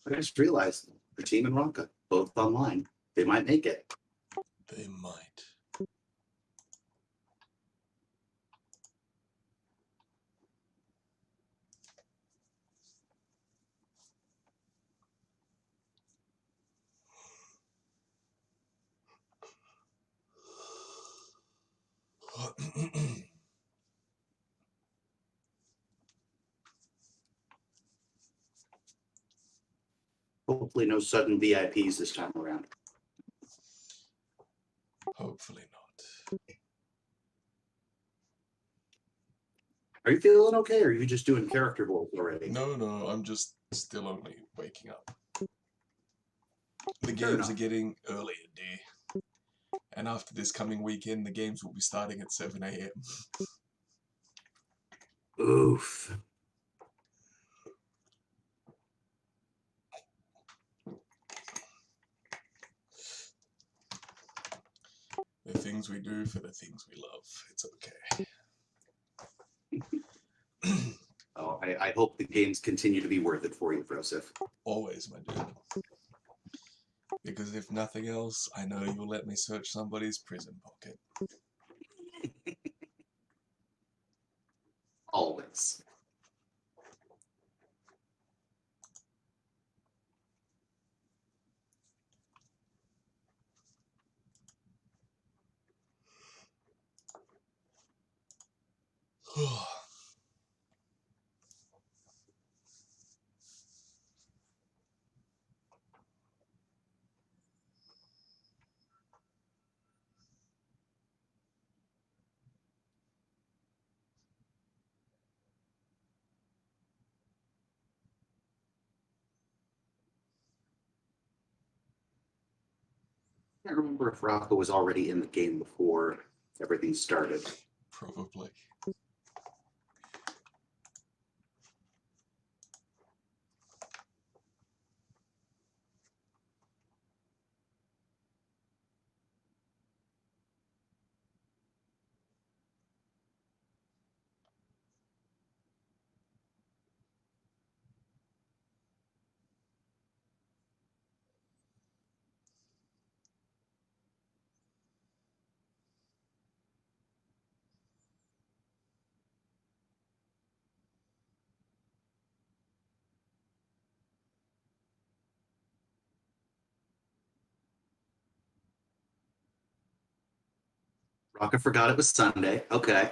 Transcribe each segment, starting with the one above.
I just realized the team and Ronka, both online. They might make it. They might. Hopefully no sudden VIPs this time around. Hopefully not. Are you feeling okay, or are you just doing character roles already? No, I'm just still only waking up. The Fair games enough. are getting earlier, dear. And after this coming weekend, the games will be starting at 7 a.m. Oof. The things we do for the things we love. It's okay. Oh, I hope the games continue to be worth it for you, Joseph. Always, my dude. Because if nothing else, I know you'll let me search somebody's prison pocket. Always. I can't remember if Rocco was already in the game before everything started. Probably. Rocco forgot it was Sunday. Okay.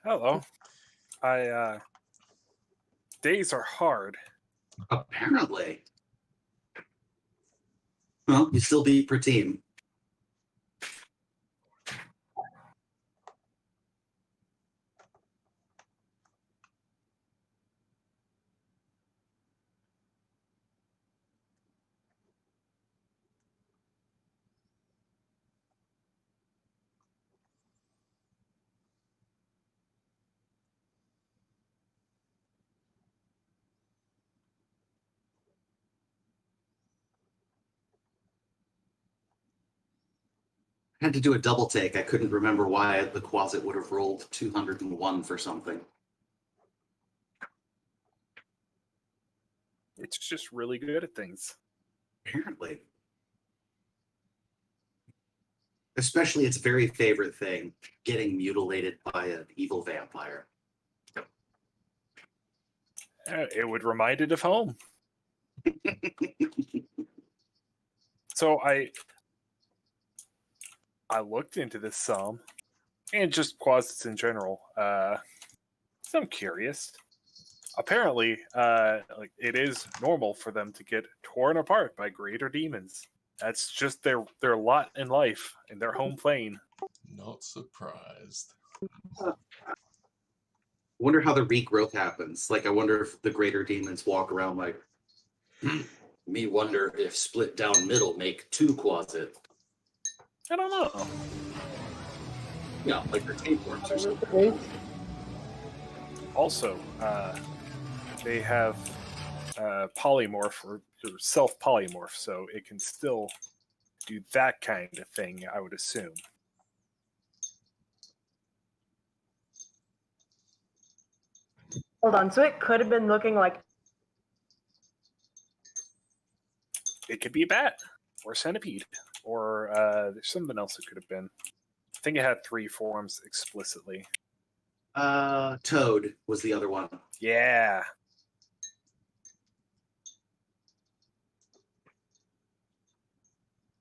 Hello. Days are hard. Apparently. Well, you still beat per team. I had to do a double take. I couldn't remember why the Quasit would have rolled 201 for something. It's just really good at things. Apparently. Especially its very favorite thing, getting mutilated by an evil vampire. It would remind it of home. So I looked into this some, and just Quasits in general. So I'm curious. Apparently, like it is normal for them to get torn apart by greater demons. That's just their lot in life in their home plane. Not surprised. I wonder how the regrowth happens. Like, I wonder if the greater demons walk around like, me wonder if split down middle make two Quasit. I don't know. Yeah, like the tapeworms or something. Also, they have polymorph or self-polymorph, so it can still do that kind of thing, I would assume. Hold on, so it could have been looking like It could be a bat or a centipede or there's something else it could have been. I think it had 3 forms explicitly. Toad was the other one. Yeah.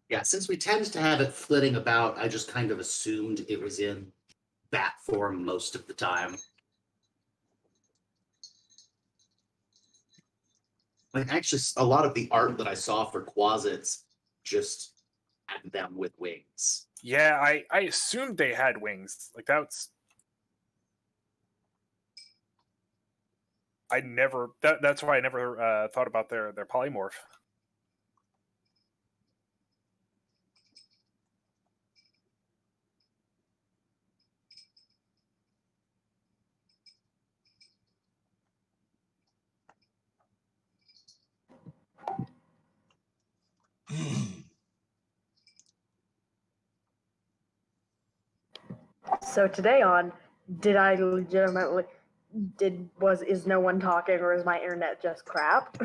Yeah, since we tend to have it flitting about, I just kind of assumed it was in bat form most of the time. Like, actually, a lot of the art that I saw for Quasits just had them with wings. Yeah, I assumed they had wings. Like that's that's why I never thought about their polymorph. So today on, did I legitimately is no one talking or is my internet just crap?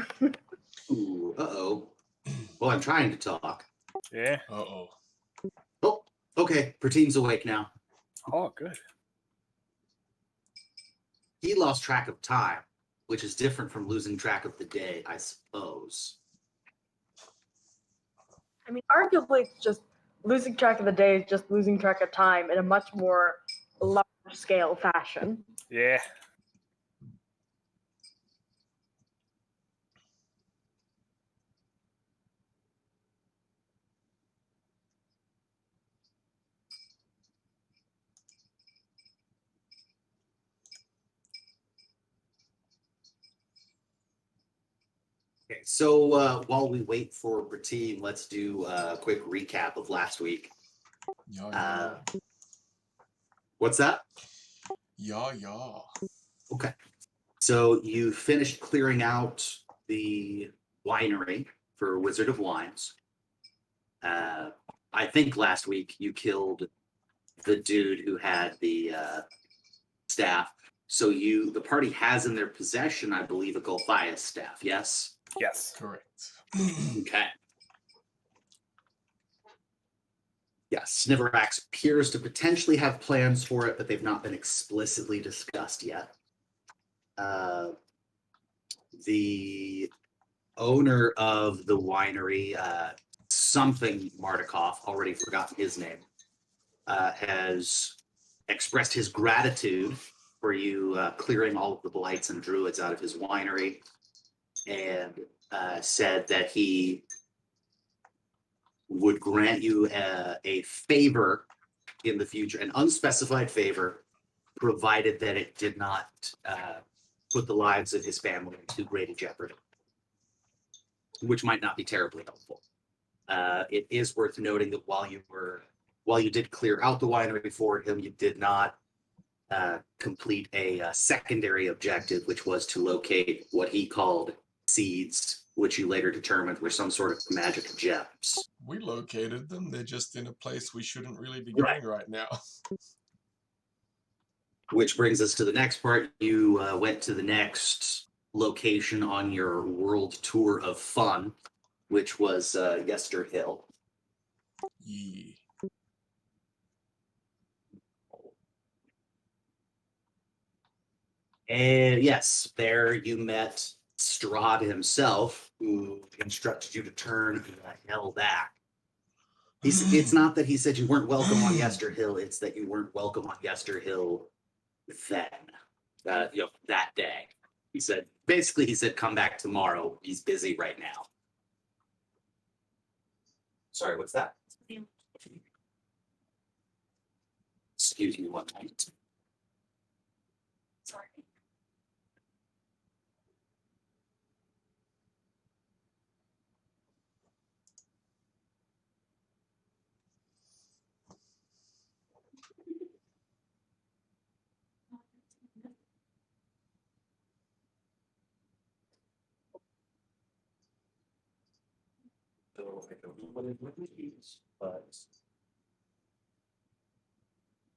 Ooh, uh-oh. Well, I'm trying to talk. Yeah. Uh-oh. Oh, okay. Perteen's awake now. Oh, good. He lost track of time, which is different from losing track of the day, I suppose. I mean, arguably, it's just losing track of the day is just losing track of time in a much more large scale fashion. Yeah. Okay, so while we wait for Perteen, let's do a quick recap of last week. Yeah. What's that? Yeah. Okay. So you finished clearing out the winery for Wizard of Wines. I think last week you killed the dude who had the staff. So the party has in their possession, I believe, a Golthias staff, yes? Yes. Correct. Okay. Yes, Sniverax appears to potentially have plans for it, but they've not been explicitly discussed yet. The owner of the winery, something Mardikoff, already forgotten his name, has expressed his gratitude for you clearing all of the blights and druids out of his winery, and said that he would grant you a favor in the future, an unspecified favor, provided that it did not put the lives of his family in too great a jeopardy, which might not be terribly helpful. It is worth noting that while you did clear out the winery for him, you did not complete a secondary objective, which was to locate what he called seeds, which you later determined were some sort of magic gems. We located them. They're just in a place we shouldn't really be going right now. Which brings us to the next part. You went to the next location on your world tour of fun, which was Yester Hill. Yeah. And yes, there you met Strahd himself, who instructed you to turn the hell back. It's not that he said you weren't welcome on Yester Hill, it's that you weren't welcome on Yester Hill then, that day. He said, come back tomorrow. He's busy right now. Sorry, what's that? Excuse me one moment. Sorry. So I don't know what it would use, but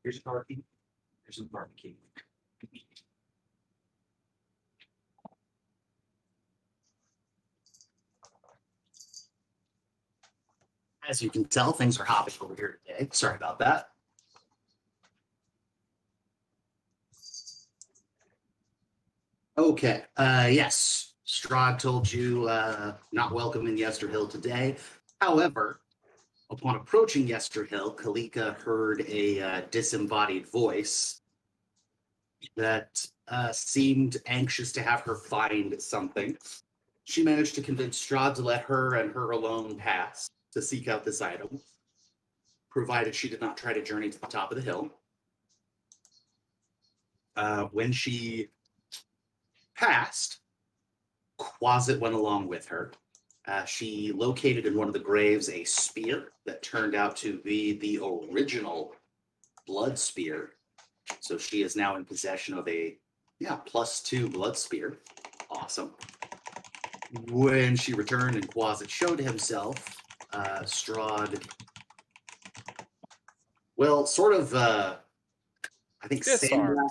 here's a car key. Here's a car key. As you can tell, things are hopping over here today. Sorry about that. Okay. Yes, Strahd told you not welcome in Yesterhill today. However, upon approaching Yesterhill, Kalika heard a disembodied voice that seemed anxious to have her find something. She managed to convince Strahd to let her and her alone pass to seek out this item, provided she did not try to journey to the top of the hill. When she passed, Quasit went along with her. She located in one of the graves a spear that turned out to be the original blood spear. So she is now in possession of a +2 blood spear. Awesome. When she returned and Quasit showed himself, Strahd, well, sort of, I think Disarmed.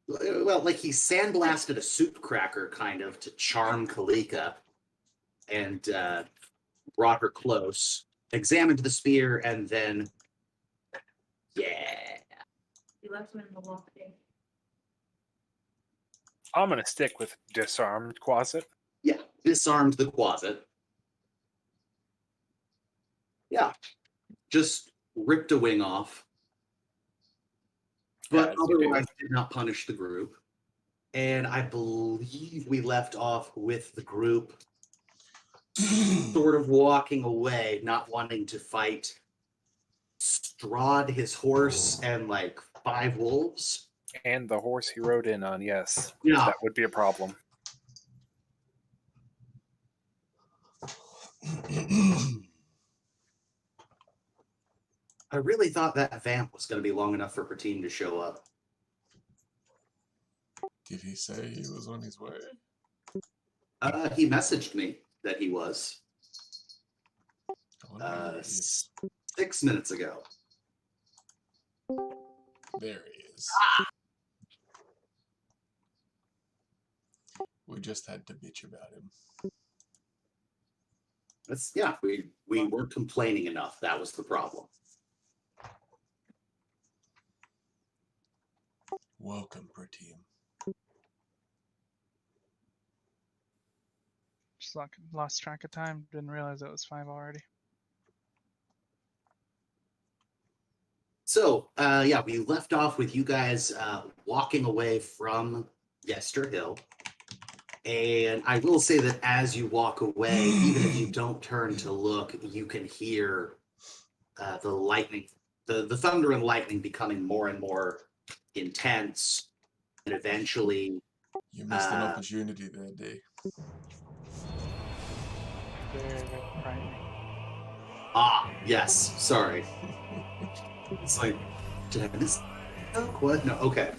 like he sandblasted a soup cracker kind of to charm Kalika and brought her close, examined the spear, and then, He left him in the walking. I'm going to stick with disarmed Quasit. disarmed the Quasit. Yeah, just ripped a wing off, but As you do. otherwise did not punish the group. And I believe we left off with the group sort of walking away, not wanting to fight Strahd, his horse, and like 5 wolves. And the horse he rode in on, yes. Yeah. That would be a problem. I really thought that vamp was going to be long enough for Prateen to show up. Did he say he was on his way? He messaged me that he was I wonder where he is. 6 minutes ago. There he is. We just had to bitch about him. We weren't complaining enough. That was the problem. Welcome, Prateen. Just lost track of time. Didn't realize it was 5 already. So, we left off with you guys walking away from Yesterhill. And I will say that as you walk away, even if you don't turn to look, you can hear the lightning, the thunder and lightning becoming more and more intense. And eventually, You missed an opportunity there, D. Very frightening. yes, sorry. It's like, did I miss? Oh, what? No, okay.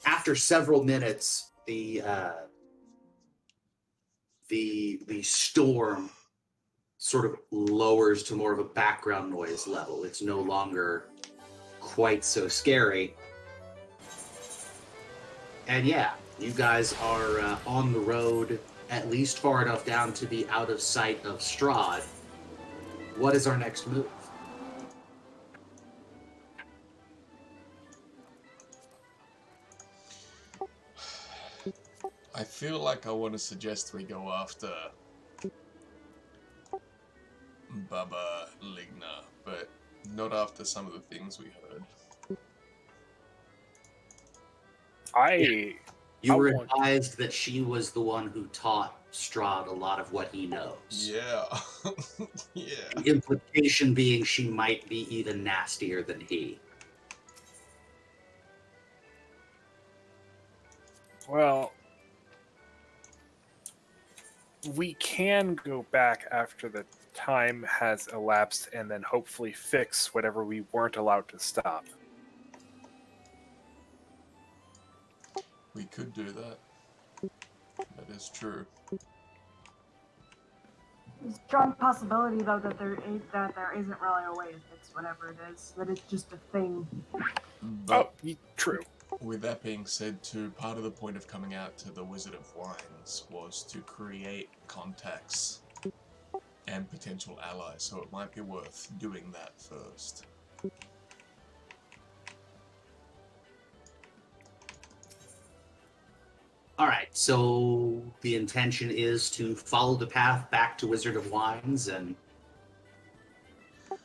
After several minutes, the storm sort of lowers to more of a background noise level. It's no longer quite so scary. And you guys are on the road, at least far enough down to be out of sight of Strahd. What is our next move? I feel like I want to suggest we go after Baba Ligna, but not after some of the things we heard. You I were want- advised that she was the one who taught Strahd a lot of what he knows. Yeah. Yeah. The implication being she might be even nastier than he. Well, we can go back after the time has elapsed and then hopefully fix whatever we weren't allowed to stop. We could do that. That is true. There's a strong possibility, though, that there isn't really a way to fix whatever it is. That it's just a thing. But True. with that being said, too, part of the point of coming out to the Wizard of Wines was to create contacts and potential allies, so it might be worth doing that first. All right, so the intention is to follow the path back to Wizard of Wines and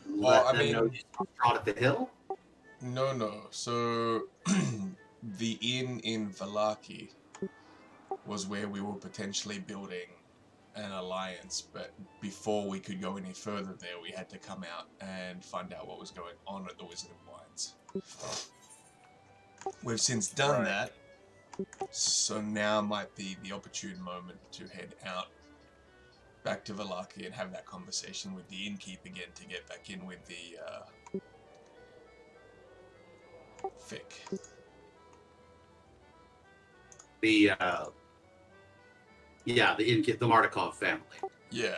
Well, let I them know mean- you trot at the hill. No. So, the inn in Valaki was where we were potentially building an alliance, but before we could go any further there, we had to come out and find out what was going on at the Wizard of Wines. We've since done Right. that, so now might be the opportune moment to head out back to Valaki and have that conversation with the innkeep again to get back in with the Fick. The the Martikov family. Yeah.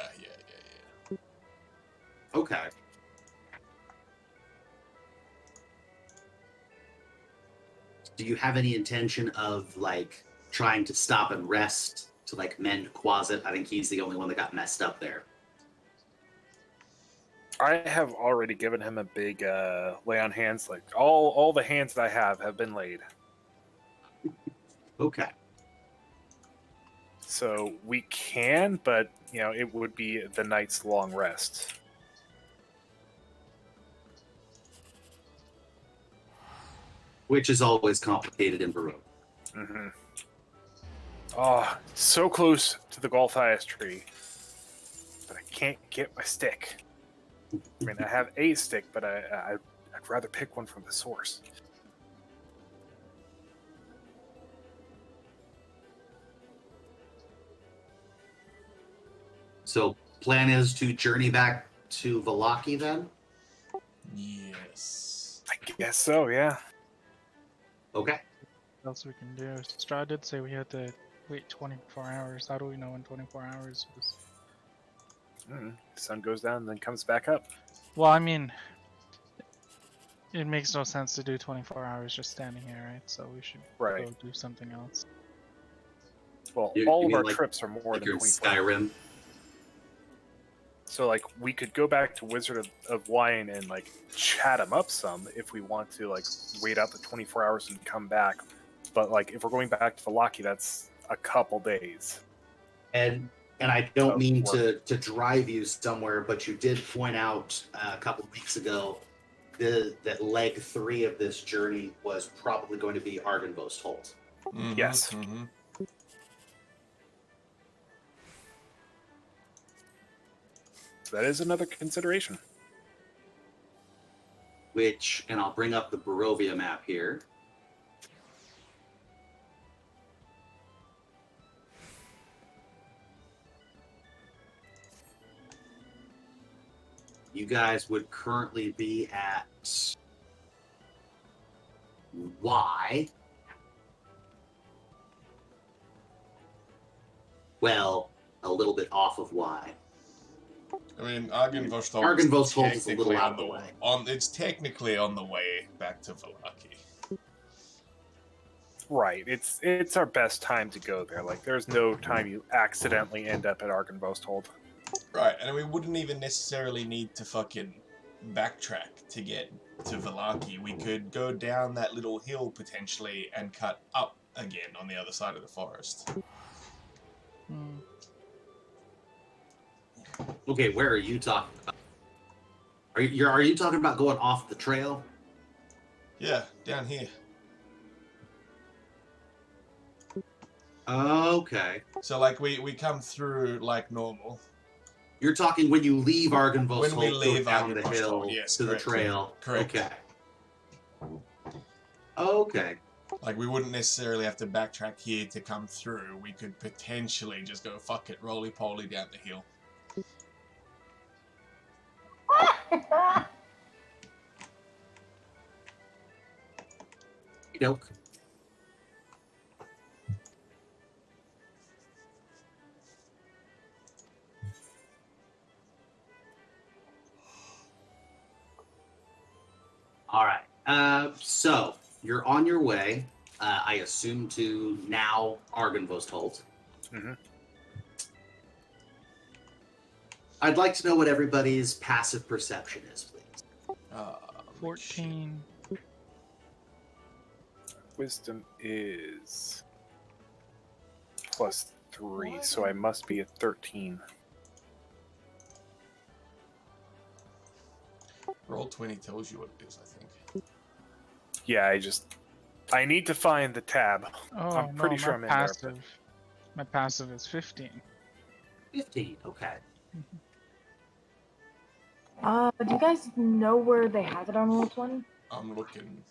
Okay. Do you have any intention of like trying to stop and rest to like mend Quasit? I think he's the only one that got messed up there. I have already given him a big lay on hands. Like all the hands that I have been laid. Okay. So we can, but it would be the night's long rest. Which is always complicated in Baroque. Mm-hmm. Oh, so close to the Golthias tree, but I can't get my stick. I mean, I have a stick, but I'd rather pick one from the source. So plan is to journey back to Valaki then? Yes. I guess so, yeah. Okay. What else we can do? Strahd did say we had to wait 24 hours. How do we know when 24 hours is? Sun goes down and then comes back up. Well, I mean, it makes no sense to do 24 hours just standing here, right? So we should Right. go do something else. Well, You all of mean our like- trips are more Like than you're in 24 Skyrim. So, like, we could go back to Wizard of Wine and, like, chat him up some if we want to, like, wait out the 24 hours and come back. But, like, if we're going back to Valaki, that's a couple days. And I don't Of mean work. to drive you somewhere, but you did point out a couple of weeks ago that leg 3 of this journey was probably going to be Argynvost Holt. Mhm, Yes. mhm. So that is another consideration. Which, and I'll bring up the Barovia map here. You guys would currently be at Y. Well, a little bit off of Y. I mean, Argynvost Argynvost Holt is a little technically out on of the way. It's technically on the way back to Valaki. Right. It's our best time to go there. Like, there's no time you accidentally end up at Argynvost Hold. Right, and we wouldn't even necessarily need to fucking backtrack to get to Valaki. We could go down that little hill potentially and cut up again on the other side of the forest. Hmm. Okay, where are you talking about? Are you talking about going off the trail? Yeah, down here. Okay. So, like, we come through like normal. You're talking when you leave Argynvost When we Holt, go leave down the Argynvost hill Holt, yes, to the correct. trail. Correct. Okay. Okay. Like, we wouldn't necessarily have to backtrack here to come through. We could potentially just go fuck it, roly-poly down the hill. Nope. All right. So you're on your way. I assume to now Argynvost Holt. Mhm. I'd like to know what everybody's passive perception is, please. 14. Wisdom is +3, so I must be at 13. Roll 20 tells you what it is, I think. Yeah, I need to find the tab. Oh, I'm pretty no, sure my I'm in there, passive. My passive is 15. 15, okay. Do you guys know where they have it on Roll20? I'm looking.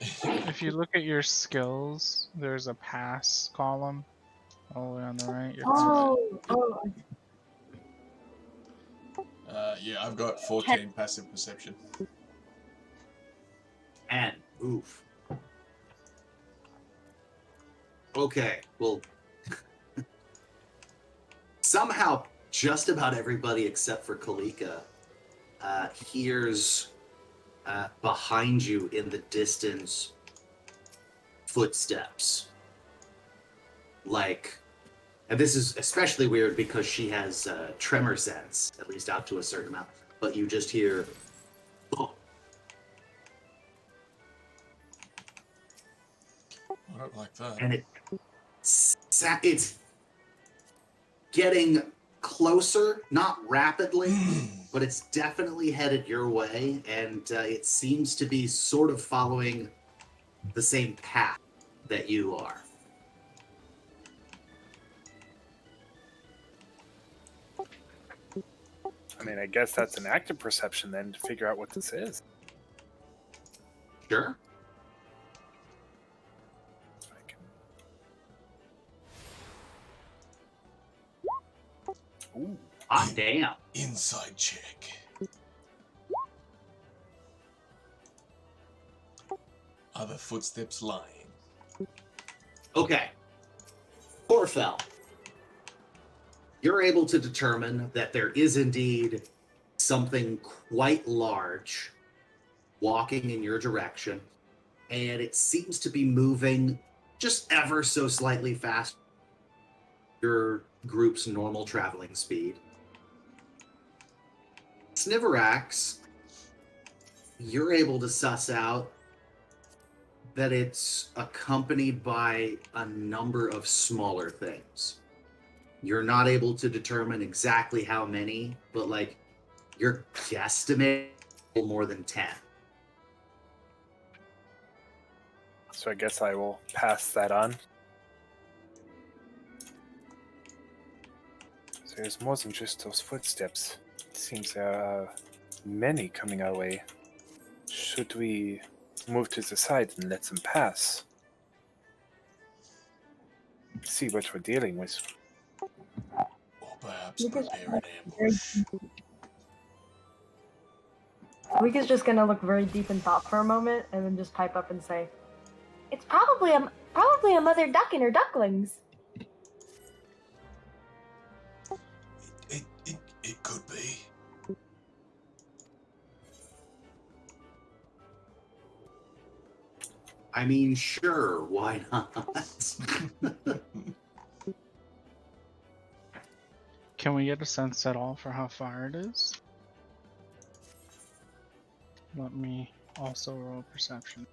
If you look at your skills, there's a pass column all the way on the right. Your Oh, Yeah, I've got 14 passive perception. And oof. Okay, well, somehow just about everybody except for Kalika hears behind you in the distance footsteps. Like, and this is especially weird because she has tremor sense, at least out to a certain amount, but you just hear, oh, I don't like that. and it's getting closer, not rapidly, but it's definitely headed your way, and it seems to be sort of following the same path that you are. I mean, I guess that's an active perception then to figure out what this is. Sure. I can... Ooh. Hot damn. Inside check. Are the footsteps lying? Okay. Corfell. You're able to determine that there is indeed something quite large walking in your direction, and it seems to be moving just ever so slightly faster than your group's normal traveling speed. Sniverax, you're able to suss out that it's accompanied by a number of smaller things. You're not able to determine exactly how many, but like you're guesstimating more than 10. So I guess I will pass that on. So there's more than just those footsteps. It seems there are many coming our way. Should we move to the side and let them pass? See what we're dealing with. Or perhaps Lucas- prepare an ambush. Week is just gonna look very deep in thought for a moment, and then just pipe up and say, "It's probably a mother duck and her ducklings." It could be. I mean, sure, why not? Can we get a sense at all for how far it is? Let me also roll perception.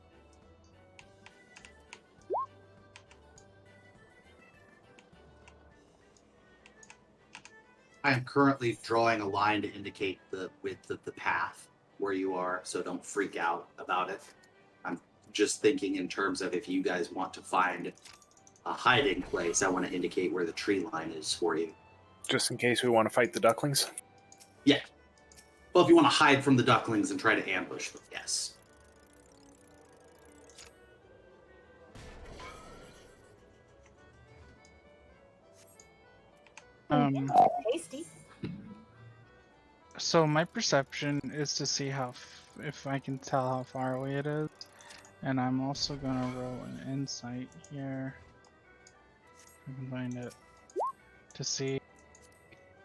I am currently drawing a line to indicate the width of the path where you are, so don't freak out about it. I'm just thinking in terms of if you guys want to find a hiding place, I want to indicate where the tree line is for you. Just in case we want to fight the ducklings. Yeah. Well, if you want to hide from the ducklings and try to ambush them, yes. Tasty. So my perception is to see how, if I can tell how far away it is, and I'm also gonna roll an insight here. I can find it to see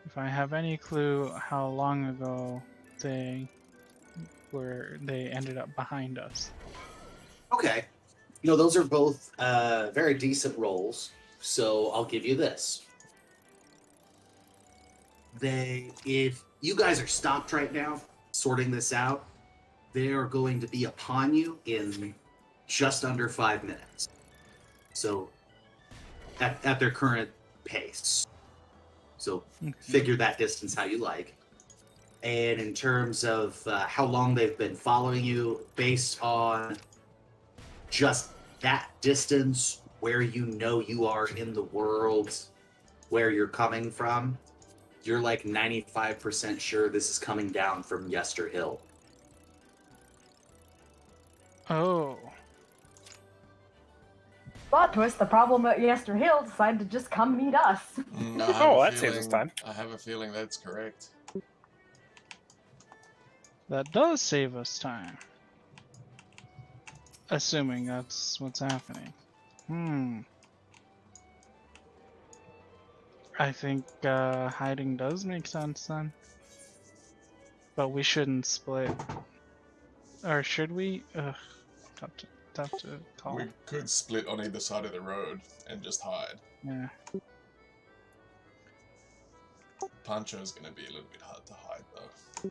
if I have any clue how long ago they ended up behind us. Okay. You know, those are both very decent rolls, so I'll give you this. If you guys are stopped right now, sorting this out. They are going to be upon you in just under 5 minutes. So, at their current pace. So, figure that distance how you like. And in terms of how long they've been following you, based on just that distance, where you know you are in the world, where you're coming from, you're like 95% sure this is coming down from Yester Hill. Oh. Plot twist, the problem at Yester Hill decided to just come meet us. I have Oh, a that saves us feeling- time. I have a feeling that's correct. That does save us time. Assuming that's what's happening. I think hiding does make sense then. But we shouldn't split. Or should we? Ugh, tough to call. We could split on either side of the road and just hide. Yeah. Pancho's gonna be a little bit hard to hide though.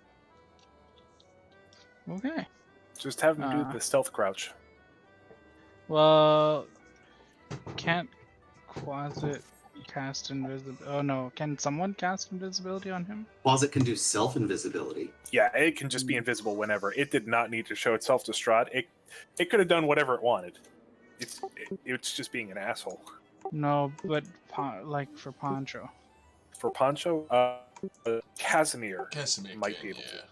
Okay. Just have him do Uh. the stealth crouch. Well, can't Quasit cast invisibility? Oh no, can someone cast invisibility on him? Quasit can do self-invisibility. Yeah, it can just be invisible whenever. It did not need to show itself to Strahd. It could have done whatever it wanted. It's just being an asshole. No, but like for Pancho. For Pancho, Casimir Casimir might can, be able to.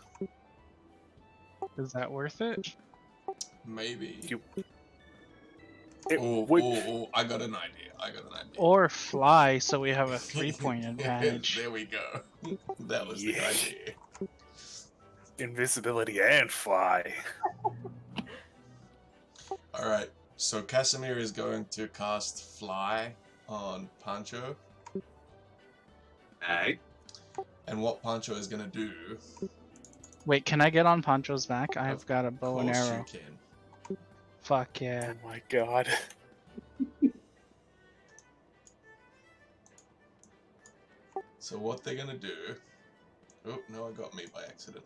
Is that worth it? Maybe. It Oh, would. I got an idea. Or fly, so we have a 3-point advantage. There we go. That was the Yeah. idea. Invisibility and fly. Alright, so Casimir is going to cast Fly on Pancho. Okay. And what Pancho is going to do... Wait, can I get on Pancho's back? I've got a bow and Of course arrow. you can. Fuck yeah. Oh my god. So what they're going to do... Oh, no, it got me by accident.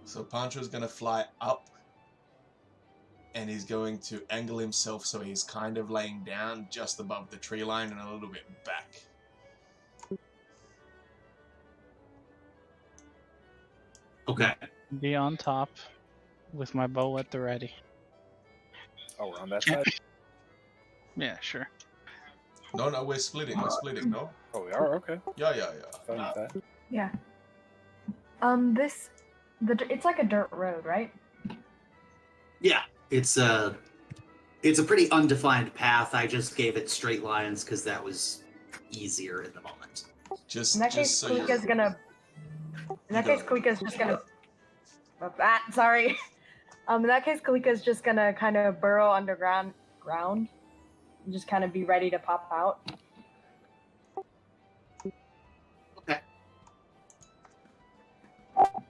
So Pancho's going to fly up. And he's going to angle himself so he's kind of laying down just above the tree line and a little bit back. Okay. Be on top with my bow at the ready. Oh, we're on that side. Yeah, sure. No, we're splitting, no? Oh, we are. Okay. Yeah. Fine with that. Yeah. It's like a dirt road, right? Yeah, it's a pretty undefined path. I just gave it straight lines because that was easier in the moment. In that case, so Kalika's gonna. In that case, Kalika's just gonna. Sorry. In that case, Kalika's just gonna kind of burrow underground, and just kind of be ready to pop out. Okay.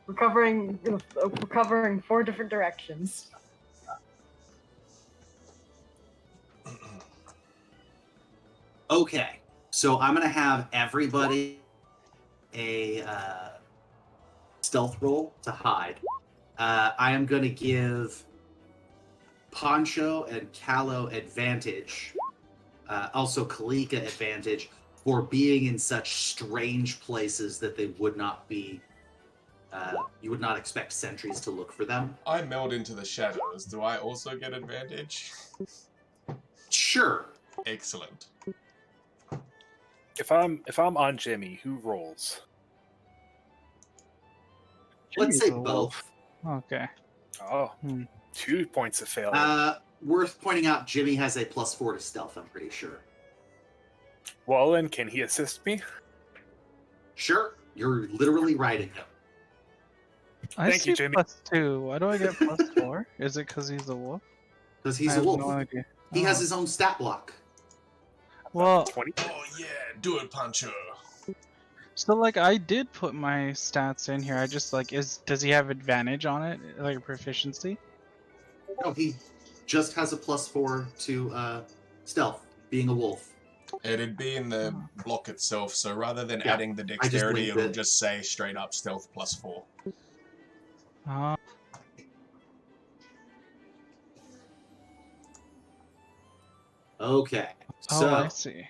We're covering 4 different directions. Okay, so I'm gonna have everybody a stealth roll to hide. I am gonna give Poncho and Callow advantage, also Kalika advantage for being in such strange places that they would not be. You would not expect sentries to look for them. I meld into the shadows. Do I also get advantage? Sure. Excellent. If I'm on Jimmy, who rolls? Let's say Jimmy's a wolf. both. Okay. Oh, 2 points of failure. Worth pointing out, Jimmy has a +4 to stealth, I'm pretty sure. Well, then, can he assist me? Sure, you're literally riding him. I Thank you, see Jimmy. +2. Why do I get +4? Is it because he's a wolf? Because he's I a have wolf. no idea. He has Oh. his own stat block. Well, 20. Oh yeah, do it, Pancho. so like I did put my stats in here. I just like does he have advantage on it, like proficiency? No, he just has a +4 to stealth, being a wolf. It'd be in the block itself, so rather than Yeah, adding the just dexterity, linked it'll it. just say straight up stealth +4. Uh, Okay. oh, I So see.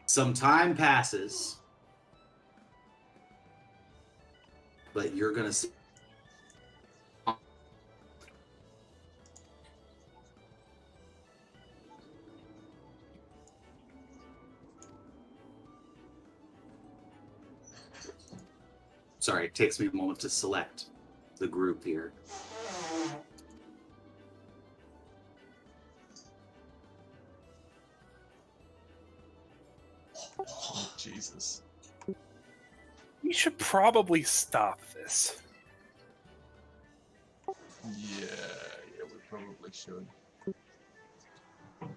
some time passes, but you're gonna see. Sorry, it takes me a moment to select the group here. Oh, Jesus. We should probably stop this. Yeah, we probably should.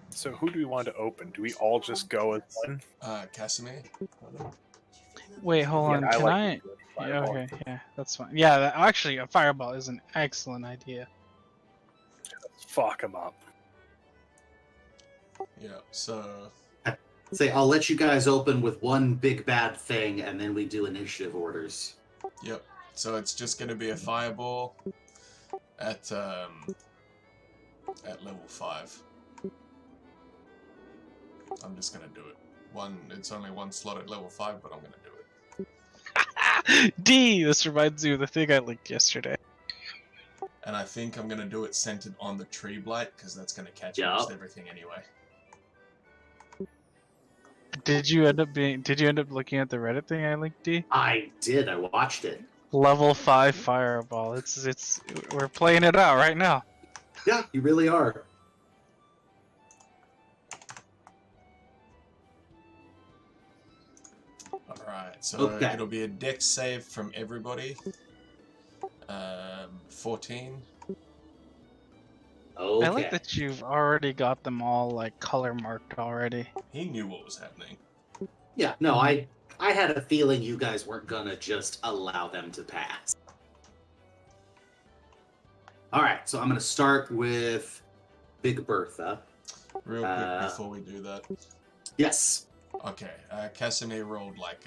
So who do we want to open? Do we all just go as one? Casimir? Wait, hold Yeah, on. I Can like I? doing Yeah, fireball. okay, yeah, that's fine. Yeah, actually, a fireball is an excellent idea. Fuck them up. Yeah, so... Say, I'll let you guys open with one big bad thing, and then we do initiative orders. Yep. So it's just going to be a fireball at level 5. I'm just going to do it. It's only one slot at level 5, but I'm going to do it. D! This reminds me of the thing I linked yesterday. And I think I'm going to do it centered on the tree blight, because that's going to catch Yeah. most everything anyway. Did you end up looking at the Reddit thing I linked, D? I did. I watched it. Level 5 fireball. We're playing it out right now. Yeah, you really are. Alright, so Okay. it'll be a dex save from everybody. 14. Okay. I like that you've already got them all like color marked already. He knew what was happening. Yeah, no, I had a feeling you guys weren't gonna just allow them to pass. All right, so I'm gonna start with Big Bertha. Real quick before we do that. Yes. Okay, Casimir rolled like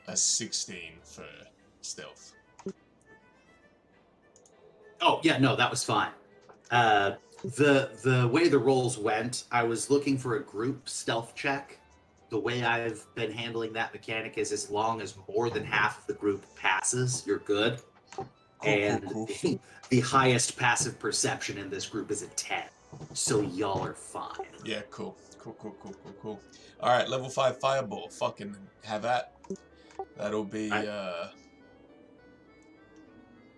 a 16 for stealth. Oh yeah, no, that was fine. The way the rolls went, I was looking for a group stealth check. The way I've been handling that mechanic is as long as more than half of the group passes, you're good. Cool. The highest passive perception in this group is a 10. So y'all are fine. Yeah, cool. Alright, level 5 fireball. Fucking have at. That'll be,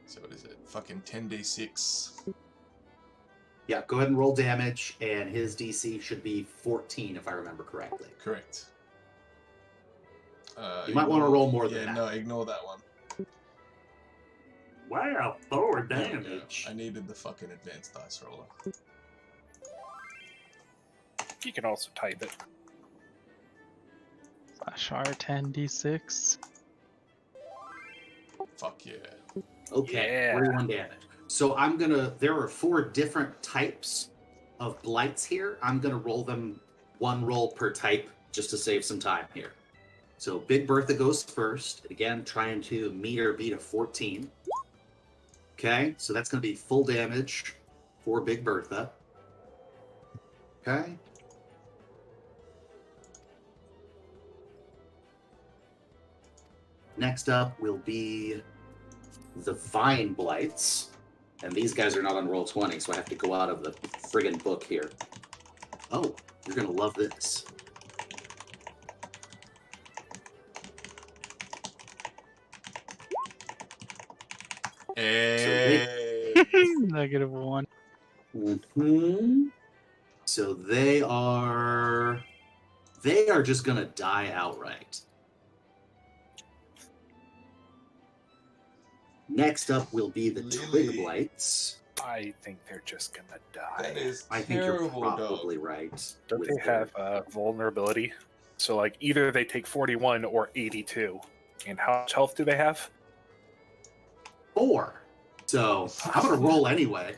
so what is it? Fucking 10d6. Yeah, go ahead and roll damage, and his DC should be 14 if I remember correctly. Correct. You might want to roll more than yeah, that. no, ignore that one. Wow, 4 There we go. damage. I needed the fucking advanced dice roller. You can also type it. Slash R10d6. Fuck yeah. Okay, Yeah. 41 damage. So there are 4 different types of blights here. I'm gonna roll them one roll per type just to save some time here. So Big Bertha goes first. Again, trying to meet or beat a 14. Okay, so that's gonna be full damage for Big Bertha. Okay. Next up will be the Vine Blights. And these guys are not on roll 20, so I have to go out of the friggin' book here. Oh, you're gonna love this. Hey. -1. Mm-hmm. So they are just gonna die outright. Next up will be the Lily. Twig Blights. I think they're just gonna That die. is I think you're terrible, probably right. Don't with they their- have vulnerability? So like either they take 41 or 82. And how much health do they have? 4? So I'm gonna roll anyway.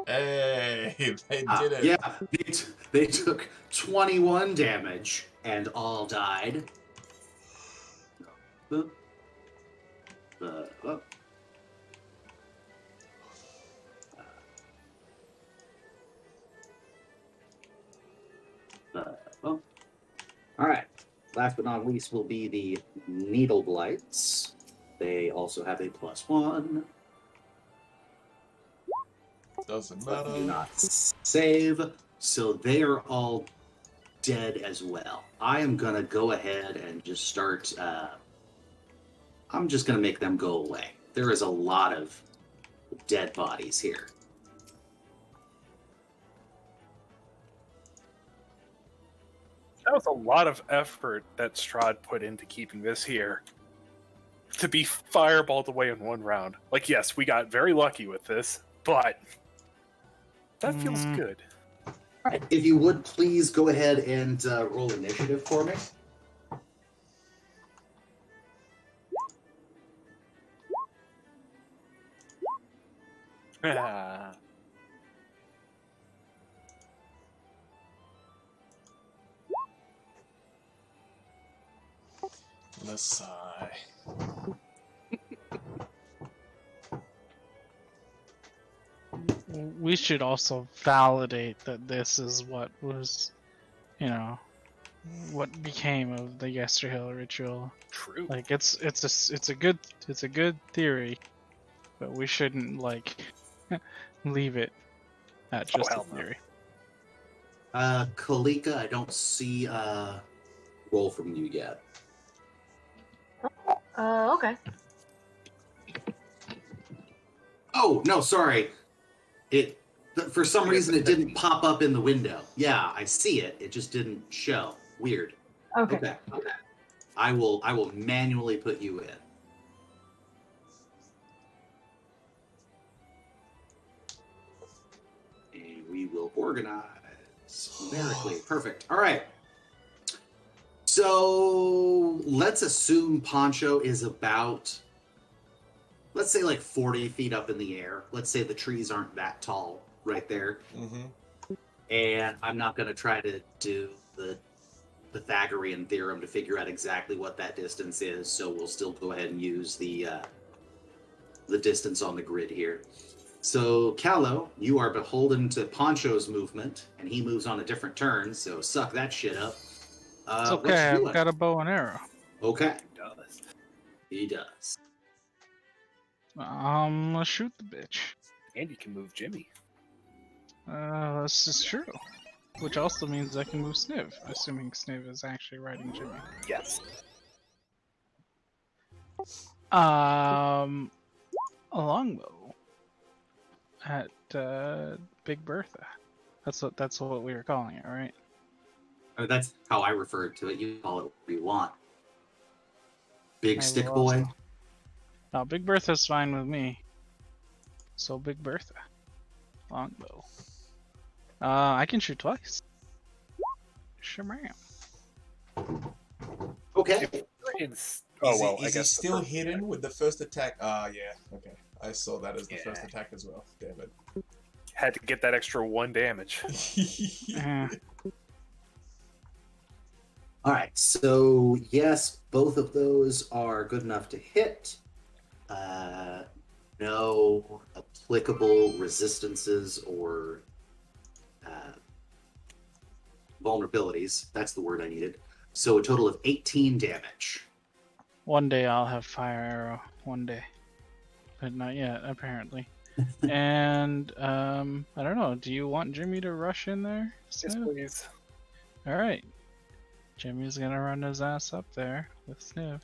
Hey, they did it. Yeah, they took 21 damage and all died. Uh, uh, well, all right. Last but not least will be the Needle Blights. They also have a +1. Doesn't But do matter. not save, so they are all dead as well. I am gonna go ahead and just start. I'm just gonna make them go away. There is a lot of dead bodies here. That was a lot of effort that Strahd put into keeping this here. To be fireballed away in one round. Like, yes, we got very lucky with this, but that feels good. All right, if you would please go ahead and roll initiative for me. Let's sigh. We should also validate that this is what was, what became of the Yesterhill ritual. True. Like it's a good theory, but we shouldn't leave it at just a hell no. theory. Kalika, I don't see a roll from you yet. Okay. Oh no, sorry. For some reason it didn't pop up in the window. Yeah, I see it. It just didn't show. Weird. Okay. Okay. I will manually put you in. And we will organize numerically. Perfect. All right. So let's assume Poncho is about, let's say like 40 feet up in the air. Let's say the trees aren't that tall right there. Mm-hmm. And I'm not going to try to do the Pythagorean theorem to figure out exactly what that distance is. So we'll still go ahead and use the distance on the grid here. So Callow, you are beholden to Poncho's movement, and he moves on a different turn. So suck that shit up. It's what okay. you I've doing? got a bow and arrow. Okay, It does. he does. Let's shoot the bitch. And you can move Jimmy. This is true. Which also means I can move Sniv, assuming Sniv is actually riding Jimmy. Yes. A longbow at Big Bertha. That's what we were calling it, right? That's how I referred to it. You call it what you want. Big I stick will boy. also- No, Big Bertha's fine with me. So Big Bertha. Longbow. I can shoot twice. Sure, ma'am. Okay. Is I he guess still hidden with the first attack? Yeah. Okay. I saw that as the first Yeah. attack as well. Damn it. had to get that extra 1 damage. Eh, All right, so yes, both of those are good enough to hit. No applicable resistances or vulnerabilities. That's the word I needed. So a total of 18 damage. one day I'll have fire arrow. One day, but not yet apparently. And I don't know. Do you want Jimmy to rush in there? Yes, Sniv? please. All right. Jimmy's gonna run his ass up there with Sniv,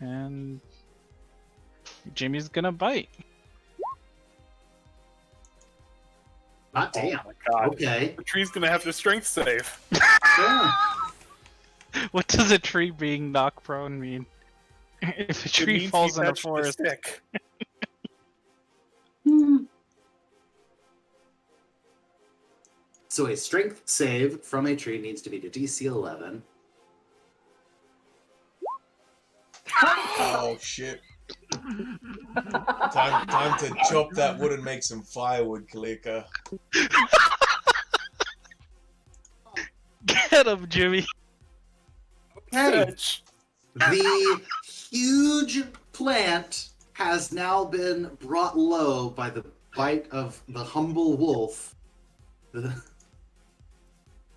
and Jimmy's gonna bite. Not damn. Oh my god. Okay. The tree's gonna have to strength save. Yeah. What does a tree being knocked prone mean? If a It tree means falls he in a touched the forest, stick. So a strength save from a tree needs to be to DC 11. Oh shit. Time to chop that wood and make some firewood, Kalika. Get him, Jimmy. Hey, Fetch. the huge plant has now been brought low by the bite of the humble wolf.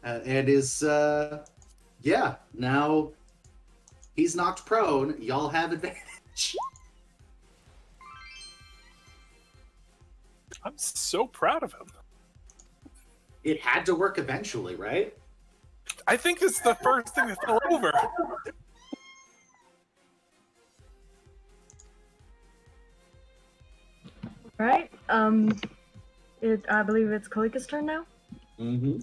And is, yeah, now he's knocked prone. Y'all have advantage. I'm so proud of him. It had to work eventually, right? I think it's the first thing that fell over. Right. I believe it's Kalika's turn now. Mm-hmm.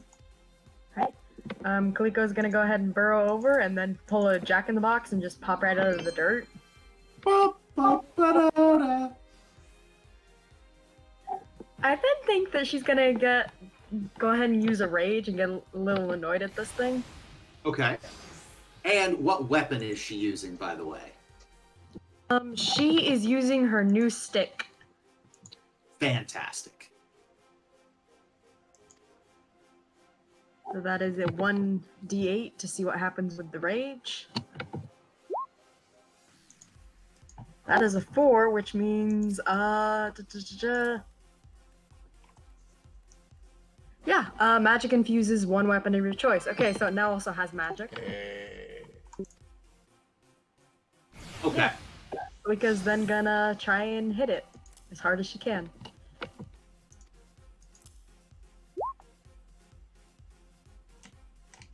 Kaliko's gonna go ahead and burrow over and then pull a Jack in the Box and just pop right out of the dirt. I then think that she's gonna go ahead and use a rage and get a little annoyed at this thing. Okay. And what weapon is she using, by the way? She is using her new stick. Fantastic. So that is a 1d8 to see what happens with the rage. That is a 4, which means yeah, magic infuses one weapon of your choice. Okay, so it now also has magic. Okay. Kalika's then gonna try and hit it as hard as she can.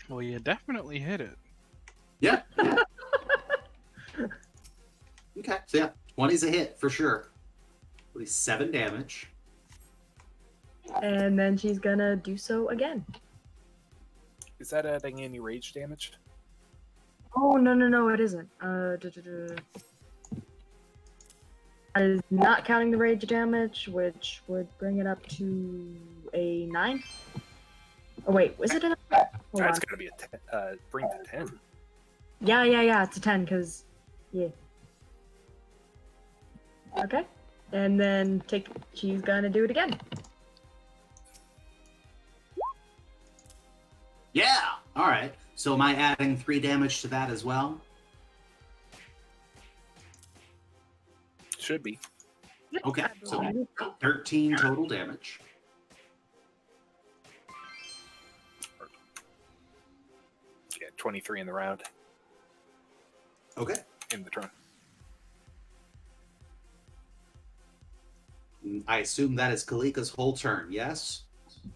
Well, you definitely hit it. Yeah. Okay, so yeah, 20's a hit for sure. 7 damage. And then she's gonna do so again. Is that adding any rage damage? Oh, no, it isn't. That is not counting the rage damage, which would bring it up to a 9. Oh, wait, was it a 9? Hold That's on. gonna be a 10. Bring to 10. Yeah, it's a 10, because, yeah. Okay. And then she's gonna do it again. Yeah. All right. So am I adding 3 damage to that as well? Should be. Okay. I So believe. 13 total damage. Yeah, 23 in the round. Okay. In the turn. I assume that is Kalika's whole turn, yes?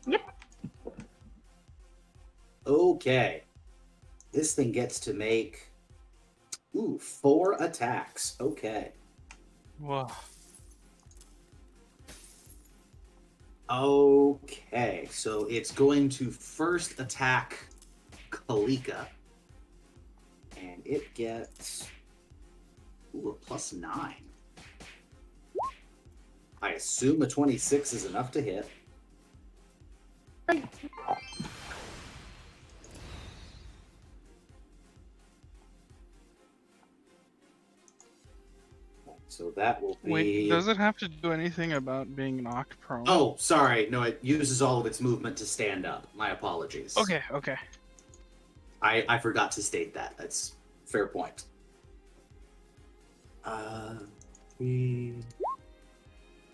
Yep. Okay. This thing gets to make 4 attacks. Okay. Whoa. Okay. So it's going to first attack Kalika. And it gets a +9. I assume a 26 is enough to hit. So that will be... Wait, does it have to do anything about being knocked prone? Oh, sorry. No, it uses all of its movement to stand up. My apologies. Okay. I forgot to state that. That's fair point.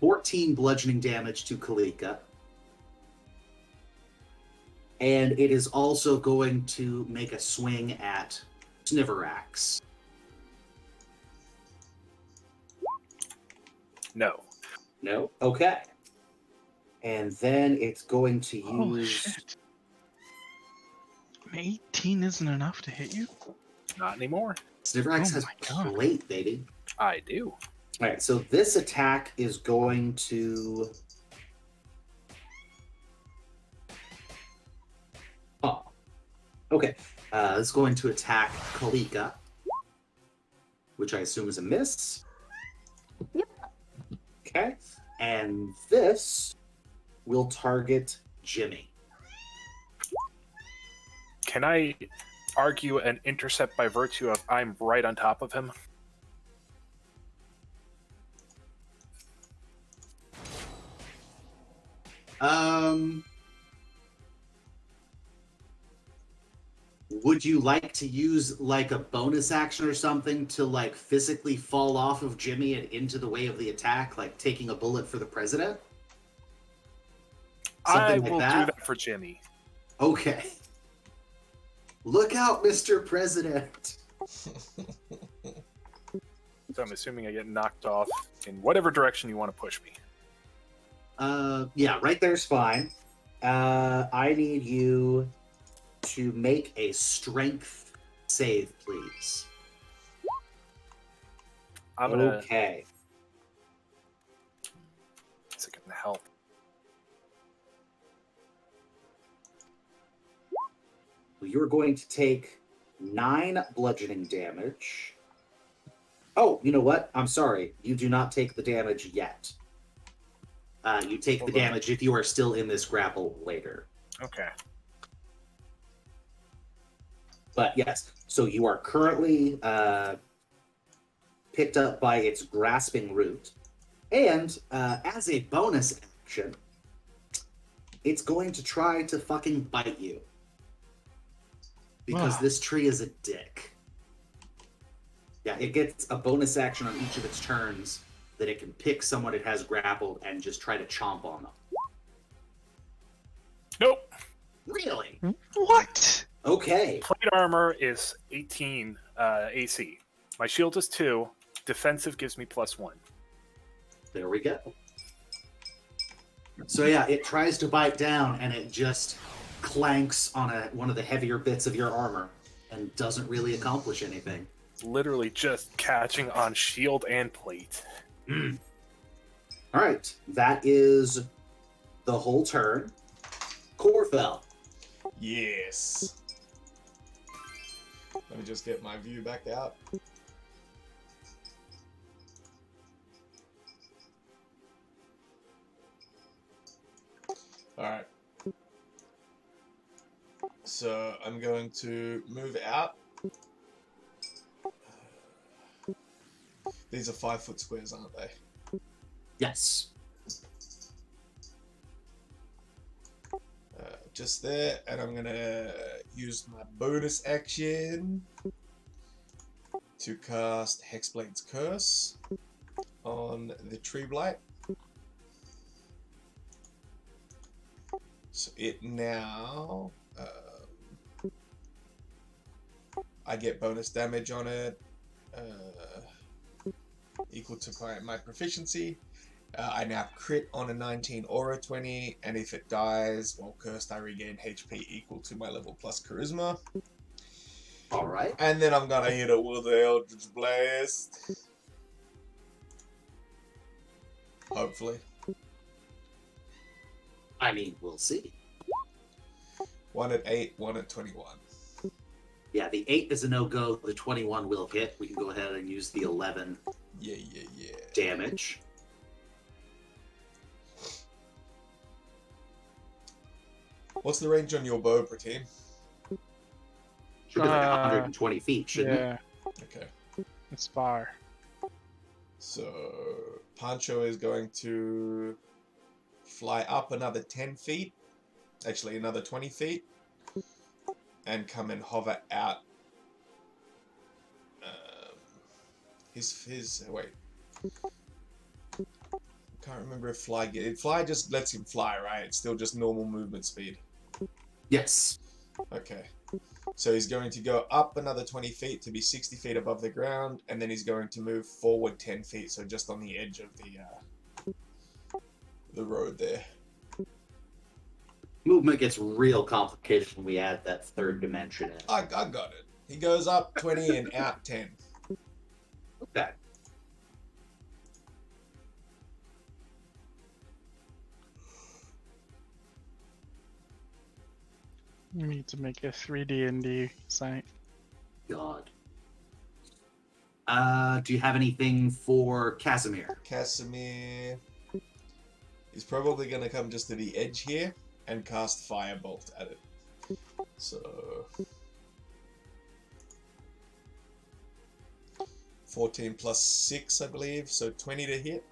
14 bludgeoning damage to Kalika. And it is also going to make a swing at Sniverax. No. No? Okay. And then it's going to Holy use... shit. 18 isn't enough to hit you? Not anymore. Sniverax Oh has my God. plate, baby. I do. All right, so this attack is going to... Oh. Okay. It's going to attack Kalika, which I assume is a miss. Yep. Okay. And this will target Jimmy. Can I argue an intercept by virtue of I'm right on top of him? Would you like to use like a bonus action or something to like physically fall off of Jimmy and into the way of the attack, like taking a bullet for the president? I Something like will do that? that for Jimmy. Okay. Look out, Mr. President. So I'm assuming I get knocked off in whatever direction you want to push me. Yeah, right there's fine. I need you to make a strength save, please. I'm gonna Okay. see if I can help. You're going to take 9 bludgeoning damage. Oh, you know what? I'm sorry. You do not take the damage yet. You take the Hold on. damage if you are still in this grapple later. Okay. But yes, so you are currently picked up by its grasping root. And as a bonus action, it's going to try to fucking bite you. Because this tree is a dick. Yeah, it gets a bonus action on each of its turns that it can pick someone it has grappled and just try to chomp on them. Nope. Really? What? Okay. Plate armor is 18 AC. My shield is 2. Defensive gives me +1. There we go. So yeah, it tries to bite down and it just clanks on one of the heavier bits of your armor and doesn't really accomplish anything. Literally just catching on shield and plate. All right, that is the whole turn. Corfell. Yes. Let me just get my view back out. Alright. So I'm going to move out. These are 5-foot squares, aren't they? Yes. Just there, and I'm gonna use my bonus action to cast Hexblade's Curse on the Tree Blight. So it now, I get bonus damage on it, equal to my proficiency. I now crit on a 19 or a 20, and if it dies while cursed, I regain HP equal to my level plus charisma. All right. And then I'm gonna hit it with the Eldritch Blast. Hopefully. I mean, we'll see. 1 at 8, 1 at 21. Yeah, the 8 is a no-go. The 21 will hit. We can go ahead and use the 11 Yeah. damage. What's the range on your bow, Prateen? Should be like 120 feet, shouldn't it? Yeah, Okay. it's far. So, Pancho is going to fly up another 10 feet. Actually, another 20 feet. And come and hover out. Wait. I can't remember if Fly just lets him fly, right? It's still just normal movement speed. Yes. Okay. So he's going to go up another 20 feet to be 60 feet above the ground, and then he's going to move forward 10 feet, so just on the edge of the road there. Movement gets real complicated when we add that third dimension in. I got it. He goes up 20 and out 10. Okay. You need to make a 3D&D site. God. Do you have anything for Casimir? Casimir is probably going to come just to the edge here and cast Firebolt at it. So 14 plus 6, I believe, so 20 to hit.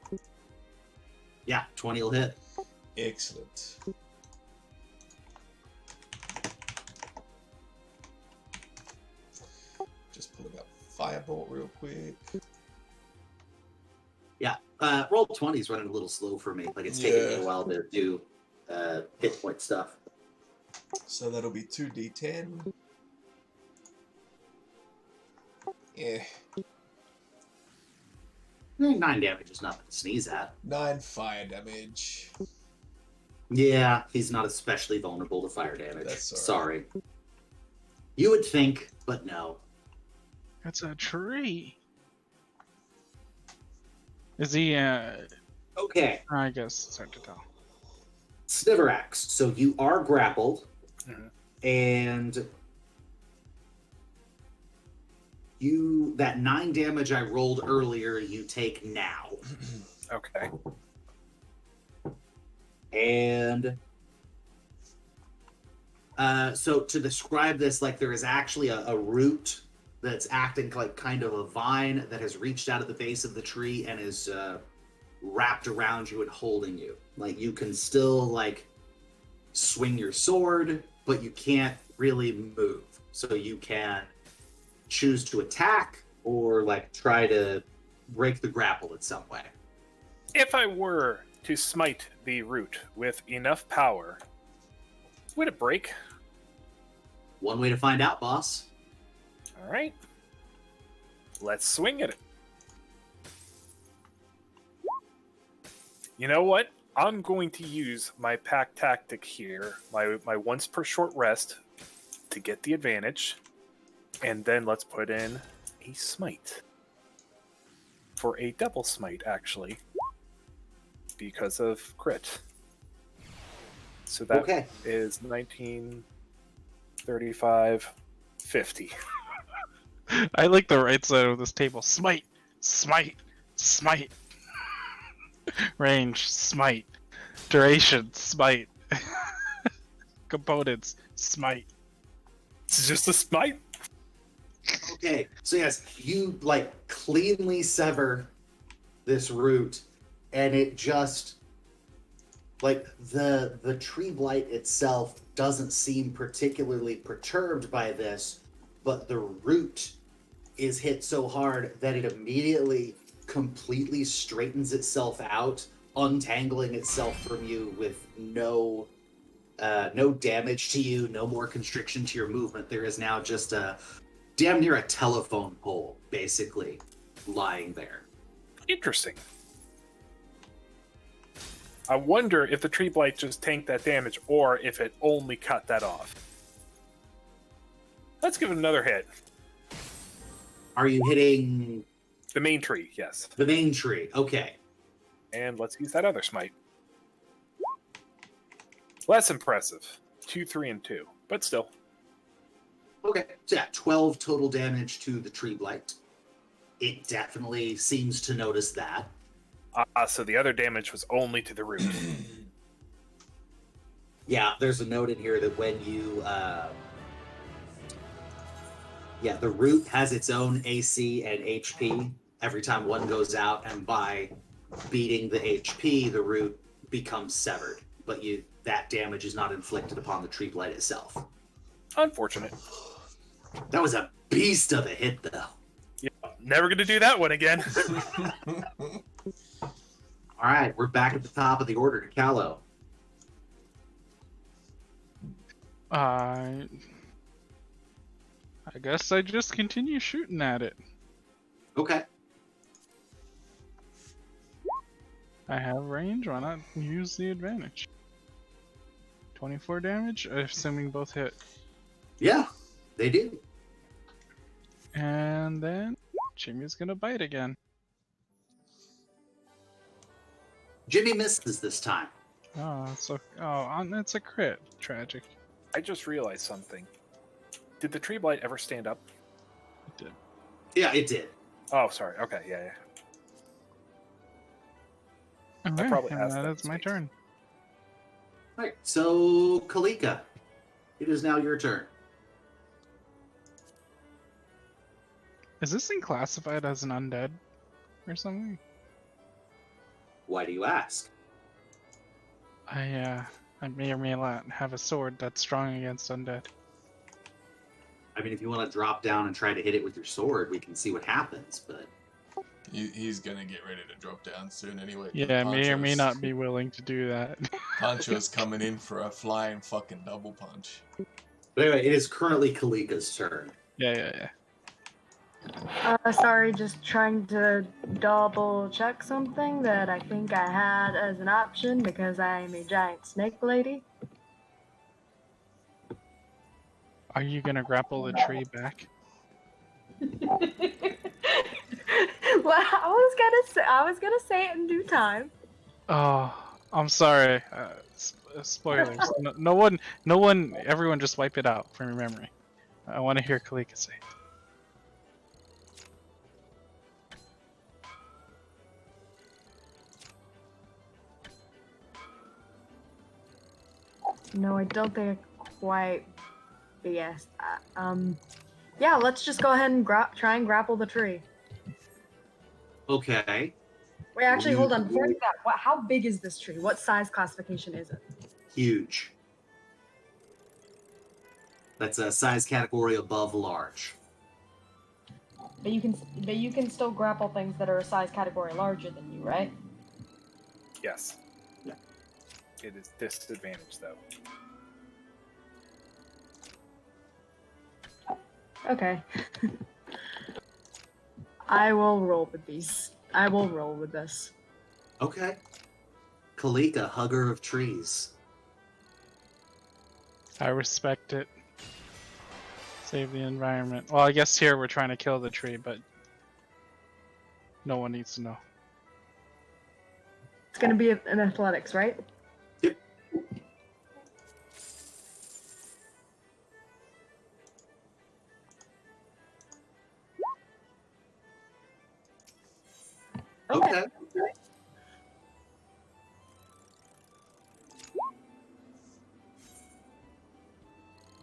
Yeah, 20 will hit. Excellent. Just pulling up Firebolt real quick. Yeah, roll 20 is running a little slow for me. Like it's taking me Yeah. a while to do hit point stuff. So that'll be 2d10. Yeah. 9 damage is nothing to sneeze at. 9 fire damage. Yeah, he's not especially vulnerable to fire damage. That's all right. Sorry. You would think, but no. That's a tree. Is he? Okay, I guess it's hard to tell. Sniverax. So you are grappled, and that 9 damage I rolled earlier, you take now. Okay. And so to describe this, like there is actually a root that's acting like kind of a vine that has reached out at the base of the tree and is wrapped around you and holding you. Like you can still like swing your sword, but you can't really move. So you can choose to attack or like try to break the grapple in some way. If I were to smite the root with enough power, would it break? One way to find out, boss. All right. Let's swing at it. You know what? I'm going to use my pack tactic here, my once per short rest, to get the advantage. And then let's put in a smite. For a double smite, actually. Because of crit. So that Okay. is 19, 35, 50. I like the right side of this table. Smite, smite, smite. Range, smite. Duration, smite. Components, smite. It's just a smite. Okay, so yes, you like cleanly sever this root, and it just like the tree blight itself doesn't seem particularly perturbed by this, but the root is hit so hard that it immediately completely straightens itself out, untangling itself from you with no damage to you, no more constriction to your movement. There is now just a damn near a telephone pole, basically, lying there. Interesting. I wonder if the tree blight just tanked that damage or if it only cut that off. Let's give it another hit. Are you hitting The main tree, yes. the main tree? Okay. And let's use that other smite. Less impressive. 2, 3, and 2. But still. Okay. So yeah, 12 total damage to the tree blight. It definitely seems to notice that. So the other damage was only to the root. Yeah, there's a note in here that when you the root has its own AC and HP every time one goes out, and by beating the HP, the root becomes severed. But that damage is not inflicted upon the tree blight itself. Unfortunate. That was a beast of a hit, though. Yeah, never going to do that one again. All right, we're back at the top of the order to Callow. I guess I just continue shooting at it. Okay. I have range, why not use the advantage? 24 damage, assuming both hit. Yeah, they do. And then Jimmy's gonna bite again. Jimmy misses this time. It's a crit. Tragic. I just realized something. Did the tree blight ever stand up? It did. Yeah, it did. Oh, sorry. Okay, yeah. Okay, probably and asked that that is my space. turn. All right, so Kalika, it is now your turn. Is this thing classified as an undead or something? Why do you ask? I may or may not have a sword that's strong against undead. I mean, if you want to drop down and try to hit it with your sword, we can see what happens. But He's gonna get ready to drop down soon anyway. 'cause Yeah, I may or may Pancho's- not be willing to do that. Pancho's coming in for a flying fucking double punch. But anyway, it is currently Kalika's turn. Yeah. Sorry, just trying to double check something that I think I had as an option because I am a giant snake lady. Are you gonna grapple the tree back? Well, I was gonna say it in due time. Oh, I'm sorry. Spoilers. No one. Everyone, just wipe it out from your memory. I want to hear Kalika say it. No, I don't think I quite. But yes. Yeah, let's just go ahead and try and grapple the tree. Okay. Wait, actually, hold on. Before we do that, how big is this tree? What size classification is it? Huge. That's a size category above large. But you can still grapple things that are a size category larger than you, right? Yes. Yeah. It is disadvantage though. Okay. I will roll with these. I will roll with this. Okay. Kalika, hugger of trees. I respect it. Save the environment. Well, I guess here we're trying to kill the tree, but no one needs to know. It's gonna be an athletics, right? Yep. Okay.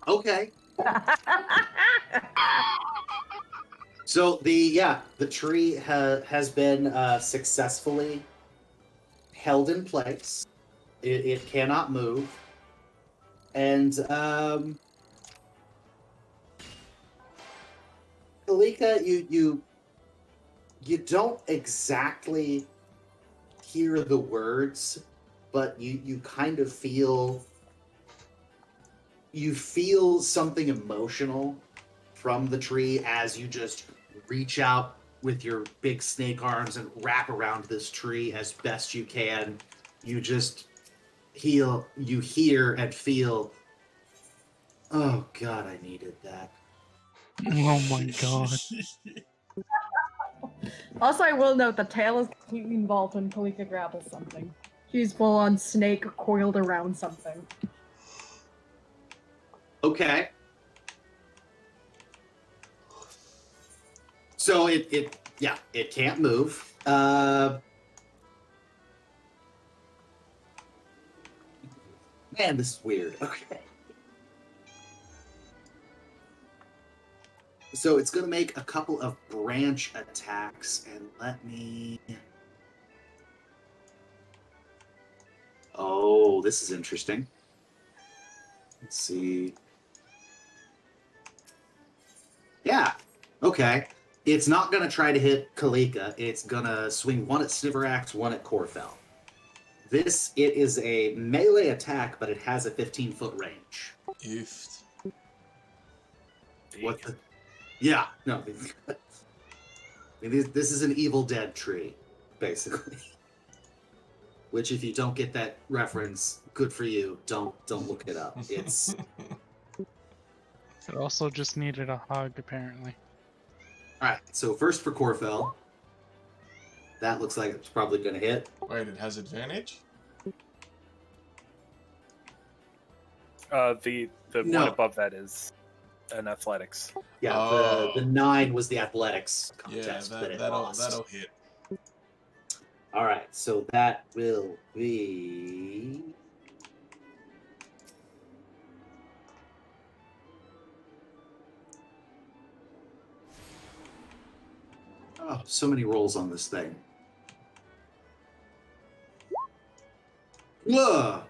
Okay. So the tree has been successfully held in place. It cannot move, and Kalika, you don't exactly hear the words, but you kind of feel something emotional from the tree as you just reach out with your big snake arms and wrap around this tree as best you can. You just hear and feel, oh God, I needed that. Oh my god. Also, I will note the tail is completely involved when Kalika grapples something. She's full on snake coiled around something. Okay. So it can't move. Man, this is weird. Okay. So it's gonna make a couple of branch attacks, and let me. Oh, this is interesting. Let's see. Yeah. Okay. It's not gonna try to hit Kalika. It's gonna swing one at Sniverax, one at Corfell. It is a melee attack, but it has a 15-foot range. Oofed. What the? Yeah, no. I mean, this is an Evil Dead tree, basically. Which, if you don't get that reference, good for you. Don't look it up. It's It also just needed a hug, apparently. all right. So first for Corfell, that looks like it's probably going to hit. Wait, it has advantage? The No. one above that is an athletics. Yeah, Oh. the 9 was the athletics Yeah, contest that it that'll lost. hit. All right, so that will be. Oh, so many rolls on this thing. Ugh.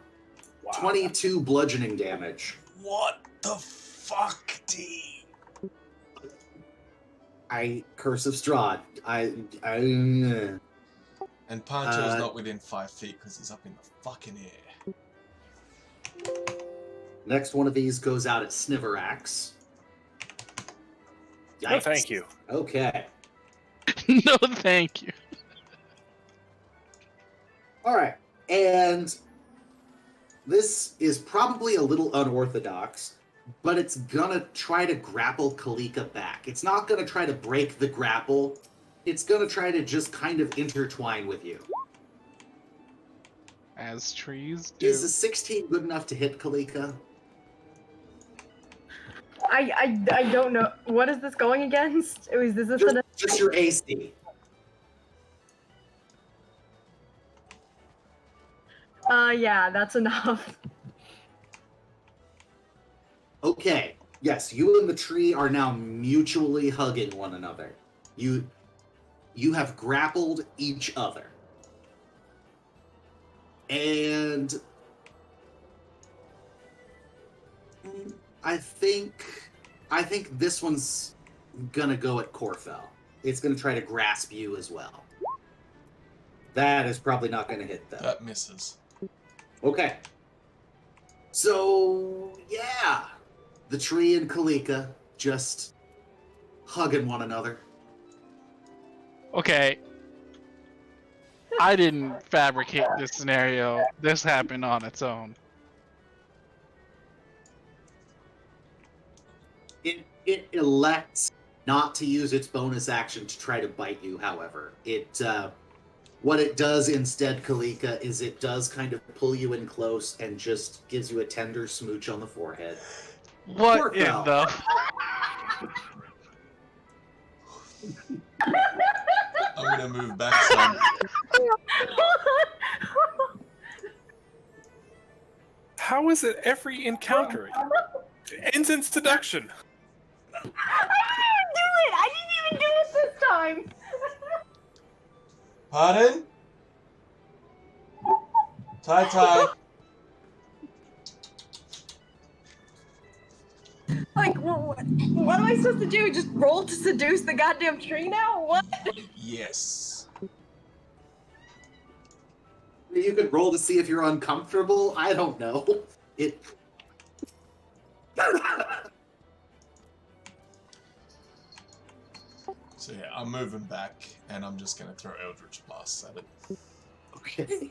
22 bludgeoning damage. What the fuck, D? Curse of Strahd. And Pancho's not within 5 feet because he's up in the fucking air. Next one of these goes out at Sniverax. No, Yikes. thank you. Okay. No, thank you. All right. And this is probably a little unorthodox, but it's gonna try to grapple Kalika back. It's not gonna try to break the grapple. It's gonna try to just kind of intertwine with you. As trees do. Is a 16 good enough to hit Kalika? I don't know. What is this going against? Is this Just your AC. Yeah, that's enough. Okay. Yes, you and the tree are now mutually hugging one another. You have grappled each other. And I think this one's gonna go at Corfell. It's gonna try to grasp you as well. That is probably not gonna hit though. That misses. Okay. So yeah, the tree and Kalika just hugging one another. Okay. I didn't fabricate this scenario. This happened on its own. It elects not to use its bonus action to try to bite you, however. What it does instead, Kalika, is it does kind of pull you in close and just gives you a tender smooch on the forehead. What in Corfell. the... I'm gonna move back some. How is it every encounter it ends in seduction? I didn't even do it this time. Pardon? Tie. Like, what am I supposed to do? Just roll to seduce the goddamn tree now? What? Yes. You could roll to see if you're uncomfortable. I don't know. It. So yeah, I'm moving back, and I'm just gonna throw Eldritch Blasts at it. Okay.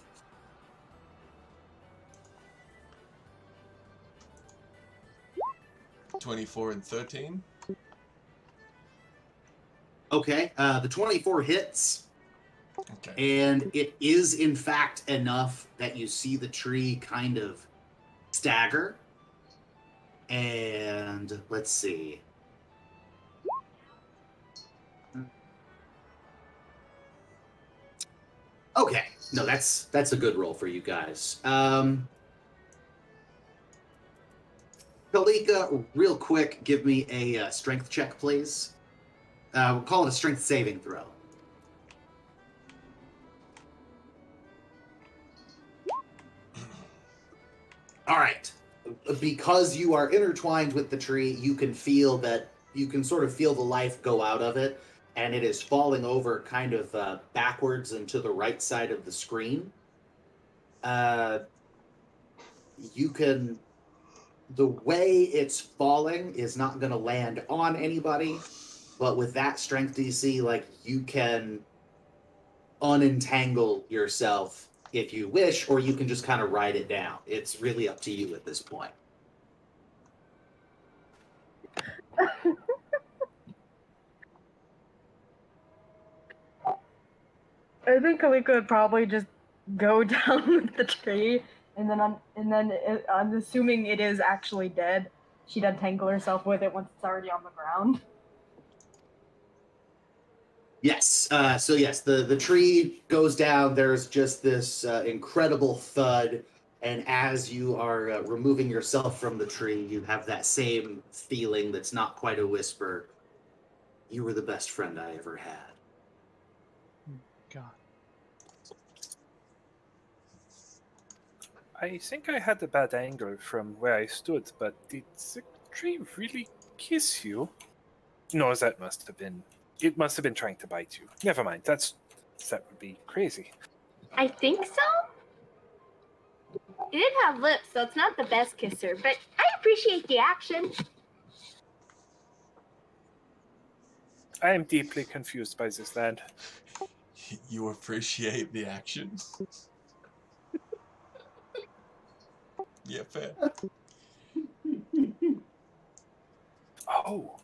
(24 and 13). Okay. The 24 hits. Okay. And it is, in fact, enough that you see the tree kind of stagger. And let's see. Okay. No, that's a good roll for you guys. Kalika, real quick, give me a strength check, please. We'll call it a strength saving throw. All right. Because you are intertwined with the tree, you can sort of feel the life go out of it, and it is falling over kind of backwards and to the right side of the screen. The way it's falling is not going to land on anybody, but with that strength DC, like, you can unentangle yourself if you wish, or you can just kind of ride it down. It's really up to you at this point. I think Kalika would probably just go down with the tree, and then I'm assuming it is actually dead. She'd untangle herself with it once it's already on the ground. Yes. So yes, the tree goes down. There's just this incredible thud, and as you are removing yourself from the tree, you have that same feeling that's not quite a whisper. You were the best friend I ever had. God. I think I had a bad angle from where I stood, but did the tree really kiss you? No, that must have been. It must have been trying to bite you. Never mind. That would be crazy. I think so. It did have lips, so it's not the best kisser, but I appreciate the action. I am deeply confused by this land. You appreciate the action? Yeah, fair. Oh.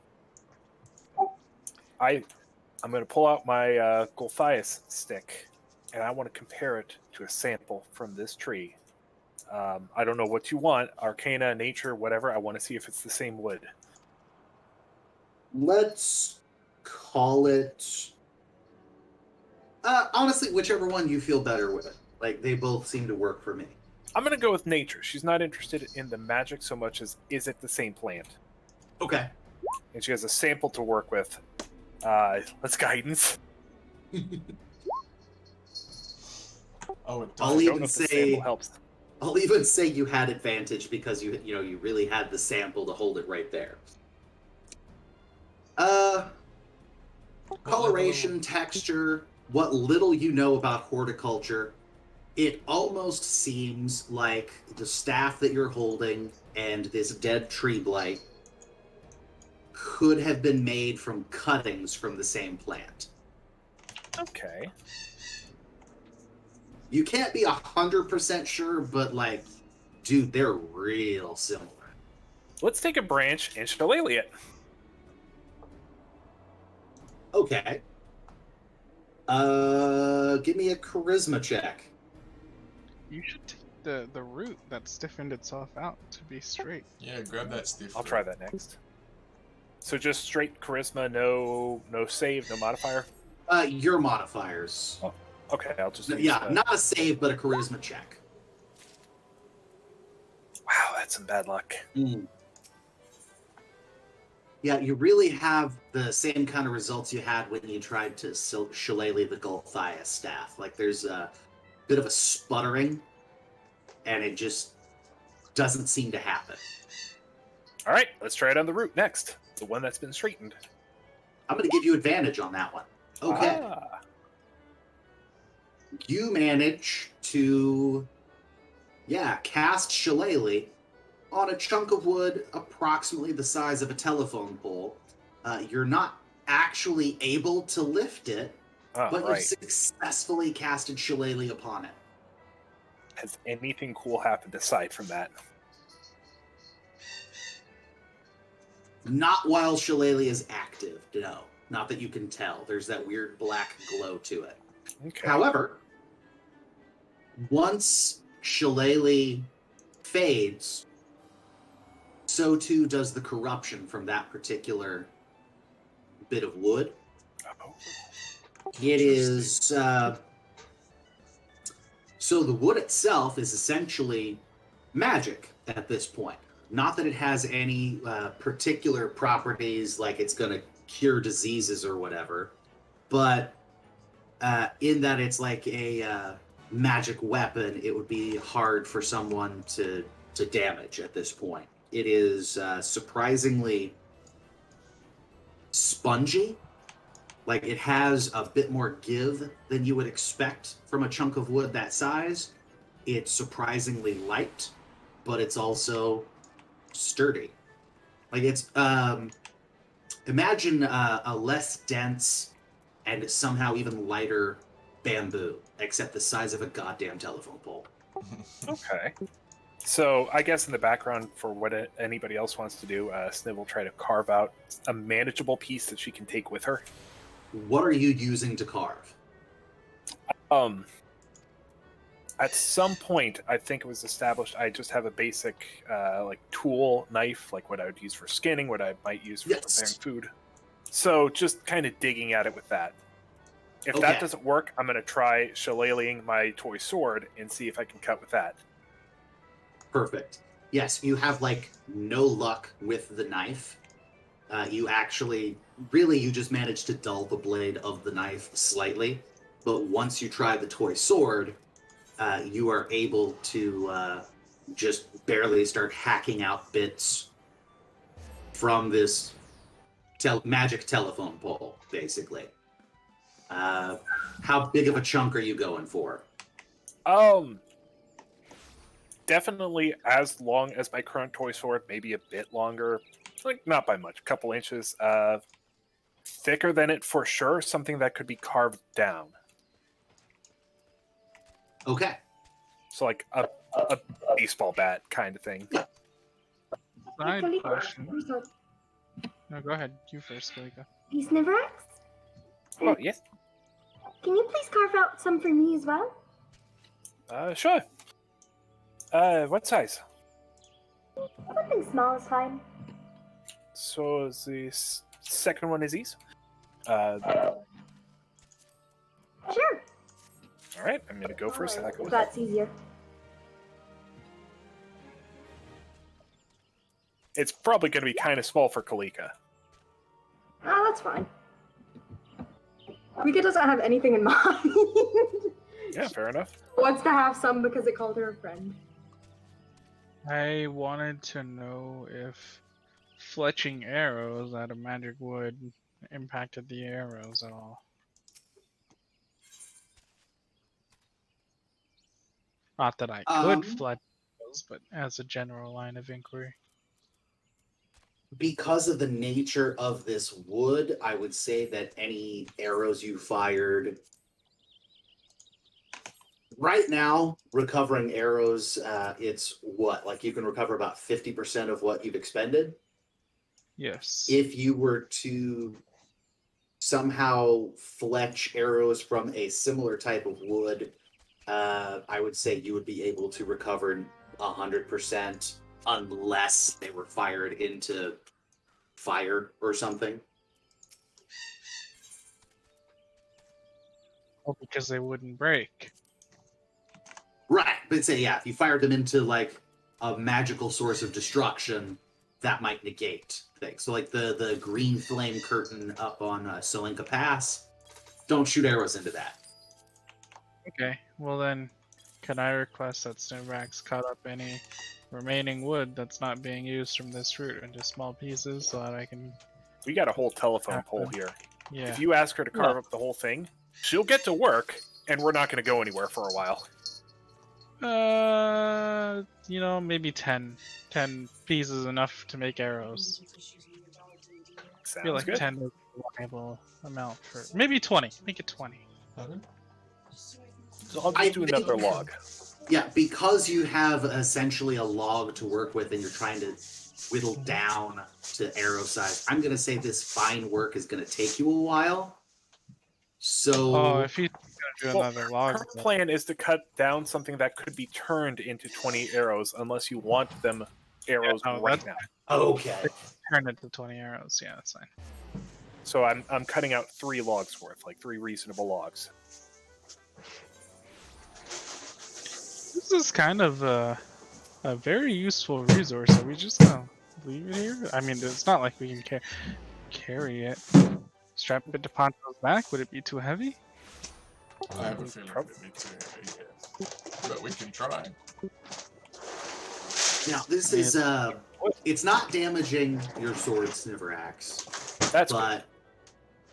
I'm going to pull out my Golthias stick, and I want to compare it to a sample from this tree. I don't know what you want, Arcana, Nature, whatever. I want to see if it's the same wood. Let's call it. Honestly, whichever one you feel better with. Like, they both seem to work for me. I'm going to go with Nature. She's not interested in the magic so much as is it the same plant. Okay. And she has a sample to work with. Let's guidance. Oh, it I'll does. even I don't know if the say- sample helps. I'll even say you had advantage because you really had the sample to hold it right there. Coloration, texture, what little you know about horticulture, it almost seems like the staff that you're holding and this dead tree blight could have been made from cuttings from the same plant. Okay. You can't be 100% sure, but like, dude, they're real similar. Let's take a branch and shillelagh it. Okay. Give me a charisma check. You should take the root that stiffened itself out to be straight. Yeah, grab that stiff. I'll try that next. So just straight charisma, no save, no modifier? Your modifiers. Okay, I'll just use Yeah, the- not a save, but a charisma check. Wow, that's some bad luck. Yeah, you really have the same kind of results you had when you tried to shillelagh the Golthias staff. Like, there's a bit of a sputtering, and it just doesn't seem to happen. All right, let's try it on the root next. The one that's been straightened. I'm going to give you advantage on that one. Okay. Ah, You manage to, cast shillelagh on a chunk of wood approximately the size of a telephone pole. You're not actually able to lift it, but right. you've successfully casted shillelagh upon it. Has anything cool happened aside from that? Not while shillelagh is active, no. Not that you can tell. There's that weird black glow to it. Okay. However, once shillelagh fades, so too does the corruption from that particular bit of wood. Oh, It is so the wood itself is essentially magic at this point. Not that it has any particular properties like it's going to cure diseases or whatever, but in that it's like a magic weapon, it would be hard for someone to damage at this point. It is surprisingly spongy. Like, it has a bit more give than you would expect from a chunk of wood that size. It's surprisingly light, but it's also sturdy. Like, it's imagine a less dense and somehow even lighter bamboo, except the size of a goddamn telephone pole. okay. So I guess in the background for what anybody else wants to do, Sniv will try to carve out a manageable piece that she can take with her. What are you using to carve? At some point, I think it was established I just have a basic like tool knife, like what I would use for skinning, what I might use for preparing food. So just kind of digging at it with that. If that doesn't work, I'm going to try shillelaghing my toy sword and see if I can cut with that. Perfect. Yes, you have like no luck with the knife. You actually, really, you just managed to dull the blade of the knife slightly. But once you try the toy sword, you are able to just barely start hacking out bits from this magic telephone pole, basically. How big of a chunk are you going for? Definitely as long as my current toy sword, maybe a bit longer. Like, not by much, a couple inches. Thicker than it for sure, something that could be carved down. Okay. So like a baseball bat kind of thing. Side Kalika, question. I'm sorry. No, go ahead. You first, Kalika. These Sniverax? Oh, yes. Can you please carve out some for me as well? Sure. What size? Something small is fine. So the second one is these. Sure. All right, I'm gonna go for a second one. That's easier. It's probably gonna be kind of small for Kalika. Oh, that's fine. Kalika doesn't have anything in mind. Yeah, fair enough. Wants to have some because it called her a friend. I wanted to know if fletching arrows out of magic wood impacted the arrows at all. Not that I could fletch arrows, but as a general line of inquiry. Because of the nature of this wood, I would say that any arrows you fired right now, recovering arrows, it's what? Like you can recover about 50% of what you've expended? Yes. If you were to somehow fletch arrows from a similar type of wood, I would say you would be able to recover 100% unless they were fired into fire or something. Oh, because they wouldn't break. Right, but say, yeah, if you fired them into like a magical source of destruction, that might negate things. So like the green flame curtain up on Solinka Pass, don't shoot arrows into that. Okay, well then, can I request that Snowbacks cut up any remaining wood that's not being used from this route into small pieces so that I can... We got a whole telephone pole here. Yeah. If you ask her to carve up the whole thing, she'll get to work, and we're not going to go anywhere for a while. You know, maybe 10 pieces enough to make arrows. I feel like Sounds good. 10 is a reliable amount for... Maybe 20. Make it 20. So I'll just do another log. Yeah, because you have essentially a log to work with and you're trying to whittle down to arrow size, I'm going to say this fine work is going to take you a while. So... Oh, if he's going to do another log... Her plan is to cut down something that could be turned into 20 arrows unless you want them arrows right now. Okay. Turn it to 20 arrows. Yeah, that's fine. So I'm cutting out 3 logs worth, like 3 reasonable logs. This is kind of a very useful resource. Are we just gonna leave it here? I mean, it's not like we can carry it. Strap it to Ponto's back? Would it be too heavy? I have a feeling it'd be too heavy, yes. But we can try. Now, this is, it's not damaging your sword, Sniverax. That's but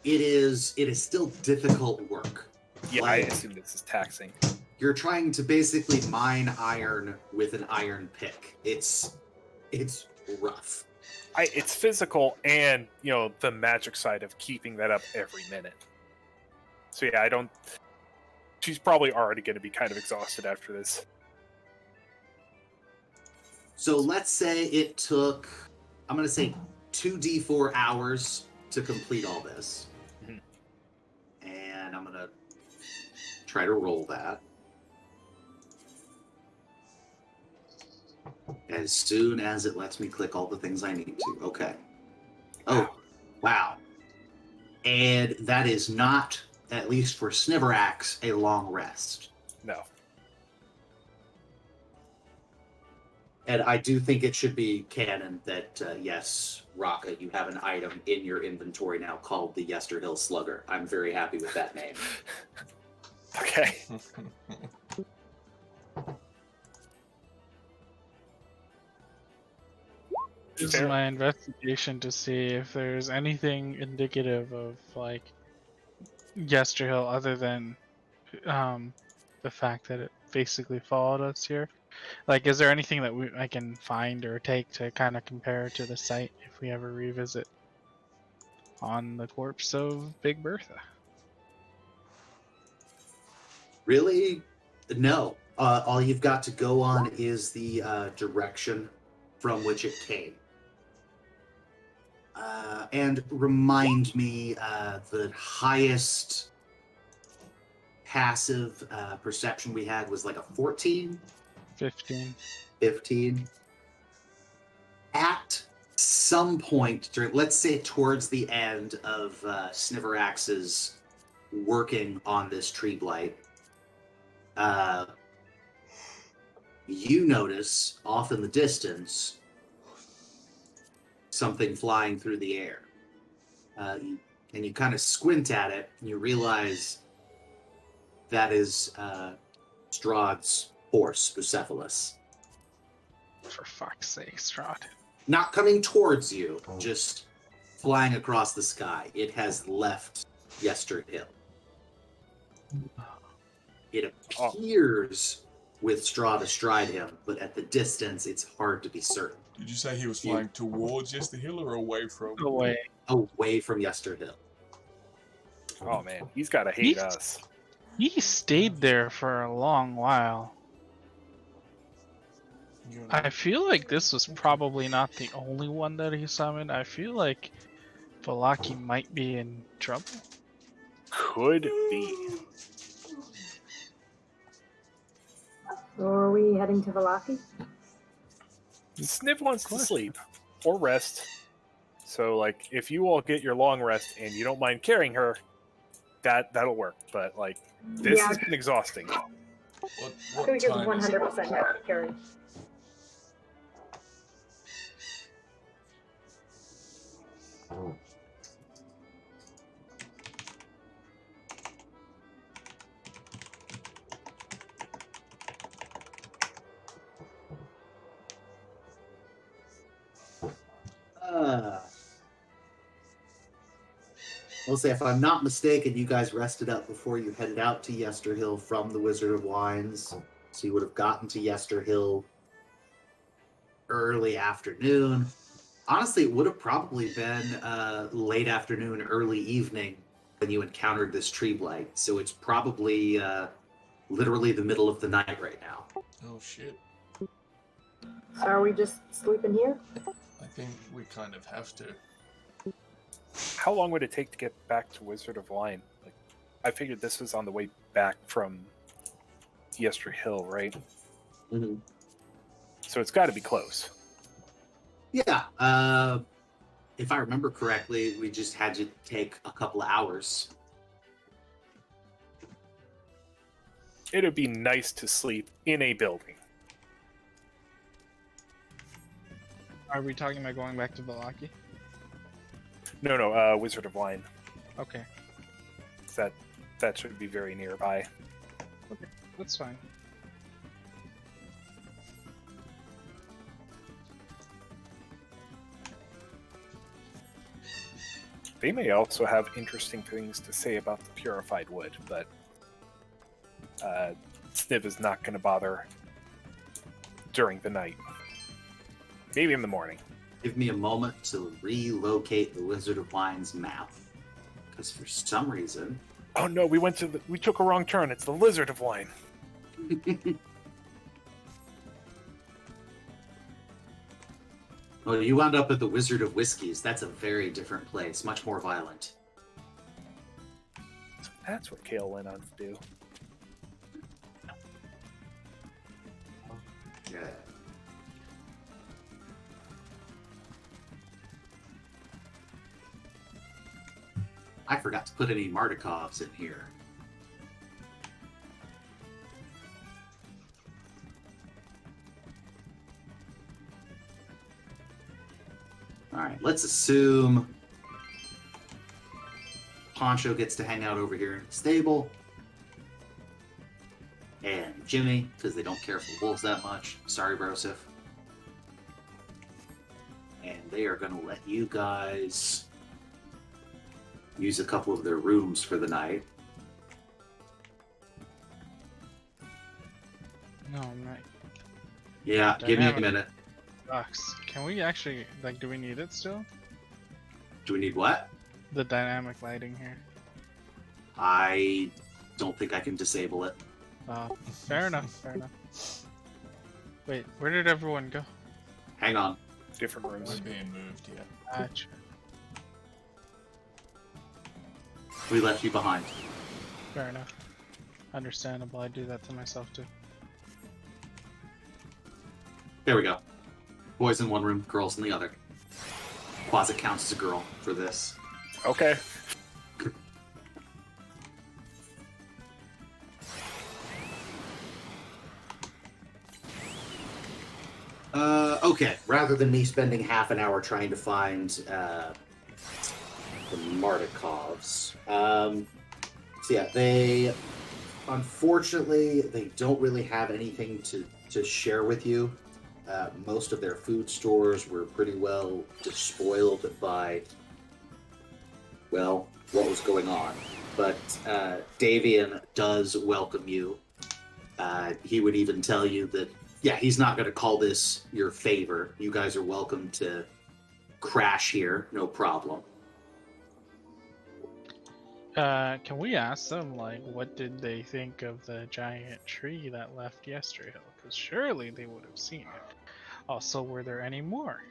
it is still difficult work. Yeah, I assume this is taxing. You're trying to basically mine iron with an iron pick. It's rough. It's physical and, you know, the magic side of keeping that up every minute. So yeah, she's probably already going to be kind of exhausted after this. So let's say it took, I'm going to say 2d4 hours to complete all this. Mm-hmm. And I'm going to try to roll that. As soon as it lets me click all the things I need to. Okay. Oh, wow. And that is not, at least for Sniverax, a long rest. No. And I do think it should be canon that, yes, Raka, you have an item in your inventory now called the Yesterhill Slugger. I'm very happy with that name. Okay. This is Fair. my investigation to see if there's anything indicative of like Yesterhill other than the fact that it basically followed us here. Like, is there anything that I can find or take to kind of compare to the site if we ever revisit on the corpse of Big Bertha? Really? No. All you've got to go on is the direction from which it came. And remind me, the highest passive perception we had was like a 14, 15. 15. At some point during, let's say towards the end of Sniverax's working on this tree blight, you notice off in the distance something flying through the air. And you kind of squint at it, and you realize that is Strahd's horse, Bucephalus. For fuck's sake, Strahd. Not coming towards you, just flying across the sky. It has left Yesterhill. It appears with Strahd astride him, but at the distance, it's hard to be certain. Did you say he was flying towards Yesterhill or away from? Away. Away from Yesterhill. Oh man, he's gotta hate us. He stayed there for a long while. I feel like this was probably not the only one that he summoned. I feel like Valaki might be in trouble. Could be. So are we heading to Valaki? Sniv wants to sleep or rest. So, like, if you all get your long rest and you don't mind carrying her, that'll work. But like, this has been exhausting. What Kulik is time is it? 100% happy to carry. We'll say, if I'm not mistaken, you guys rested up before you headed out to Yesterhill from the Wizard of Wines. So you would have gotten to Yesterhill early afternoon. Honestly, it would have probably been late afternoon, early evening when you encountered this tree blight. So it's probably literally the middle of the night right now. Oh shit! So are we just sleeping here? I think we kind of have to. How long would it take to get back to Wizard of Wine? Like, I figured this was on the way back from Yesterhill, right? Mm-hmm. So it's got to be close. Yeah. If I remember correctly, we just had to take a couple of hours. It'd be nice to sleep in a building. Are we talking about going back to Valaki? No, Wizard of Wine. Okay, That should be very nearby. that's fine. They may also have interesting things to say about the purified wood, but Sniv is not going to bother during the night. Maybe in the morning. Give me a moment to relocate the Wizard of Wine's map. Because for some reason... Oh no, we took a wrong turn. It's the Lizard of Wine. Oh, you wound up at the Wizard of Whiskies. That's a very different place. Much more violent. That's what Kale went on to do. Yeah. I forgot to put any Mardikovs in here. Alright, let's assume Poncho gets to hang out over here in the stable. And Jimmy, because they don't care for wolves that much. Sorry, Broseph. And they are going to let you guys use a couple of their rooms for the night. No, I'm not. Yeah, give me a Dynamic. minute. Sucks. Can we actually, like, do we need it still? Do we need what? The dynamic lighting here. I don't think I can disable it. Fair enough, fair enough. Wait, where did everyone go? Hang on. Different We're rooms. being moved, yeah. Gotcha. We left you behind. Fair enough. Understandable, I do that to myself too. There we go. Boys in one room, girls in the other. Closet counts as a girl for this. Okay. Okay. Rather than me spending half an hour trying to find the Martikovs, so yeah, they unfortunately they don't really have anything to share with you. Most of their food stores were pretty well despoiled by, well, what was going on. But Davian does welcome you. He would even tell you that, yeah, he's not going to call this your favor. You guys are welcome to crash here, no problem. Can we ask them, like, what did they think of the giant tree that left yesterday? Because surely they would have seen it. Also, were there any more?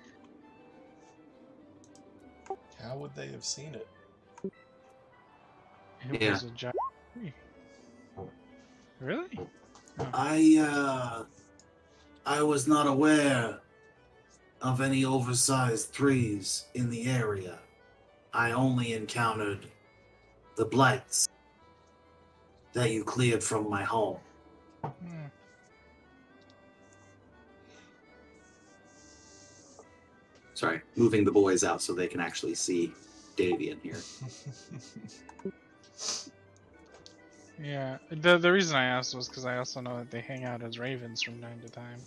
How would they have seen it? It Yeah. was a giant tree. Really? I was not aware of any oversized trees in the area. I only encountered the blights that you cleared from my home. Hmm. Sorry, moving the boys out so they can actually see Davian here. Yeah. The reason I asked was because I also know that they hang out as ravens from time to time.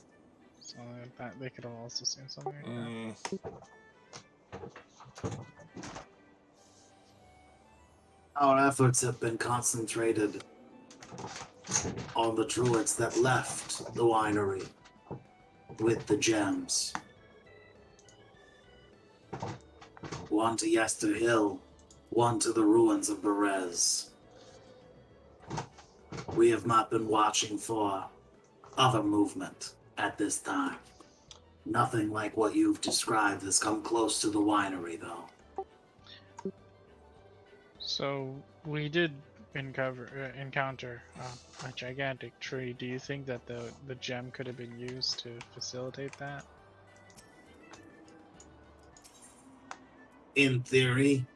So that they could have also seen something like that. Our efforts have been concentrated on the druids that left the winery with the gems. One to Yester Hill, one to the ruins of Berez. We have not been watching for other movement at this time. Nothing like what you've described has come close to the winery, though. So we did encounter a gigantic tree. Do you think that the gem could have been used to facilitate that? In theory,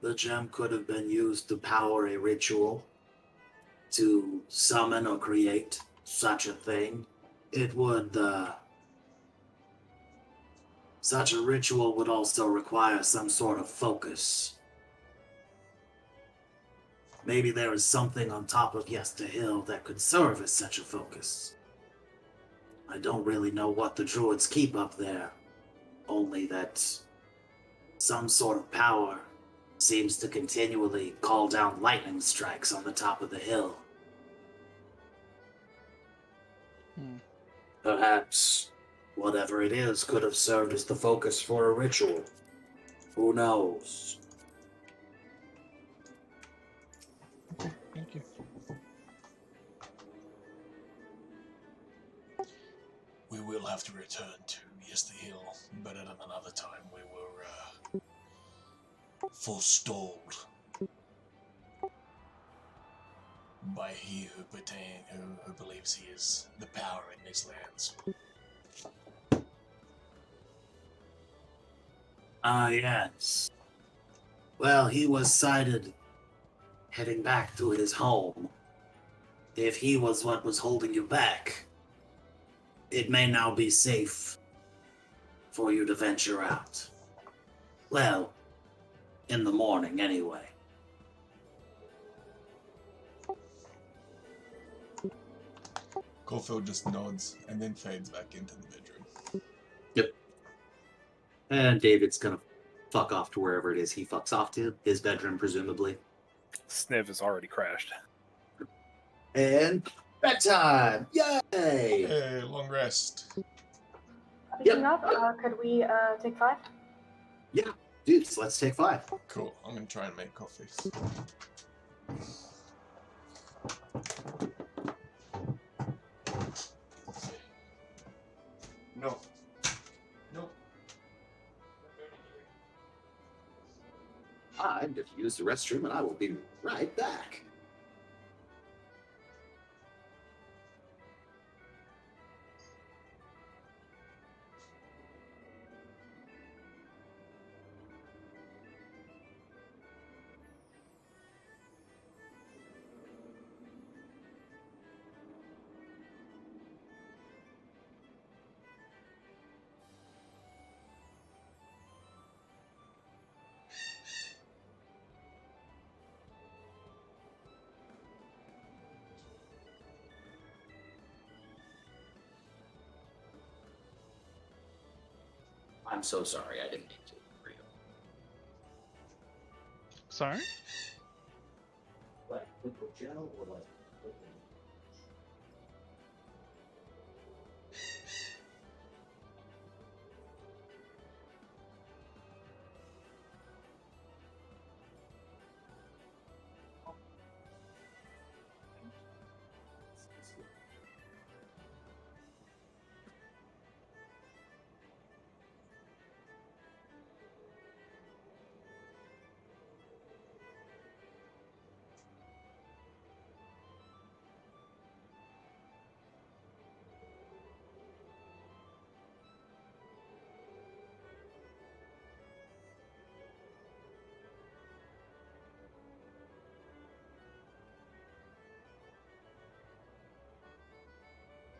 the gem could have been used to power a ritual, to summon or create such a thing. It would, such a ritual would also require some sort of focus. Maybe there is something on top of Yester Hill that could serve as such a focus. I don't really know what the druids keep up there, only that some sort of power seems to continually call down lightning strikes on the top of the hill. Perhaps whatever it is could have served as the focus for a ritual. Who knows? Thank you. We will have to return to Yester Hill, but at another time we were forestalled by he who believes he is the power in these lands. Ah, yes. Well, he was sighted heading back to his home. If he was what was holding you back, it may now be safe for you to venture out. Well, in the morning anyway. Caulfield just nods and then fades back into the bedroom. Yep. And David's gonna fuck off to wherever it is he fucks off to, his bedroom, presumably. Sniv has already crashed. And bedtime! Yay! Hey, long rest. Speaking of, could we take 5? Yeah, dudes, let's take 5. Cool. I'm gonna try and make coffee. No. Nope. I'm going to use the restroom and I will be right back. I'm so sorry, I didn't mean to. For you. Sorry? Like liquid gel or like liquid?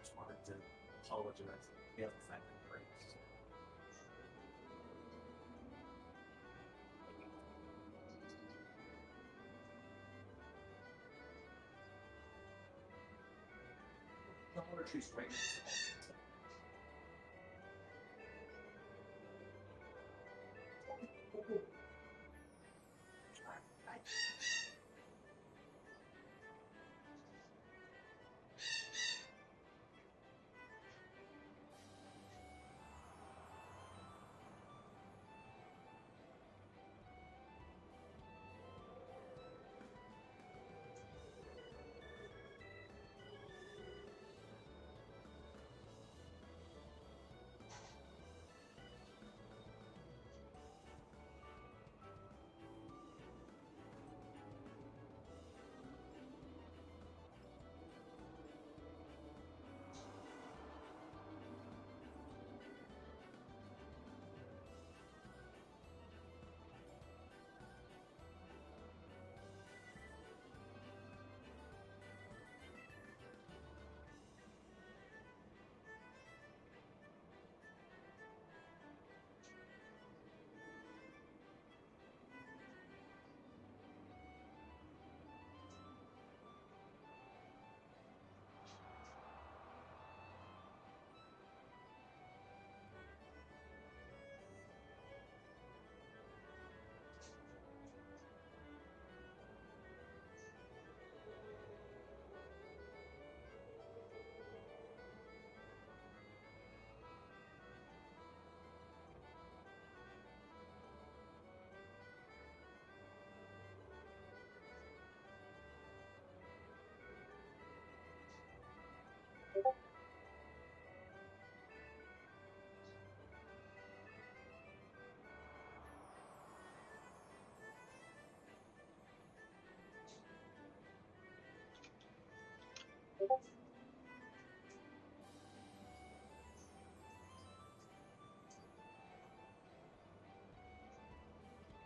Just wanted to apologize. Yeah, thank you. Dollar Tree's right.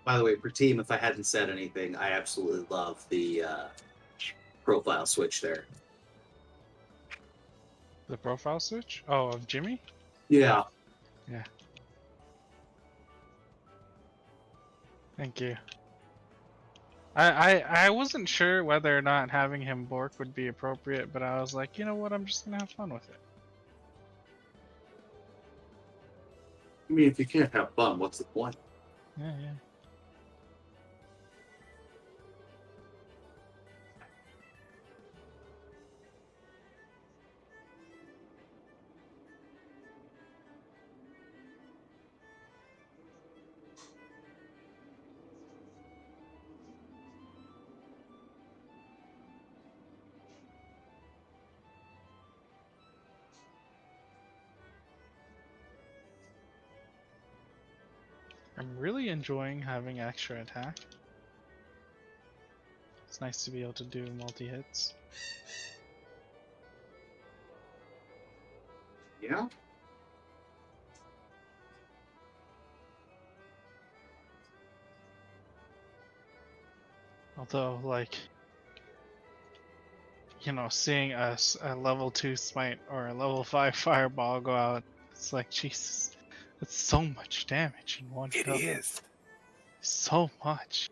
By the way, for team, if I hadn't said anything, I absolutely love the profile switch there. The profile switch? Oh, of Jimmy? Yeah. Yeah. Thank you. I wasn't sure whether or not having him bork would be appropriate, but I was like, you know what, I'm just gonna have fun with it. I mean, if you can't have fun, what's the point? Yeah, yeah. I'm really enjoying having extra attack. It's nice to be able to do multi-hits. Yeah. Although, like, you know, seeing a level 2 smite or a level 5 fireball go out, it's like, Jesus, that's so much damage in one It go. is. So much.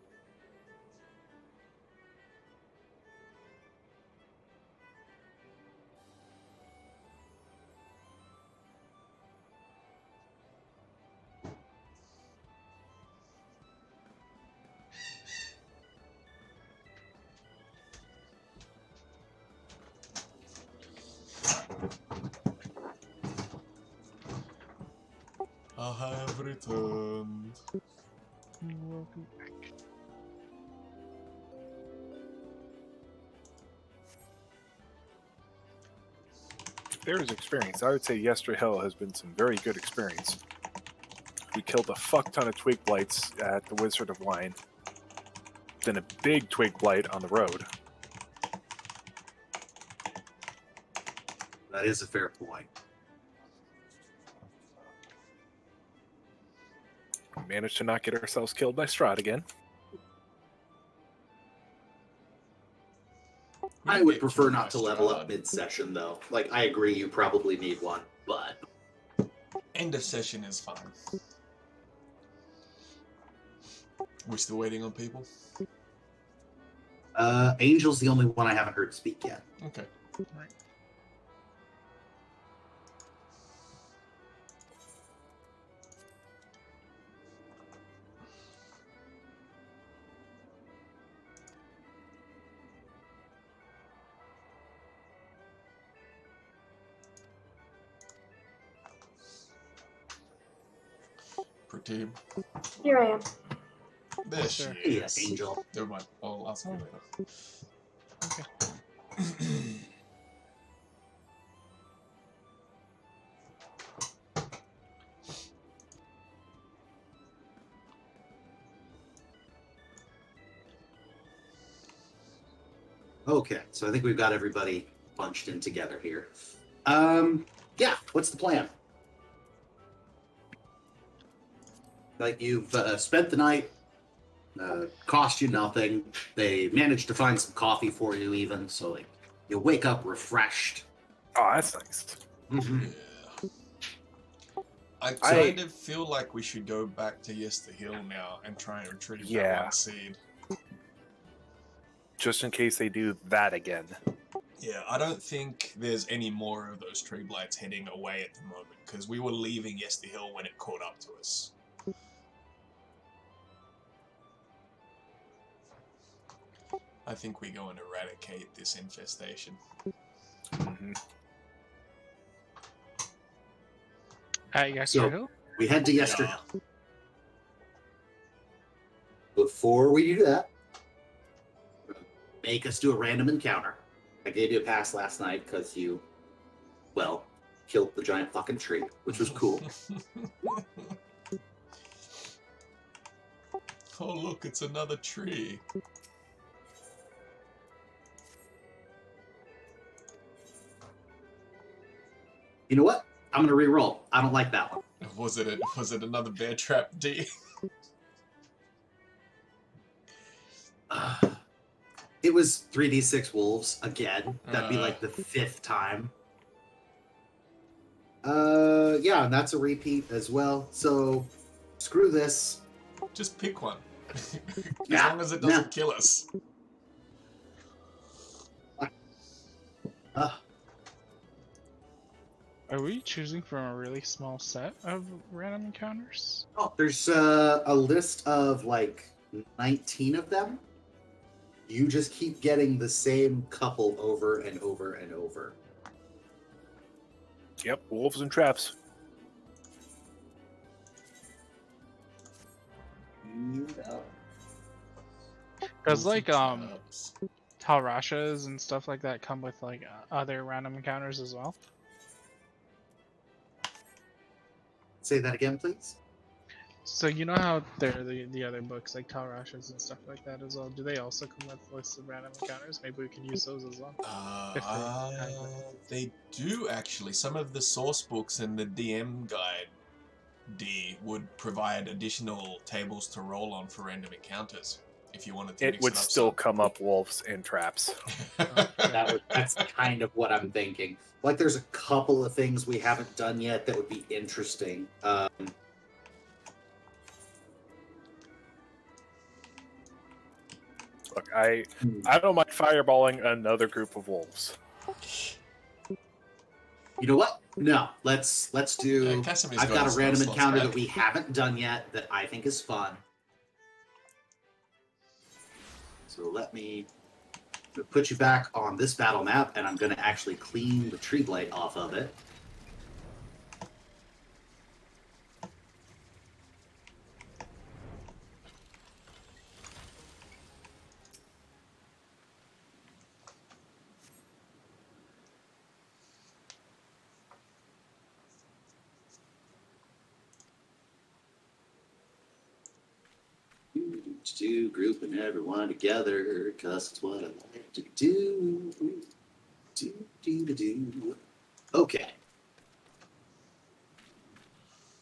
I have returned. Welcome back. There is experience. I would say Yester Hill has been some very good experience. We killed a fuck ton of twig blights at the Wizard of Wine. Then a big twig blight on the road. That is a fair point. We managed to not get ourselves killed by Strahd again. I would prefer not to level up mid-session, though. Like, I agree you probably need one, but... End of session is fine. We're still waiting on people? Angel's the only one I haven't heard speak yet. Okay. Right. Pretty. Here I am. There she Sure. is. Yeah, Angel. Never mind. I'll ask you later. Okay. Okay, so I think we've got everybody bunched in together here. Yeah, what's the plan? Like, you've spent the night, cost you nothing. They managed to find some coffee for you even, so like, you wake up refreshed. Oh, that's nice. Yeah. I kind of feel like we should go back to Yester Hill now and try and retrieve that Yeah. one seed. Just in case they do that again. Yeah, I don't think there's any more of those tree blights heading away at the moment, because we were leaving Yester Hill when it caught up to us. I think we go and eradicate this infestation. Mm-hmm. Yes, So- Hill? We head to Yesterday. Before we do that, make us do a random encounter. I gave you a pass last night because you, well, killed the giant fucking tree, which was cool. Oh, look, it's another tree. You know what? I'm gonna re-roll. I don't like that one. Was it another bear trap, D? It was 3d6 wolves again. That'd be like the 5th time. Yeah, and that's a repeat as well. So screw this. Just pick one. As Yeah, long as it doesn't kill us. Are we choosing from a really small set of random encounters? Oh, there's a list of like 19 of them. You just keep getting the same couple over and over and over. Yep, wolves and traps. Because Wolf like and traps. Talrashas and stuff like that come with like other random encounters as well. Say that again, please. So you know how there are the other books like Talrashas and stuff like that as well. Do they also come with lists of random encounters? Maybe we can use those as well. If they have them. They do actually. Some of the source books and the DM guide D would provide additional tables to roll on for random encounters if you wanted to It mix would it up. still come up wolves and traps. That's kind of what I'm thinking. Like, there's a couple of things we haven't done yet that would be interesting. Look, I don't mind fireballing another group of wolves. You know what? No, let's do. Casimir's I've got a his random slots encounter back. that we haven't done yet that I think is fun. So let me put you back on this battle map, and I'm going to actually clean the tree blight off of it. To grouping everyone together, cause it's what I like to do. Do. Okay.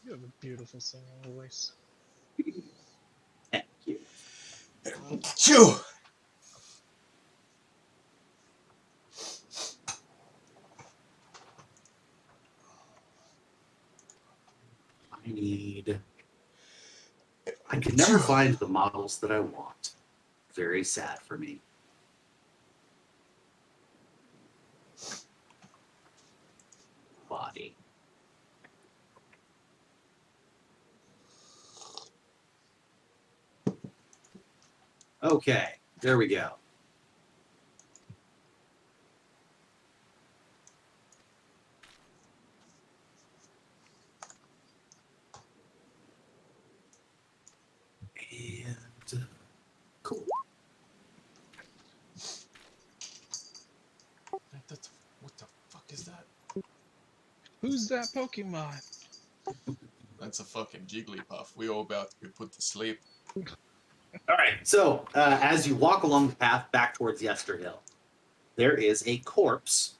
You have a beautiful singing voice. Thank you. Phew! I could never find the models that I want. Very sad for me. Body. Okay, there we go. And cool. What the fuck is that? Who's that Pokemon? That's a fucking Jigglypuff. We all about to be put to sleep. All right. So as you walk along the path back towards Yesterhill, there is a corpse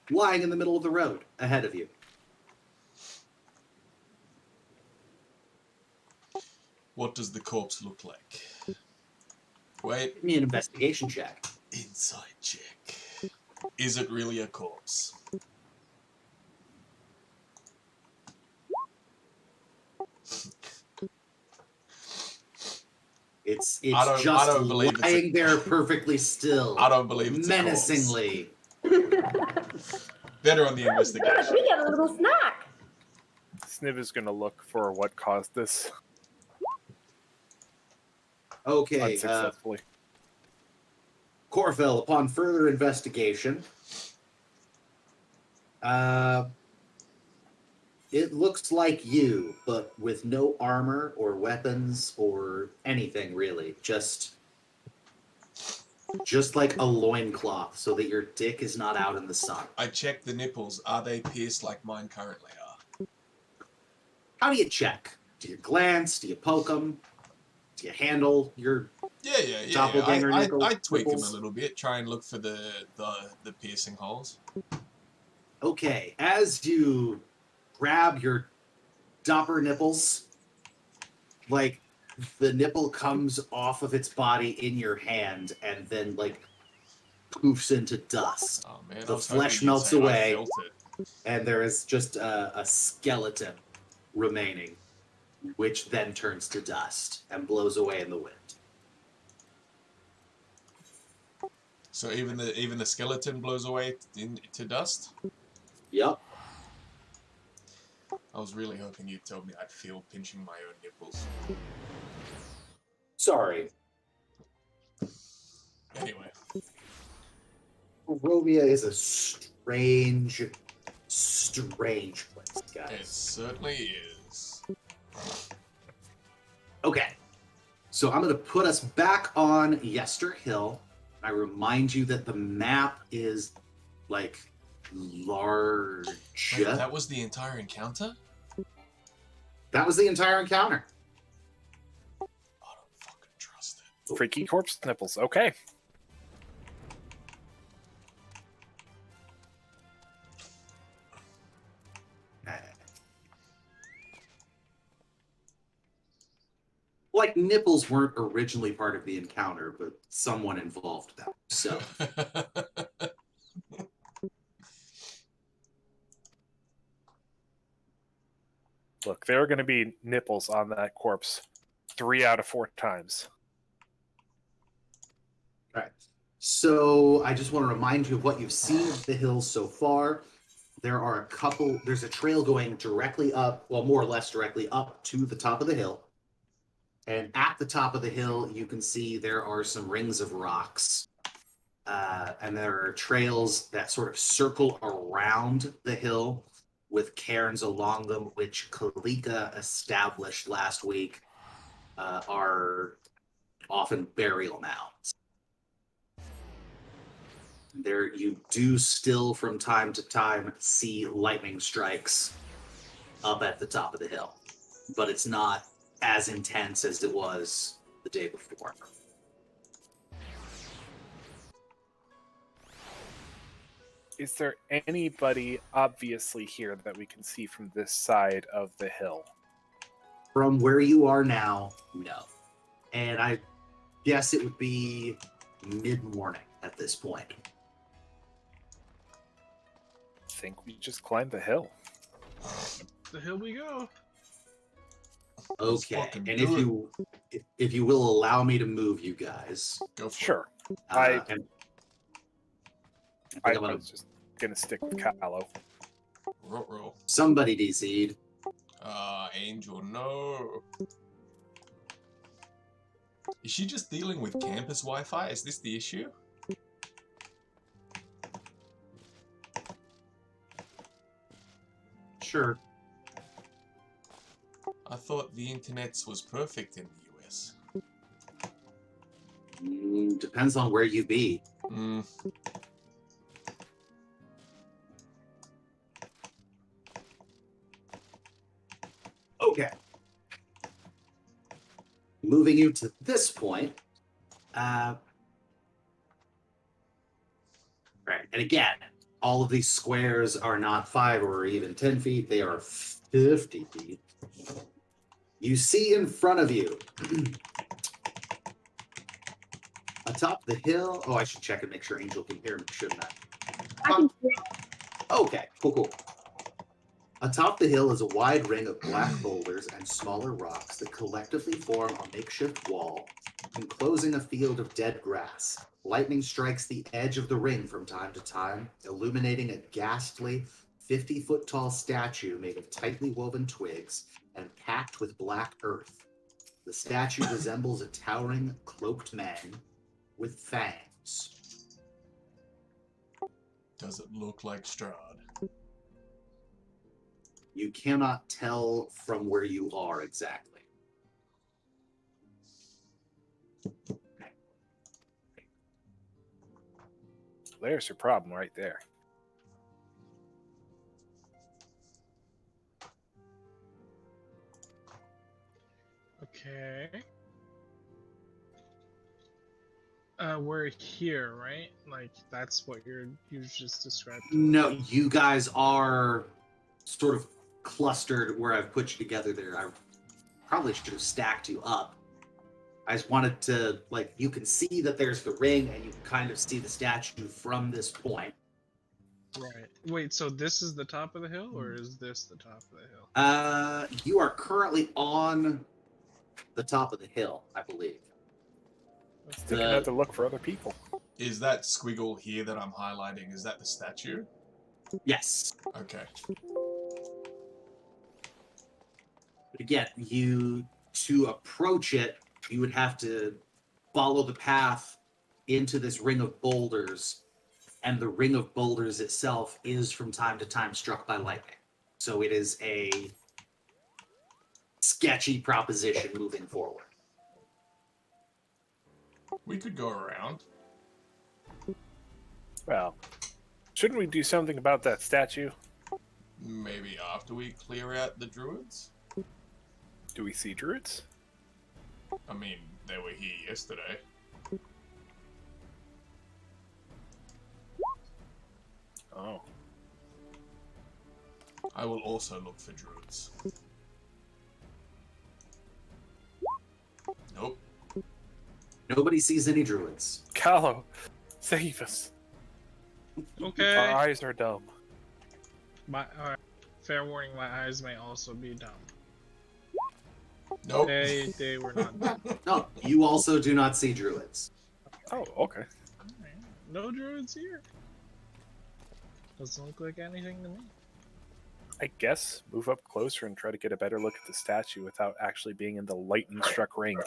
lying in the middle of the road ahead of you. What does the corpse look like? Wait. Give me an investigation check. Inside check. Is it really a corpse? It's I just don't believe it's lying there perfectly still. I don't believe it's menacingly. Better on the Gosh, investigation. we got a little snack. Sniv is going to look for what caused this Okay, unsuccessfully. Corfell, upon further investigation, it looks like you, but with no armor or weapons or anything really. Just like a loincloth so that your dick is not out in the sun. I checked the nipples. Are they pierced like mine currently are? How do you check? Do you glance? Do you poke them? Do you handle your Yeah. doppelganger I tweak them a nipples? little bit. Try and look for the piercing holes. Okay, as you grab your dopper nipples, like the nipple comes off of its body in your hand and then like poofs into dust. Oh man, The I was hoping flesh you'd melts say I away. felt it. And there is just a skeleton remaining, which then turns to dust and blows away in the wind. So even the skeleton blows away into dust. Yep. I was really hoping you'd tell me I'd feel pinching my own nipples. Sorry. Anyway. Barovia is a strange place, It guys. certainly is. Okay. So I'm going to put us back on Yester Hill. I remind you that the map is, like, large. Wait, that was the entire encounter? That was the entire encounter. I don't fucking trust it. Freaky corpse nipples. Okay. Like, nipples weren't originally part of the encounter, but someone involved them. So, Look, there are going to be nipples on that corpse 3 out of 4 times. all right. So I just want to remind you of what you've seen of the hills so far. There's a trail going directly up, well, more or less directly up to the top of the hill. And at the top of the hill, you can see there are some rings of rocks. And there are trails that sort of circle around the hill with cairns along them, which Kalika established last week are often burial mounds. There, you do still from time to time see lightning strikes up at the top of the hill, but it's not as intense as it was the day before. Is there anybody obviously here that we can see from this side of the hill? From where you are now, no. And I guess it would be mid-morning at this point. I think we just climbed the hill. The hill we go. Let's Okay, fucking and do if you will allow me to move you guys, Go for Sure. and I I'm gonna- was just going to stick with Callow. it. Roll. somebody DC'd. Angel, no. Is she just dealing with campus Wi-Fi? Is this the issue? Sure. I thought the internet's was perfect in the US. Depends on where you be. Okay. Moving you to this point. Right, and again, all of these squares are not 5 or even 10 feet, they are 50 feet. You see in front of you, atop the hill. Oh, I should check and make sure Angel can hear me, shouldn't I? I can Okay, cool. Atop the hill is a wide ring of black boulders and smaller rocks that collectively form a makeshift wall, enclosing a field of dead grass. Lightning strikes the edge of the ring from time to time, illuminating a ghastly 50-foot-tall statue made of tightly woven twigs and packed with black earth. The statue resembles a towering, cloaked man with fangs. Does it look like Strahd? You cannot tell from where you are exactly. There's your problem right there. Okay. We're here, right? Like that's what you just described. No, you guys are sort of clustered where I've put you together there. I probably should have stacked you up. I just wanted to, like, you can see that there's the ring and you can kind of see the statue from this point. Right. Wait, so this is the top of the hill, or is this the top of the hill? You are currently on the top of the hill, I believe. Let's take another look for other people. Is that squiggle here that I'm highlighting, is that the statue? Yes. Okay. again, to approach it, you would have to follow the path into this ring of boulders, and the ring of boulders itself is from time to time struck by lightning. So it is a sketchy proposition moving forward. We could go around. Well, shouldn't we do something about that statue? Maybe after we clear out the druids? Do we see druids? I mean, they were here yesterday. Oh. I will also look for druids. Nope. Nobody sees any druids. Callow, save us. Okay. Our eyes are dumb. Fair warning, my eyes may also be dumb. Nope. They were not dumb. No, you also do not see druids. Oh, okay. Alright. No druids here. Doesn't look like anything to me. I guess move up closer and try to get a better look at the statue without actually being in the lightning struck ring.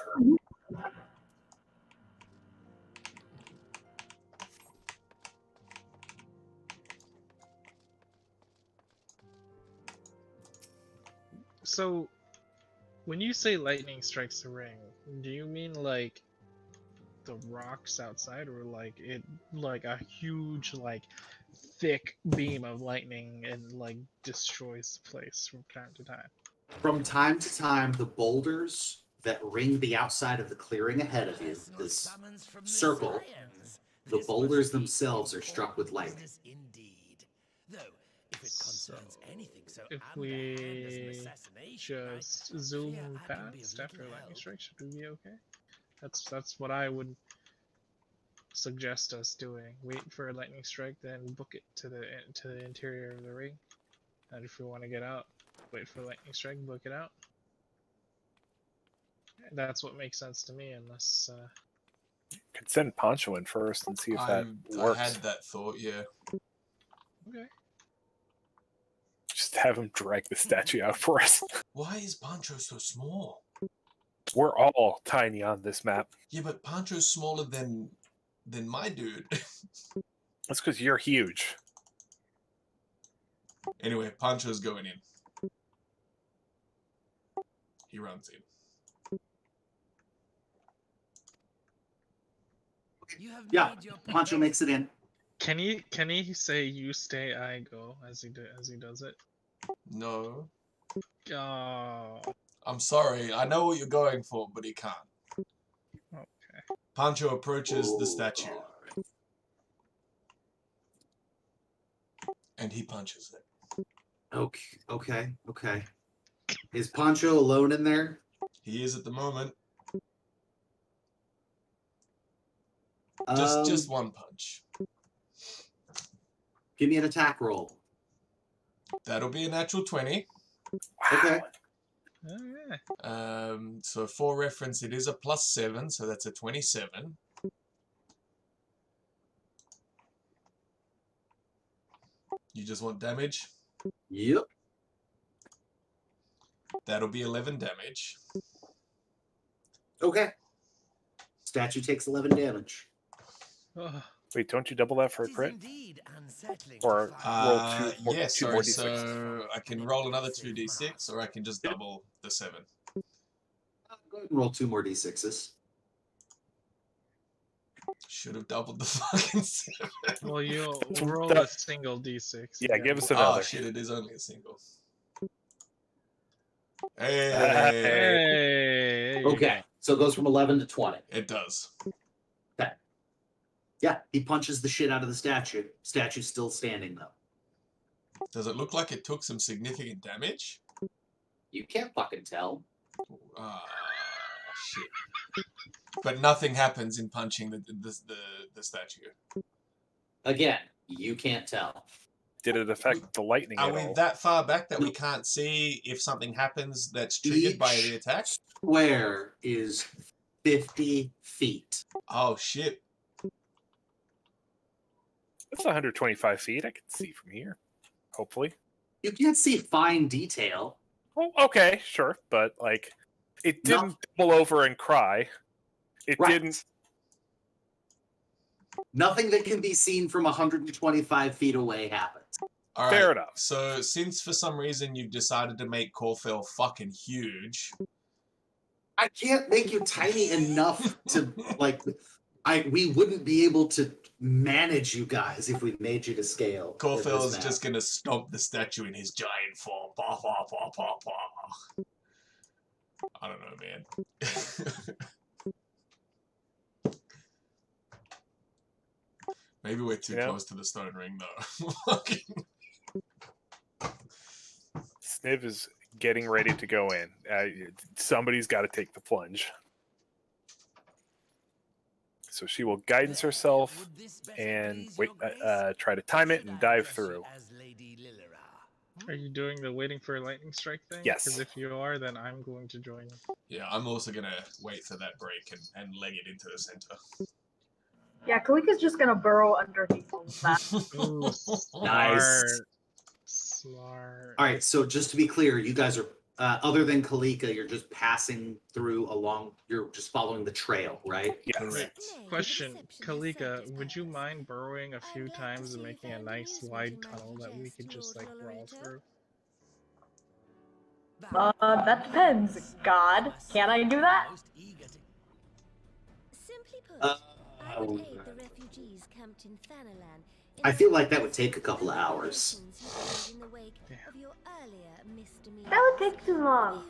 So, when you say lightning strikes the ring, do you mean like the rocks outside, or like a huge, like, thick beam of lightning and like destroys the place from time to time? From time to time, the boulders that ring the outside of the clearing ahead of you, this circle, the boulders themselves are struck with lightning. So, if we just zoom past after lightning strike, should we be okay? That's what I would suggest us doing. Wait for a lightning strike, then book it to the interior of the ring. And if we want to get out, wait for a lightning strike, book it out. That's what makes sense to me, unless Could send Poncho in first and see if that I works. had that thought, yeah. okay. Just have him drag the statue out for us. Why is Pancho so small? We're all tiny on this map. Yeah, but Pancho's smaller than my dude. That's because you're huge. Anyway, Pancho's going in. He runs in. Yeah, Pancho makes it in. Can he say "you stay, I go" as he does it? No. Oh, I'm sorry. I know what you're going for, but he can't. okay. Pancho approaches the statue. And he punches it. Okay. Is Pancho alone in there? He is at the moment. Um, Just one punch. Give me an attack roll. That'll be a natural 20. Okay. Okay. So for reference, it is a +7, so that's a 27. You just want damage? Yep. That'll be 11 damage. Okay. Statue takes 11 damage. Oh, Wait, don't you double that for a crit? Or roll Yes, two sorry, more d6? so I can roll another 2d6, or I can just double the 7. Go ahead and roll 2 more d6s. Should have doubled the fucking 7. well, you'll roll a single d6. Yeah, give us Oh another. shit, it is only a single. Hey. Hey. Okay, so it goes from 11 to 20. It does. Okay. Yeah, he punches the shit out of the statue. Statue's still standing, though. Does it look like it took some significant damage? You can't fucking tell. Ah, shit. But nothing happens in punching the statue. Again, you can't tell. Did it affect the lightning Are at we all? that far back that we can't see if something happens that's triggered by the attack? Square is 50 feet. Oh shit. That's 125 feet. I can see from here. Hopefully. You can't see fine detail. Well, okay, sure, but like, it No. didn't double over and cry. It Right. didn't. Nothing that can be seen from 125 feet away happens. All Fair right. enough. So since for some reason you've decided to make Corfell fucking huge, I can't make you tiny enough to like. We wouldn't be able to manage you guys if we made you to scale. with this Corfell's map. just gonna stomp the statue in his giant form. Bah, bah, bah, bah, bah. I don't know, man. Maybe we're too Yeah. close to the stone ring, though. Sniv is getting ready to go in. Somebody's got to take the plunge. So she will guidance herself and wait, try to time it and dive through. Are you doing the waiting for a lightning strike thing? Yes. Because if you are, then I'm going to join. Yeah, I'm also gonna wait for that break and leg it into the center. Yeah, Kalika's just gonna burrow underneath all of that. Ooh, Nice. Smart. All right, so just to be clear, you guys are other than Kalika, you're just passing through along. You're just following the trail, right? Yes. Correct. Question, Kalika, would you mind burrowing a few times and making a nice wide tunnel that we could just like crawl through? That depends. God, can I do that? Simply put, Uh, I would aid the refugees camped in Thanalan. I feel like that would take a couple of hours. That would take too long.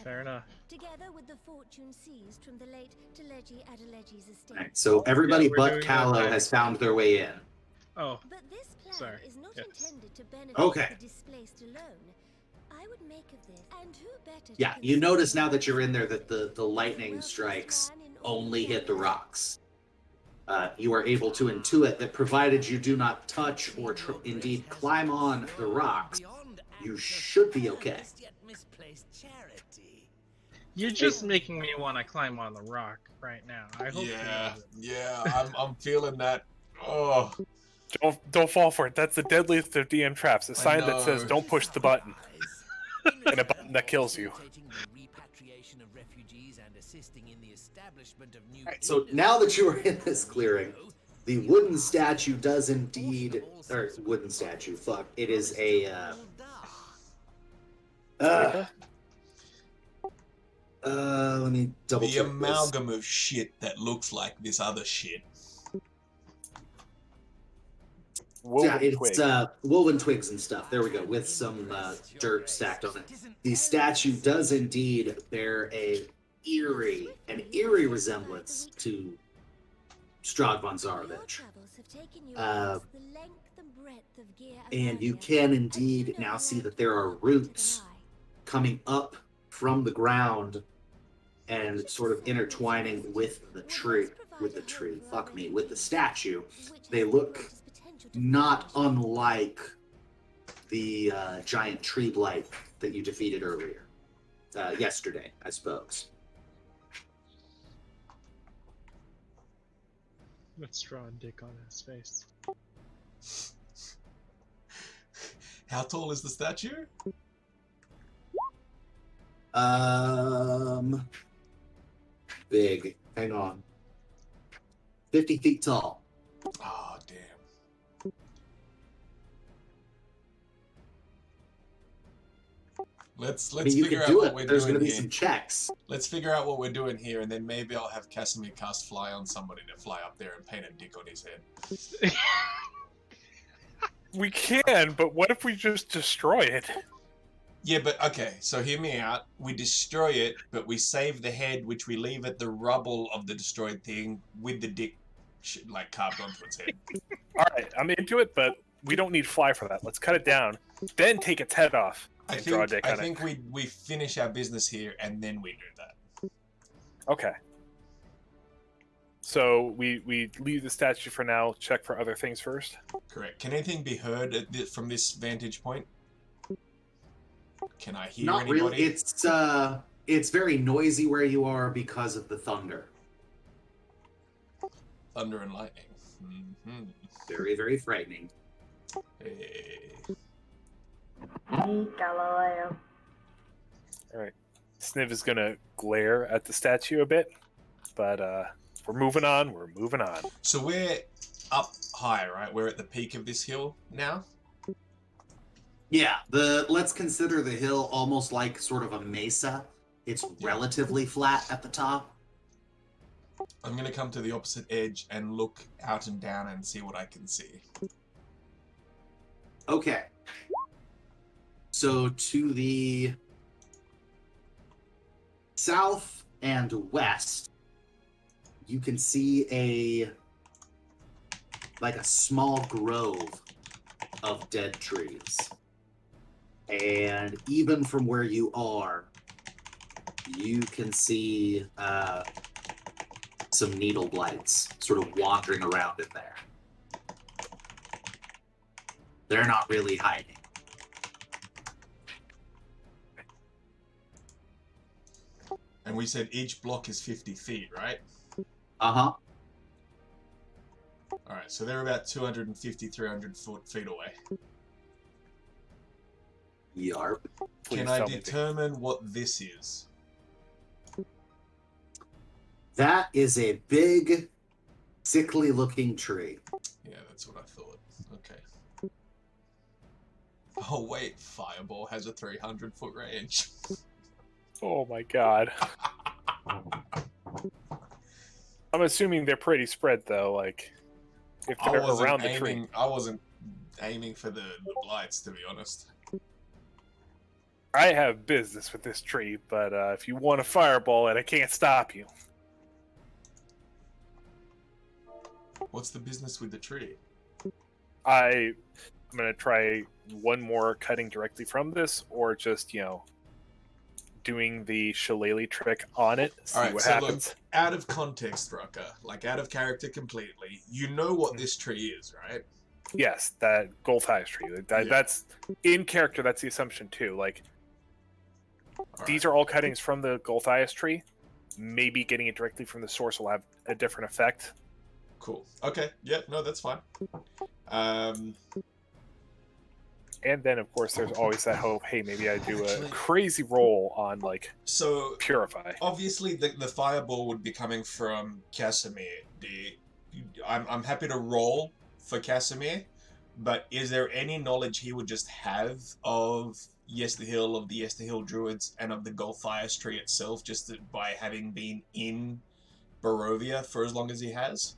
Fair enough. Together with the fortune seized from the late Teleji Adeleji's estate. All right, so everybody Yeah, we're but doing Callow that. has found their way in. Oh, But this plan Sorry. is not Yes. intended to benefit Okay. the displaced alone. I would make of this, and who better to Yeah, you consider notice now the that you're in there that welfare the lightning of strikes man in all only hit the realms. rocks. You are able to intuit that provided you do not touch or indeed climb on the rocks, you should be okay. you're just making me want to climb on the rock right now. I hope you Yeah, know that. yeah, I'm feeling that. Oh, Don't fall for it. That's the deadliest of DM traps. A I sign that says know. "Don't push the button," and a button that kills you. Alright, so now that you are in this clearing, the wooden statue does indeed, or wooden statue, fuck, it is a, let me double the check amalgam of shit that looks like this other shit. Woven Yeah, twig. it's woven twigs and stuff. There we go, with some dirt stacked on it. The statue does indeed bear an eerie resemblance to Strahd von Zarovich. And you can indeed now see that there are roots coming up from the ground and sort of intertwining with the tree, with the statue. They look not unlike the giant tree blight that you defeated earlier, yesterday, I suppose. With straw dick on his face. How tall is the statue? Big. Hang on. 50 feet tall. Oh, damn. Let's I mean, you figure could out do what it. we're There's doing going to be here. some checks. Let's figure out what we're doing here, and then maybe I'll have Casimir cast fly on somebody to fly up there and paint a dick on his head. We can, but what if we just destroy it? Yeah, but okay, so hear me out. We destroy it, but we save the head, which we leave at the rubble of the destroyed thing with the dick like carved onto its head. All right, I'm into it, but we don't need fly for that. Let's cut it down, then take its head off and draw a dick I on think it. we finish our business here, and then we do that. Okay. So we leave the statue for now. Check for other things first. Correct. Can anything be heard from this vantage point? Can I hear Not anybody? really. It's very noisy where you are because of the thunder. Thunder and lightning. Mm-hmm. Very, very frightening. Hey. Hey, Galileo. All right. Sniv is going to glare at the statue a bit, but we're moving on. We're moving on. So we're up high, right? We're at the peak of this hill now. Yeah, let's consider the hill almost like sort of a mesa. It's relatively flat at the top. I'm going to come to the opposite edge and look out and down and see what I can see. Okay. So to the south and west, you can see a small grove of dead trees. And even from where you are, you can see some needle blights sort of wandering around in there. They're not really hiding. And we said each block is 50 feet, right? Uh-huh. Alright, so they're about 250, 300 feet away. Yarp. Can I determine what this is? That is a big, sickly-looking tree. Yeah, that's what I thought. Okay. Oh wait, Fireball has a 300-foot range. Oh my god. I'm assuming they're pretty spread though, like if they're around the tree. I wasn't aiming for the blights, to be honest. I have business with this tree, but if you want to fireball it, I can't stop you. What's the business with the tree? I'm going to try one more cutting directly from this, or just, doing the shillelagh trick on it, see Alright, what so happens. look, out of context, Rucker, like out of character completely, you know what this tree is, right? Yes, that Golthias tree. That's in character, that's the assumption too. Like, these are all cuttings from the Golthias tree. Maybe getting it directly from the source will have a different effect. Cool. Okay, yeah, no, that's fine. And then, of course, there's always that hope, hey, maybe I do a crazy roll on, Purify. Obviously, the fireball would be coming from Casimir. I'm happy to roll for Casimir, but is there any knowledge he would just have of Yesterhill, of the Yesterhill Druids, and of the Golthias tree itself, just by having been in Barovia for as long as he has?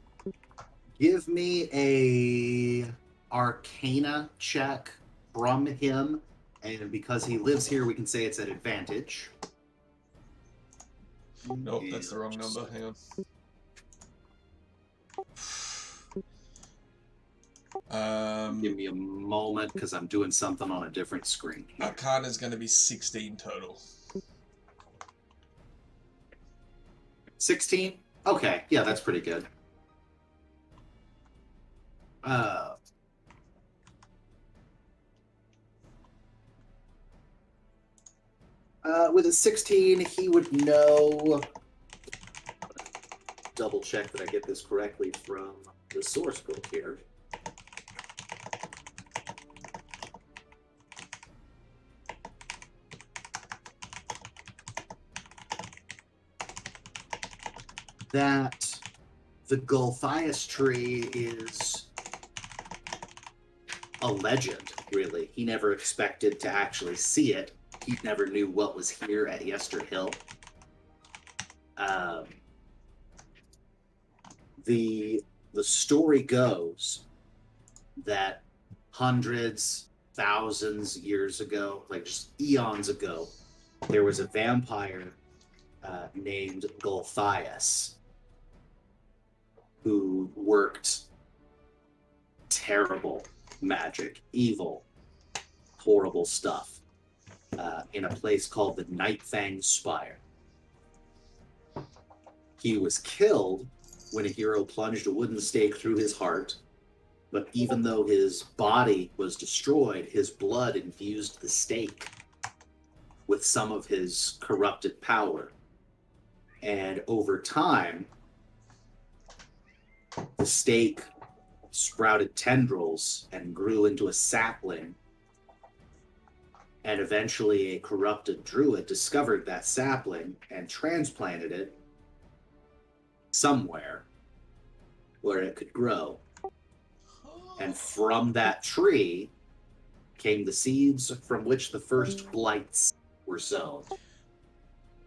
Give me a Arcana check from him, and because he lives here, we can say it's an advantage. Nope, that's the wrong number. Hang on. Give me a moment, because I'm doing something on a different screen. Arcana is going to be 16 total. 16? Okay, yeah, that's pretty good. With a 16, he would know. Double check that I get this correctly from the source book here. That the Golthias tree is a legend, really. He never expected to actually see it. He never knew what was here at Yesterhill. The story goes that hundreds, thousands years ago, like just eons ago, there was a vampire named Golthias who worked terrible magic, evil, horrible stuff in a place called the Nightfang Spire. He was killed when a hero plunged a wooden stake through his heart, but even though his body was destroyed, his blood infused the stake with some of his corrupted power. And over time, the stake sprouted tendrils and grew into a sapling And eventually a corrupted druid discovered that sapling and transplanted it somewhere where it could grow. And from that tree came the seeds from which the first blights were sown.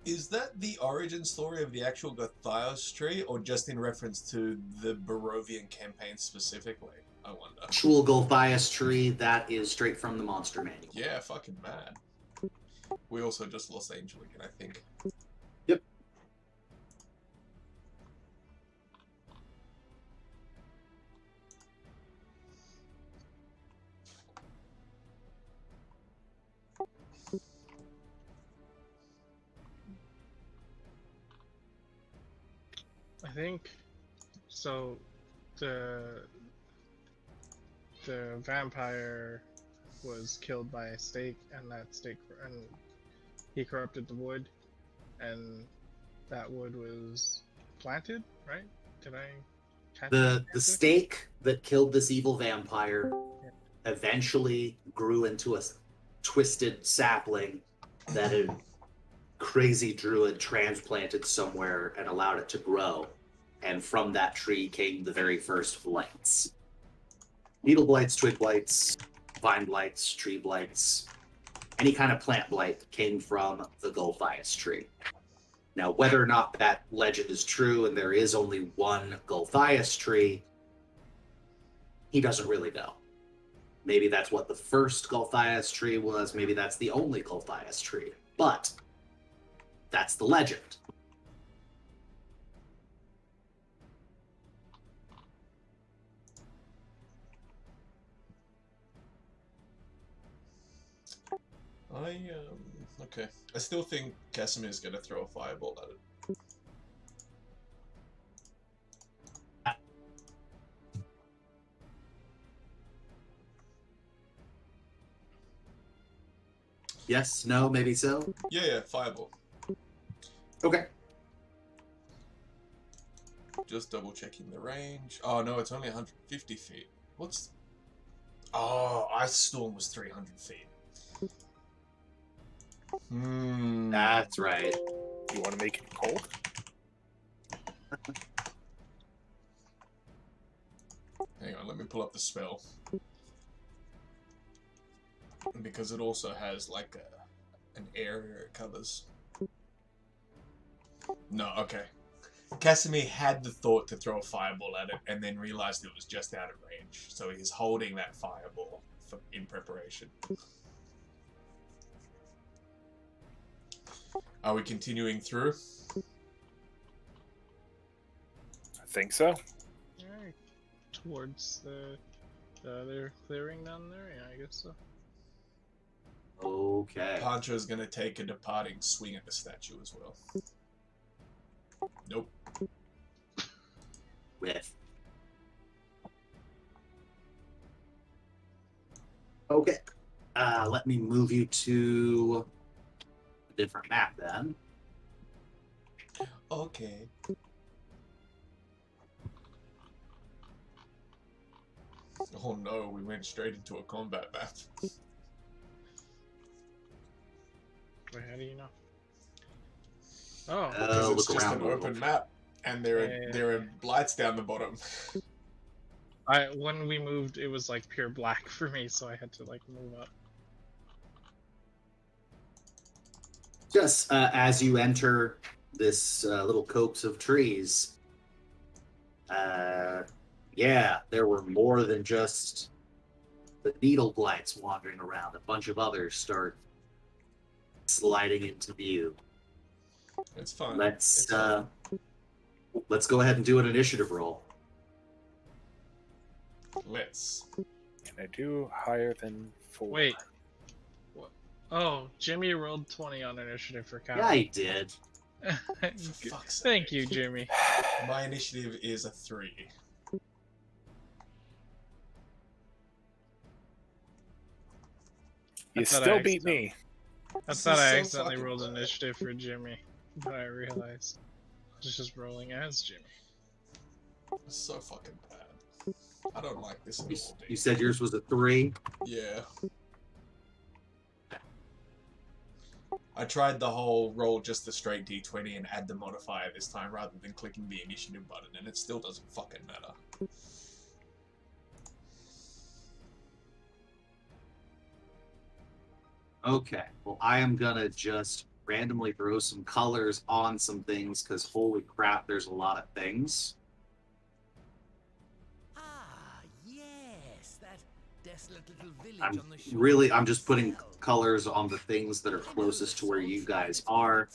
Is that the origin story of the actual Gothios tree, or just in reference to the Barovian campaign specifically? I wonder. Actual Golthias tree, that is straight from the monster manual. Yeah, fucking mad. We also just lost Angel again, I think. Yep. I think so. The vampire was killed by a stake, and that stake, and he corrupted the wood, and that wood was planted, right? Did I catch The that? stake that killed this evil vampire eventually grew into a twisted sapling that a crazy druid transplanted somewhere and allowed it to grow. And from that tree came the very first blights. Needle blights, twig blights, vine blights, tree blights, any kind of plant blight came from the Golthias tree. Now, whether or not that legend is true and there is only one Golthias tree, he doesn't really know. Maybe that's what the first Golthias tree was, maybe that's the only Golthias tree. But that's the legend. Okay. I still think Casimir's gonna throw a fireball at it. Yes, no, maybe so? Yeah, fireball. Okay. Just double checking the range. Oh no, it's only 150 feet. What's... Oh, Ice Storm was 300 feet. That's right. You want to make it cold? Hang on, let me pull up the spell. Because it also has like an area it covers. No, okay. Casimir had the thought to throw a fireball at it and then realized it was just out of range. So he's holding that fireball in preparation. Are we continuing through? I think so. Alright. Towards the other clearing down there? Yeah, I guess so. Okay. Pancho's gonna take a departing swing at the statue as well. Nope. With. Okay. Let me move you to a different map then. Okay. Oh no, we went straight into a combat map. Wait, how do you know? Oh, Because it's look just around an a little. open map, and there are lights down the bottom. when we moved, it was like pure black for me, so I had to like move up. Just as you enter this little copse of trees, yeah, there were more than just the needle blights wandering around. A bunch of others start sliding into view. It's fine. Let's It's fine. let's go ahead and do an initiative roll. Let's. Can I do higher than 4? Wait. What? Oh, Jimmy rolled 20 on initiative for Cal. Yeah, I did. For fuck's sake. Thank you, Jimmy. My initiative is a 3. You thought still I beat me. I This thought is I so accidentally fucking rolled bad. initiative for Jimmy, but I realized I was just rolling as Jimmy. It's so fucking bad. I don't like this at all, You dude. said yours was a 3. Yeah. I tried the whole roll just the straight d20 and add the modifier this time rather than clicking the initiative button, and it still doesn't fucking matter. Okay, well, I am gonna just randomly throw some colors on some things because holy crap, there's a lot of things. Ah, yes, that desolate little village on the shore. I'm just putting colors on the things that are closest to where you guys are.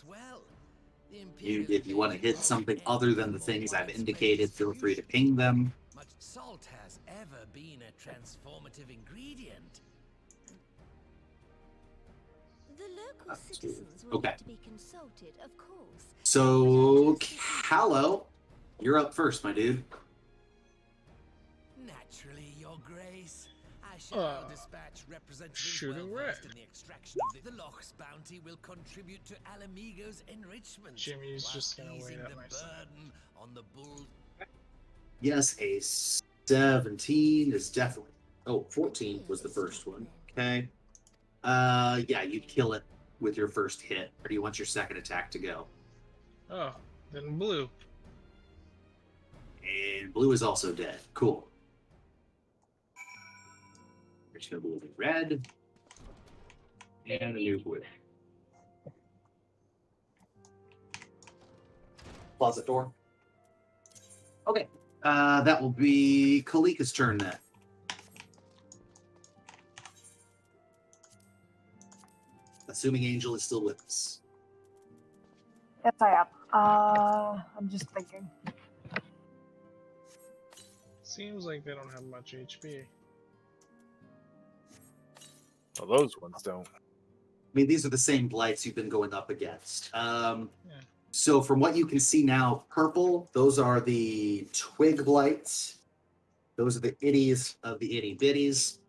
If you want to hit something other than the things I've indicated, feel free to ping them. Much salt has ever been a transformative ingredient. The local citizens will Okay. need to be consulted, of course. So, Callow, you're up first, my dude. Naturally, Your Grace. I shall dispatch representatives shooting well-versed red. in the extraction of the Loch's bounty will contribute to Alamigo's enrichment. Jimmy's whilst just gonna easing wait at the my side. burden on the bull. Yes, a 17 is definitely. Oh, 14 was the first one. Okay. Yeah, you kill it with your first hit. Or do you want your second attack to go? Oh, then blue. And blue is also dead. Cool. There's no blue and red. And a new blue. Closet door. Okay. That will be Kalika's turn then. Assuming Angel is still with us. Yes, I am. I'm just thinking. Seems like they don't have much HP. Well, those ones don't. I mean, these are the same blights you've been going up against. Yeah. So from what you can see now, purple, those are the twig blights. Those are the itties of the itty bitties.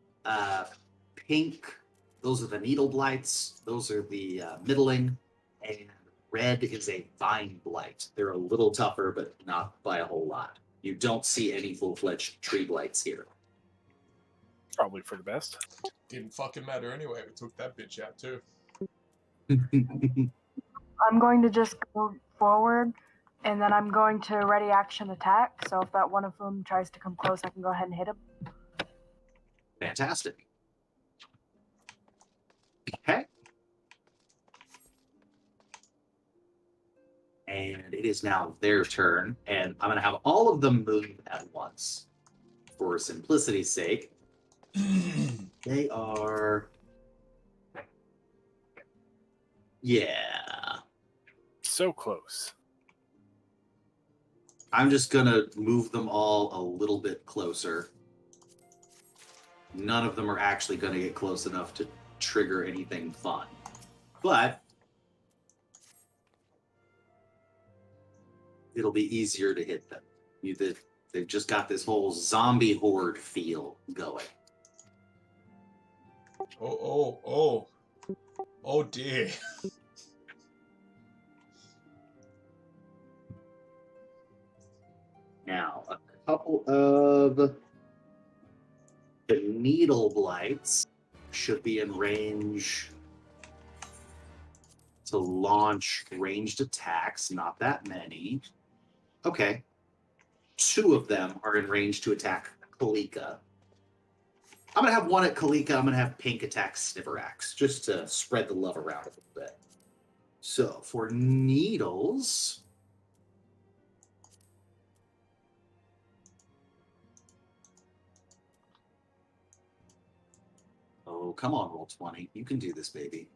Pink, those are the needle blights. Those are the middling. And red is a vine blight. They're a little tougher, but not by a whole lot. You don't see any full-fledged tree blights here. Probably for the best. Didn't fucking matter anyway, we took that bitch out too. I'm going to just go forward, and then I'm going to ready action attack. So if that one of them tries to come close, I can go ahead and hit him. Fantastic. Okay. And it is now their turn, and I'm going to have all of them move at once for simplicity's sake. They are... Yeah. So close. I'm just going to move them all a little bit closer. None of them are actually going to get close enough to trigger anything fun. But it'll be easier to hit them. They've just got this whole zombie horde feel going. Oh dear. Now, a couple of the needle blights should be in range to launch ranged attacks. Not that many. Okay. 2 of them are in range to attack Kalika. I'm going to have one at Kalika. I'm going to have Pink attack Sniverax, just to spread the love around a little bit. So, for needles... Oh, come on, roll 20. You can do this, baby.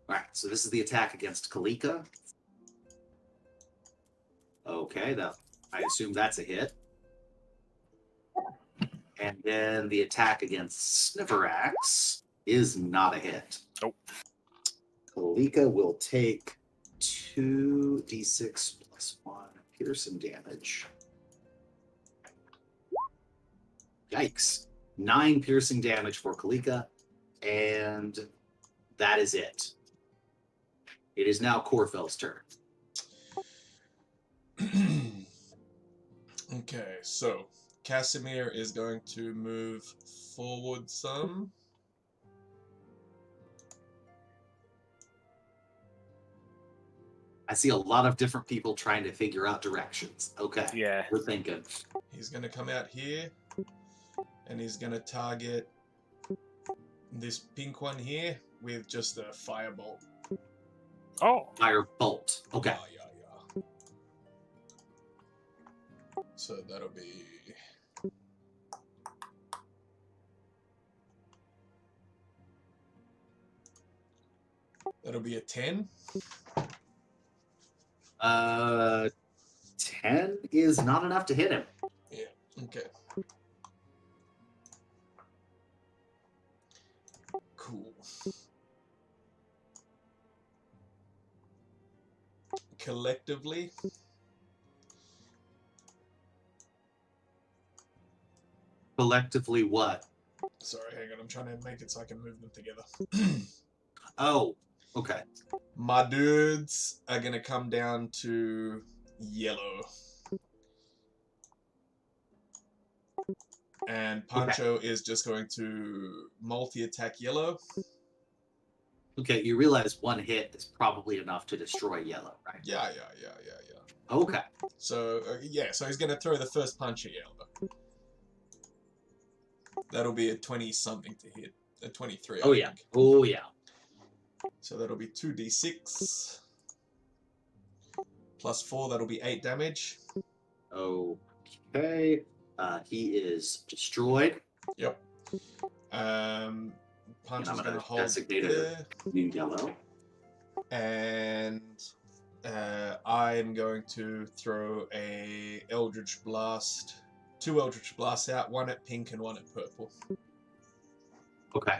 All right, so this is the attack against Kalika. Okay, I assume that's a hit. And then the attack against Sniverax is not a hit. Nope. Kalika will take 2d6 plus 1 piercing damage. Yikes. 9 piercing damage for Kalika, and that is it. It is now Corfel's turn. Okay, so Casimir is going to move forward some. I see a lot of different people trying to figure out directions. Okay. Yeah. We're thinking. He's gonna come out here, and he's gonna target this pink one here with just a firebolt. Oh. Fire bolt. Okay. Yeah. So that'll be. That'll be a 10. 10 is not enough to hit him. Yeah. Okay. Cool. Collectively, Collectively, what? sorry, hang on, I'm trying to make it so I can move them together. Oh, okay. My dudes are gonna come down to yellow. And Pancho is just going to multi-attack yellow. Okay, you realize one hit is probably enough to destroy yellow, right? Yeah. Okay. So, so he's going to throw the first punch at yellow. That'll be a 20-something to hit. A 23, I think. Oh, yeah. So that'll be 2d6. Plus 4, that'll be 8 damage. Okay. He is destroyed. Yep. Punch is going to hold designate there. New yellow. And I'm going to throw a Eldritch Blast. 2 Eldritch Blasts out, one at pink and one at purple. Okay.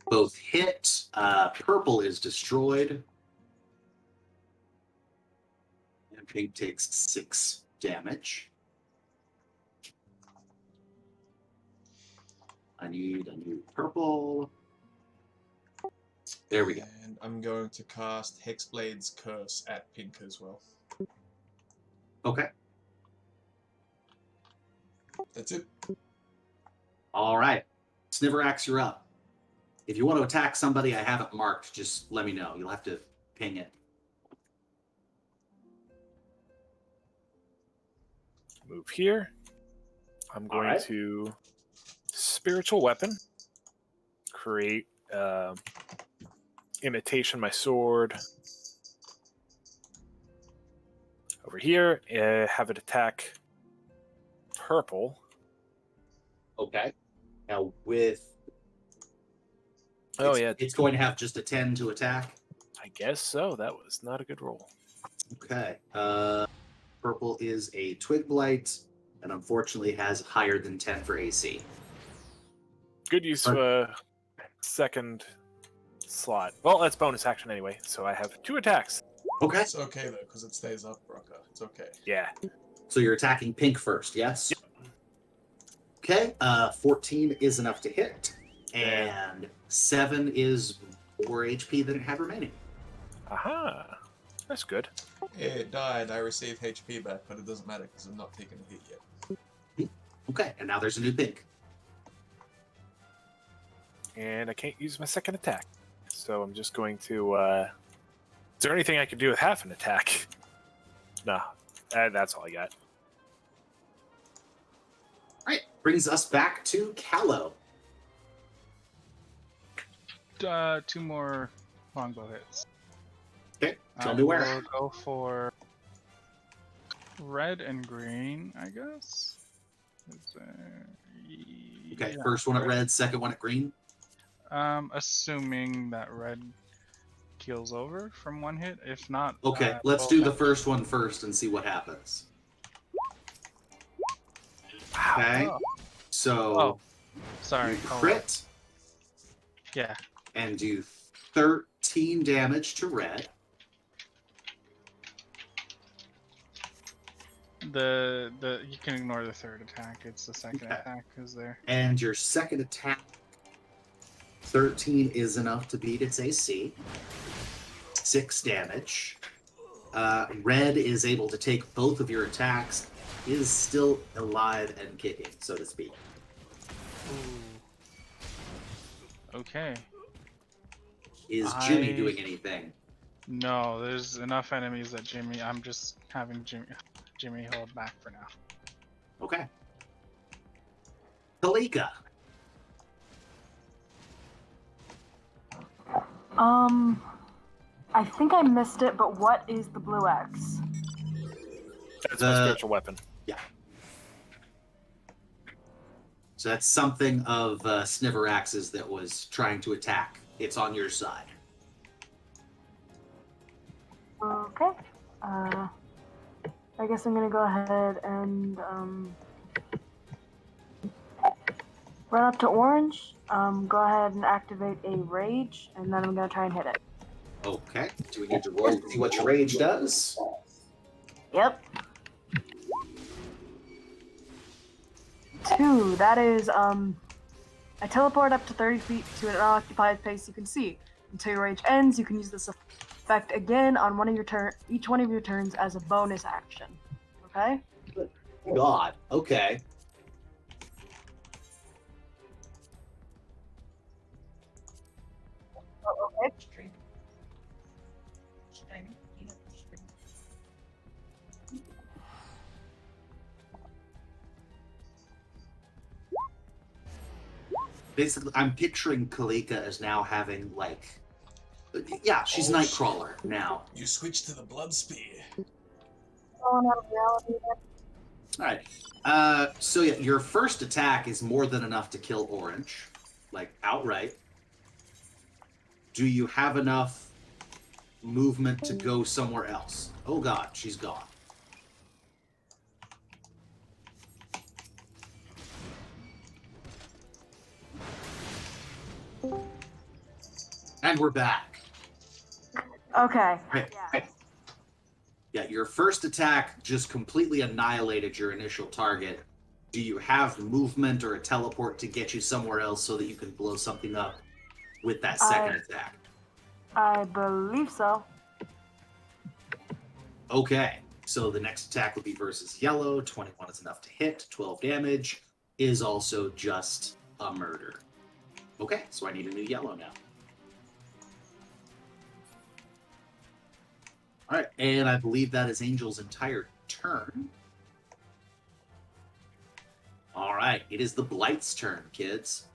Both hit. Purple is destroyed. And pink takes 6 damage. I need a new purple. There we go. And I'm going to cast Hexblade's Curse at pink as well. Okay. That's it. All right. Sniverax, you're up. If you want to attack somebody I haven't marked, just let me know. You'll have to ping it. Move here. I'm going to Spiritual Weapon. Create Imitation my sword. Over here, have it attack purple. Okay. Now with... Oh, yeah. It's going to have just a 10 to attack. I guess so. That was not a good roll. Okay. Purple is a Twig Blight, and unfortunately has higher than 10 for AC. Good use of a second slot. Well, that's bonus action anyway, so I have 2 attacks. Okay. It's okay, though, because it stays up, Rucker. It's okay. Yeah. So you're attacking pink first, yes? Yep. Okay. 14 is enough to hit, and 7 is more HP than it had remaining. Aha. That's good. It died. I received HP back, but it doesn't matter because I'm not taking a hit yet. Okay, and now there's a new pink. And I can't use my second attack. So I'm just going to... Is there anything I can do with half an attack? No. That's all I got. All right, brings us back to Callow. 2 more longbow hits. Okay, tell I me where. will go for red and green, I guess. Okay, Yeah, first one at red, second one at green. Assuming that red keels over from 1 hit. If not, Okay, let's do the first one first and see what happens. Okay, Oh. so Oh, sorry. you hold on. crit Yeah. and do 13 damage to red. The you can ignore the third attack. It's the second Okay. attack is there. And your second attack, 13 is enough to beat its AC. 6 damage. Red is able to take both of your attacks is still alive and kicking, so to speak. Ooh. Okay. Is Jimmy I- doing anything? No, there's enough enemies that I'm just having Jimmy hold back for now. Okay. Kalika. I think I missed it, but what is the blue X? That's my spiritual weapon. Yeah. So that's something of Sniverax's that was trying to attack. It's on your side. Okay. I guess I'm gonna go ahead and run up to orange. Go ahead and activate a rage, and then I'm gonna try and hit it. Okay. Do we need to roll to see what your rage does? Yep. 2. That is I teleport up to 30 feet to an unoccupied place you can see. Until your rage ends, you can use this effect again on each one of your turns as a bonus action. Okay? God. Okay. Okay. Basically, I'm picturing Kalika as now having, like... Yeah, she's Nightcrawler now. You switch to the blood spear. Going out of reality then. Alright. So yeah, your first attack is more than enough to kill Orange. Like, outright. Do you have enough movement to go somewhere else? Oh god, she's gone. And we're back. Okay. Right. Yeah. Yeah, your first attack just completely annihilated your initial target. Do you have movement or a teleport to get you somewhere else so that you can blow something up with that second attack? I believe so. Okay, so the next attack would be versus yellow. 21 is enough to hit. 12 damage is also just a murder. Okay, so I need a new yellow now. All right, and I believe that is Angel's entire turn. All right, it is the Blight's turn, kids.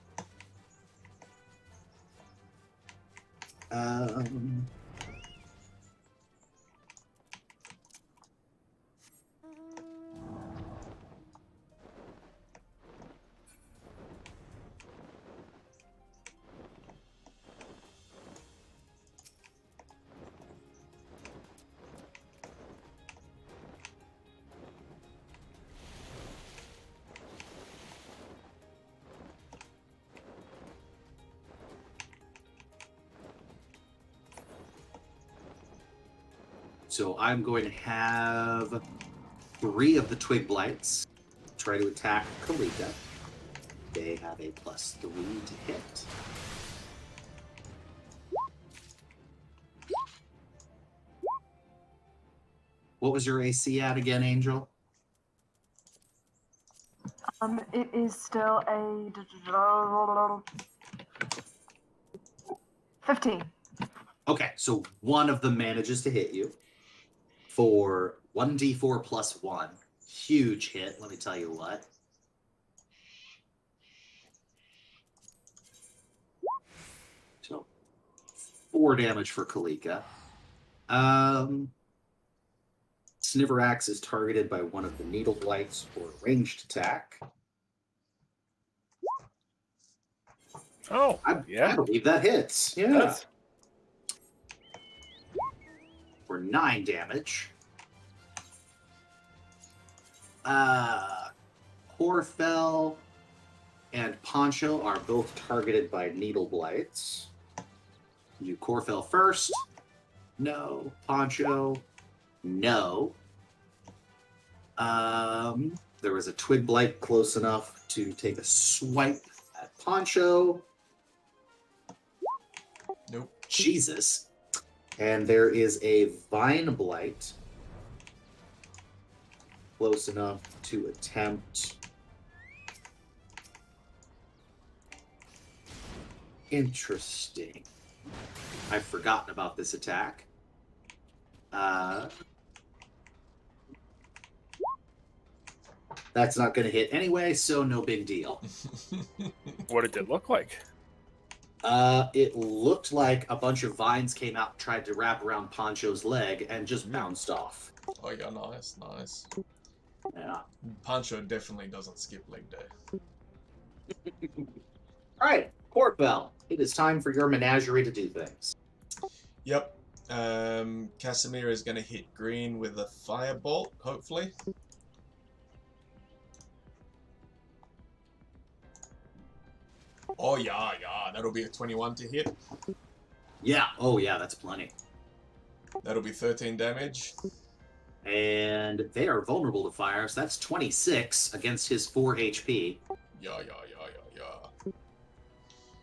So I'm going to have 3 of the Twig Blights try to attack Kalika. They have a +3 to hit. What was your AC at again, Angel? It is still a 15. Okay, so 1 of them manages to hit you for 1d4 + 1. Huge hit, let me tell you what. So 4 damage for Kalika. Sniverax is targeted by one of the Needle Blights for a ranged attack. Oh, I believe that hits. Yeah. That's... For 9 damage. Horfel and Poncho are both targeted by Needle Blights. Do Corfel first. No. Poncho. No. There was a Twig Blight close enough to take a swipe at Poncho. Nope. Jesus. And there is a Vine Blight close enough to attempt. Interesting. I've forgotten about this attack. That's not going to hit anyway, so no big deal. What did it look like? It looked like a bunch of vines came out and tried to wrap around Poncho's leg and just bounced off. Oh yeah, nice, nice. Yeah. Pancho definitely doesn't skip leg day. All right, Court Bell. It is time for your menagerie to do things. Yep. Casimir is going to hit green with a firebolt, hopefully. Oh yeah, that'll be a 21 to hit. Yeah. Oh yeah, that's plenty. That'll be 13 damage. And they are vulnerable to fire, so that's 26 against his 4 HP. Yeah.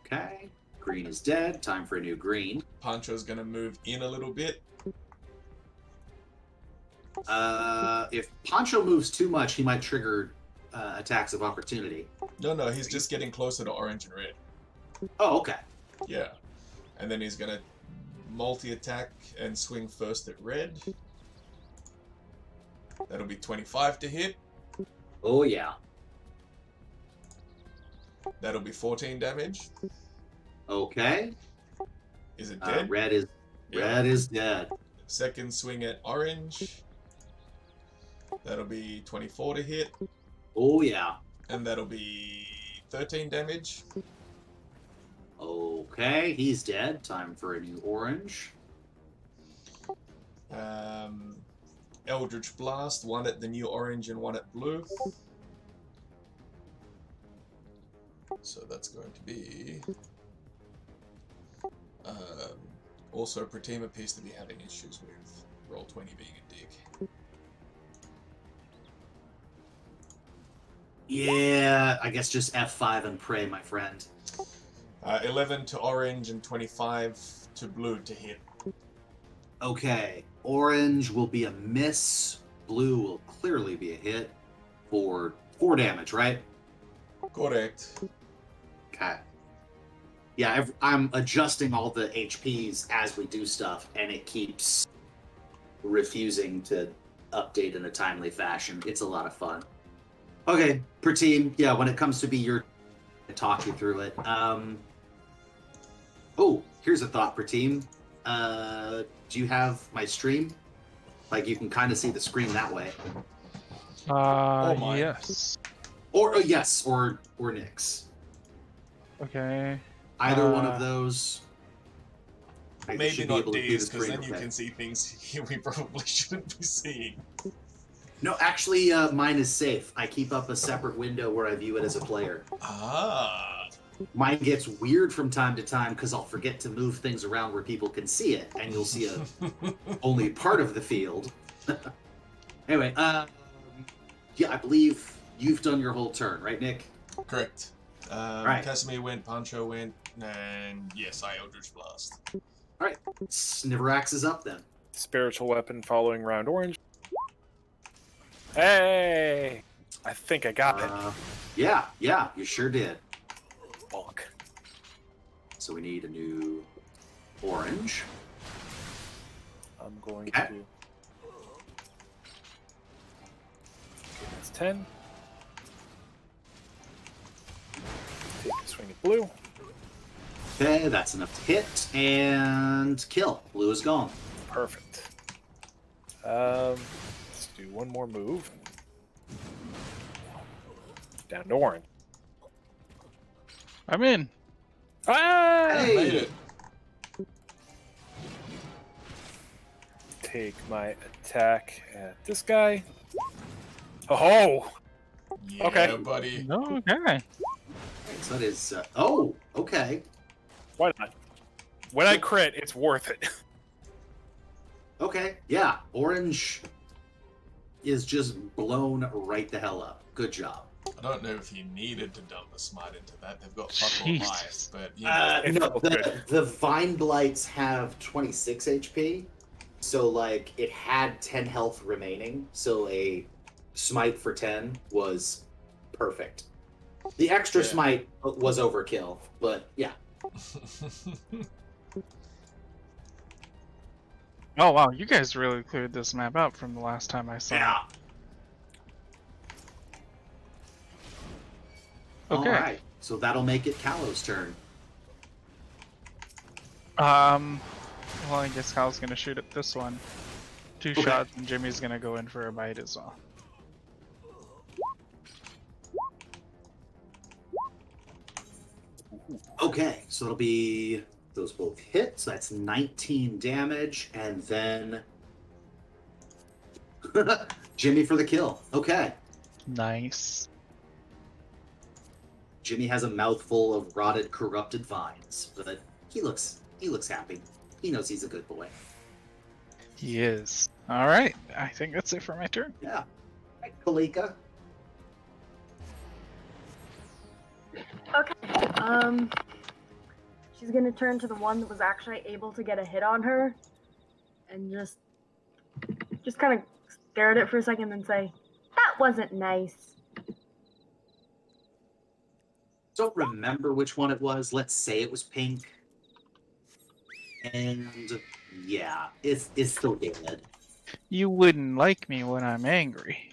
Okay. Green is dead. Time for a new green. Pancho's gonna move in a little bit. If Pancho moves too much, he might trigger attacks of opportunity. No, he's just getting closer to orange and red. Oh, okay. Yeah. And then he's gonna multi-attack and swing first at red. That'll be 25 to hit. Oh, yeah. That'll be 14 damage. Okay. Is it dead? Red is dead. Second swing at orange. That'll be 24 to hit. Oh, yeah. And that'll be 13 damage. Okay, he's dead. Time for a new orange. Eldritch Blast, one at the new orange and one at blue. So that's going to be... also, Pratim appears to be having issues with Roll20 being a dick. Yeah, I guess just F5 and pray, my friend. 11 to orange and 25 to blue to hit. Okay, orange will be a miss. Blue will clearly be a hit for 4 damage, right? Correct. Okay. Yeah, I'm adjusting all the HPs as we do stuff, and it keeps refusing to update in a timely fashion. It's a lot of fun. Okay, Pratim, yeah, when it comes to be your talk you through it. Oh, here's a thought, Pratim. Do you have my stream? Like, you can kind of see the screen that way. Yes. Or yes, or Nick's. Okay. Either one of those. I Maybe should be not able to do D's, the because screen then you okay. can see things we probably shouldn't be seeing. No, actually, mine is safe. I keep up a separate window where I view it as a player. Ah. Mine gets weird from time to time because I'll forget to move things around where people can see it, and you'll see only part of the field. Anyway, yeah, I believe you've done your whole turn, right, Nick? Correct. Right. Casimir went, Pancho went, and yes, I Eldritch Blast. All right, Sniverax is up then. Spiritual weapon following round orange. Hey! I think I got it. Yeah, you sure did. Bonk. So we need a new orange. I'm going Okay. to... That's 10. Take a swing at blue. Okay, that's enough to hit and kill. Blue is gone. Perfect. Let's do one more move. Down to orange. I'm in. Ah! Hey! Made it. Take my attack at this guy. Oh! Yeah, Okay. buddy. No, okay. So that is. Oh, okay. Why not? When I crit, it's worth it. Okay, yeah. Orange is just blown right the hell up. Good job. I don't know if he needed to dump the smite into that. They've got fuck all Jesus. life, but you know. It No, felt the, good. the Vine Blights have 26 HP, so like it had 10 health remaining, so a smite for 10 was perfect. The extra Yeah. smite was overkill, but yeah. Oh wow, you guys really cleared this map out from the last time I saw Yeah. it. Okay. All right. So that'll make it Callow's turn. Well, I guess Kyle's gonna shoot at this one. 2 Okay. shots, and Jimmy's gonna go in for a bite as well. Okay, so it'll be those both hits. That's 19 damage, and then Jimmy for the kill. Okay. Nice. Jimmy has a mouthful of rotted, corrupted vines, but he looks happy. He knows he's a good boy. He is. Alright, I think that's it for my turn. Yeah. Right, Kalika. Okay. She's gonna turn to the one that was actually able to get a hit on her, and just kind of stare at it for a second and say, "That wasn't nice." Don't remember which one it was. Let's say it was pink. And yeah, it's still dead. You wouldn't like me when I'm angry.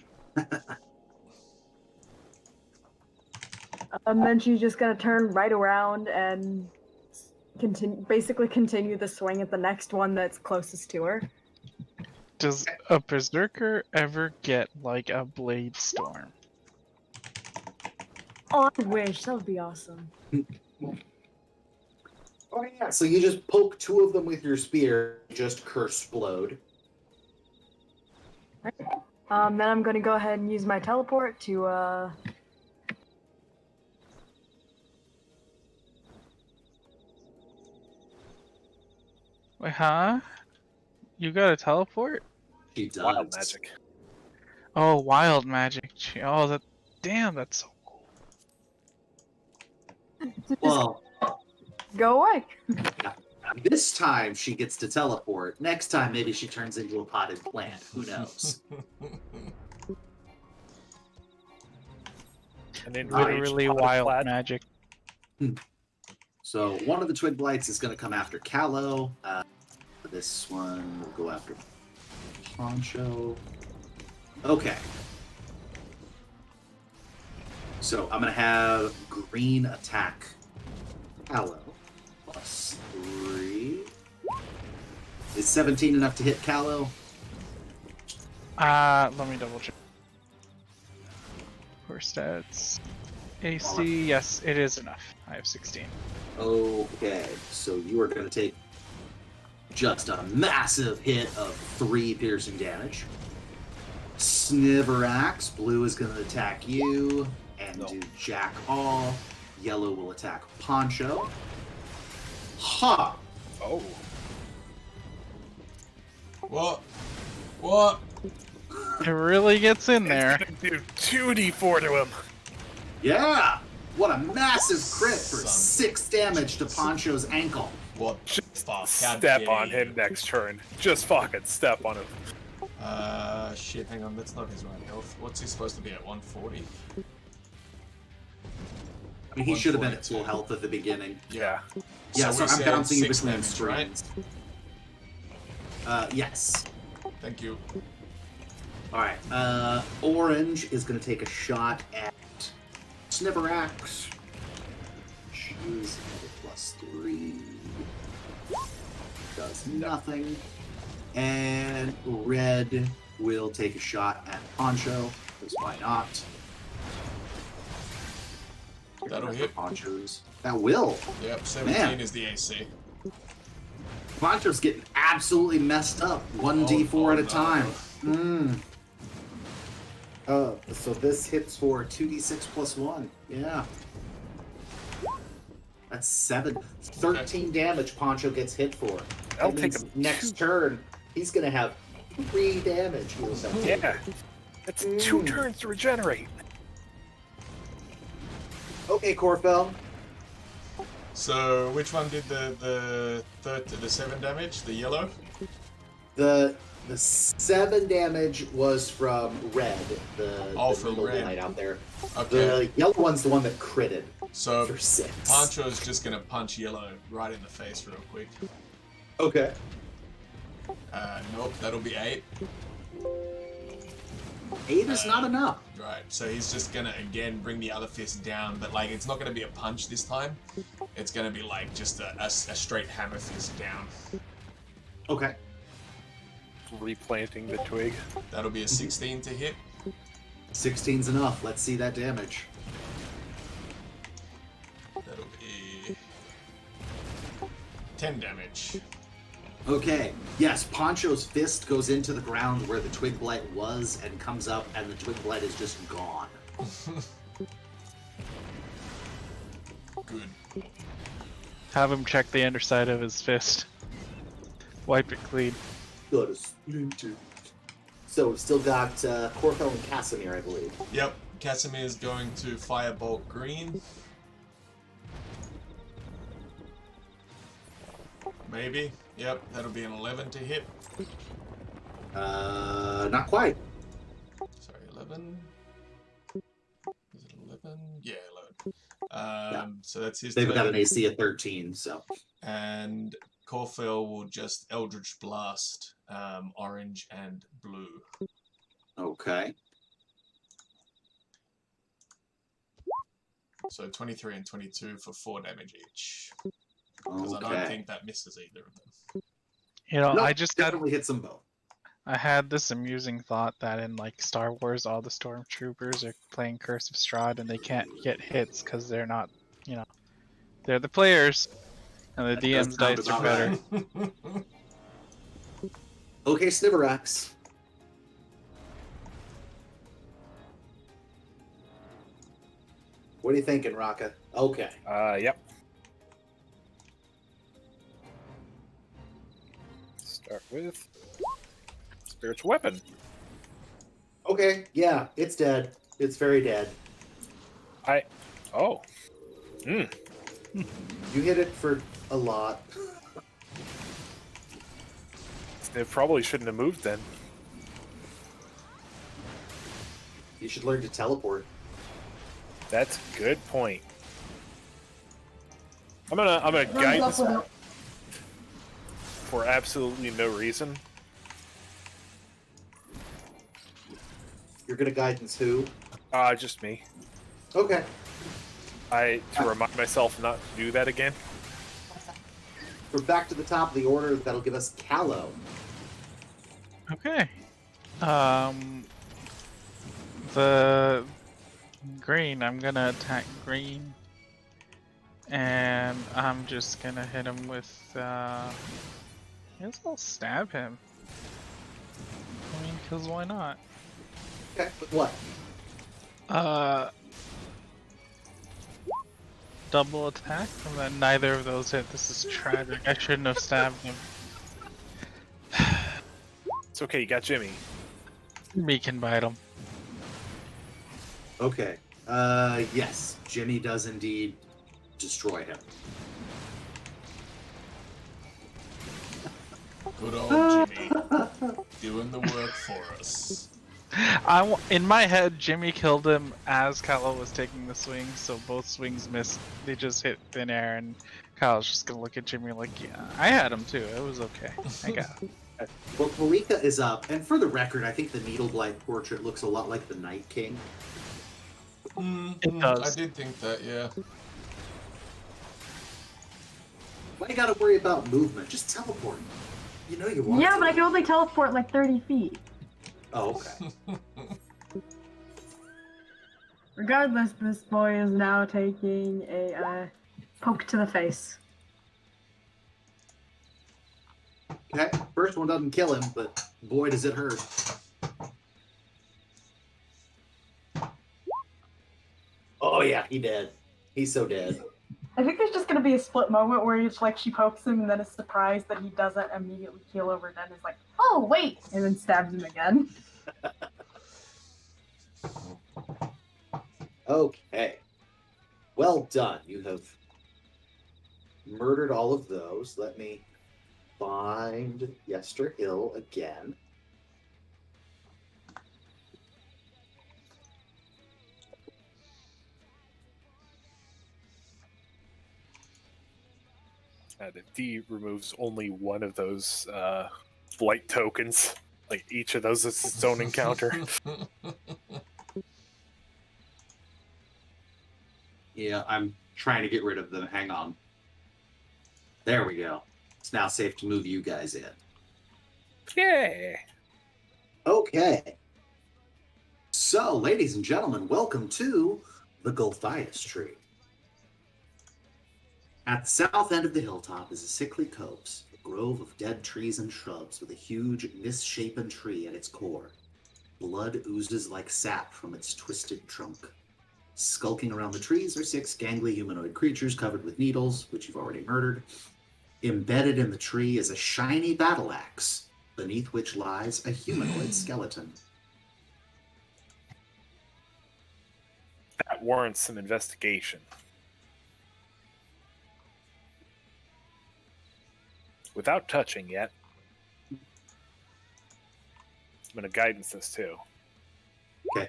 Then she's just gonna turn right around and continue the swing at the next one that's closest to her. Does a berserker ever get like a blade storm? Oh, I wish that would be awesome. Oh yeah, so you just poke 2 of them with your spear, just curse-splode. Then I'm gonna go ahead and use my teleport to Wait, huh? You got a teleport? She does. Wild magic. Oh, wild magic. Oh, that. Damn, that's so cool. just Well, go away. this time she gets to teleport. Next time, maybe she turns into a potted plant. Who knows? And then Literally wild magic. So one of the twig blights is going to come after Callow. This one will go after Poncho. Okay. So I'm going to have green attack Callow. +3. Is 17 enough to hit Callow? Let me double check. Core stats. AC, yes, it is enough. I have 16. Okay, so you are going to take just a massive hit of 3 piercing damage. Sniverax, blue is going to attack you and do Jack All. Yellow will attack Poncho. Ha! Oh. What? It really gets in there. Do 2d4 to him. Yeah! What a massive crit for Son. 6 damage to Poncho's ankle. What? Just Fuck, how step dare on you. him next turn. Just fucking step on him. Shit, hang on, that's not his right health. What's he supposed to be at, 140? I mean, he should have been at full health at the beginning. Yeah. Yeah, so we I'm said bouncing you 6 between damage, right? screens. Yes. Thank you. Alright, Orange is going to take a shot at Sniverax. Choose another +3. Does nothing. And Red will take a shot at Poncho, because why not? That'll hit. Ponchos. That will. Yep, 17 Man. is the AC. Poncho's getting absolutely messed up. 1d4 at a no. time. So this hits for 2d6 + 1. Yeah. That's 7. 13 damage Poncho gets hit for. That'll That take means him next turn, he's going to have 3 damage. Yeah. That's 2 turns to regenerate. Okay, Corfell. So, which one did the 7 damage? The yellow? The The 7 damage was from Red, the from middle Red. knight out there. Okay. The yellow one's the one that critted So for 6. Pancho's just gonna punch Yellow right in the face real quick. Okay. Nope, that'll be 8. 8 is not enough. Right, so he's just gonna again bring the other fist down, but like it's not gonna be a punch this time. It's gonna be like just a straight hammer fist down. Okay. Replanting the twig. That'll be a 16 to hit. 16's enough. Let's see that damage. That'll be 10 damage. Okay. Yes, Poncho's fist goes into the ground where the twig blight was and comes up, and the twig blight is just gone. Good. Have him check the underside of his fist. Wipe it clean. Got a splinter. So we've still got Corfel and Casimir, I believe. Yep, Casimir is going to Firebolt Green. Maybe. Yep, that'll be an 11 to hit. Not quite. Sorry, 11. Is it 11? Yeah, 11. So that's his They've turn. got an AC of 13, so. And Corfel will just Eldritch Blast orange and blue. Okay. So 23 and 22 for 4 damage each. Because I don't Okay. think that misses either of them. You know, No, I just got. definitely hits them both. I had this amusing thought that in like Star Wars, all the stormtroopers are playing Curse of Strahd and they can't get hits because they're not, you know, they're the players, and the That does DM's sound dice are about better. right. Okay, Sniverax. What are you thinking, Raka? Okay. Yep. Start with spiritual weapon. Okay, yeah, it's dead. It's very dead. Oh. You hit it for a lot. It probably shouldn't have moved then. You should learn to teleport. That's a good point. I'm gonna guide this for absolutely no reason. You're gonna guidance who? Just me. Okay. To remind myself not to do that again. We're back to the top of the order. That'll give us Callow. Okay. The green, I'm gonna attack green. And I'm just gonna hit him with, I guess I'll stab him. I mean, cause why not? Okay, with what? Double attack, and then neither of those hit. This is tragic. I shouldn't have stabbed him. It's okay, you got Jimmy. We can bite him. Okay. Yes, Jimmy does indeed destroy him. Good old Jimmy. Doing the work for us. In my head, Jimmy killed him as Kylo was taking the swing, so both swings missed. They just hit thin air, and Kyle's just gonna look at Jimmy like, yeah, I had him too. It was okay. I got him. Well, Malika is up, and for the record, I think the Needle Blight portrait looks a lot like the Night King. It does. I did think that, yeah. Why you gotta worry about movement? Just teleport. You know you want Yeah, to. but I can only teleport like 30 feet. Oh, okay. Regardless, this boy is now taking a poke to the face. Okay, first one doesn't kill him, but boy does it hurt. Oh yeah, he dead. He's so dead. I think there's just gonna be a split moment where it's like she pokes him and then is surprised that he doesn't immediately keel over and then is like, oh wait, and then stabs him again. Okay. Well done. You have murdered all of those. Let me find Yester Hill again. And if D removes only one of those blight tokens, like each of those is its own encounter. Yeah, I'm trying to get rid of them. Hang on. There we go. It's now safe to move you guys in. Yeah. Okay. So, ladies and gentlemen, welcome to the Gulthias Tree. At the south end of the hilltop is a sickly copse, a grove of dead trees and shrubs with a huge, misshapen tree at its core. Blood oozes like sap from its twisted trunk. Skulking around the trees are 6 gangly humanoid creatures covered with needles, which you've already murdered. Embedded in the tree is a shiny battle axe, beneath which lies a humanoid skeleton. That warrants some investigation. Without touching yet. I'm going to guidance this too. Okay.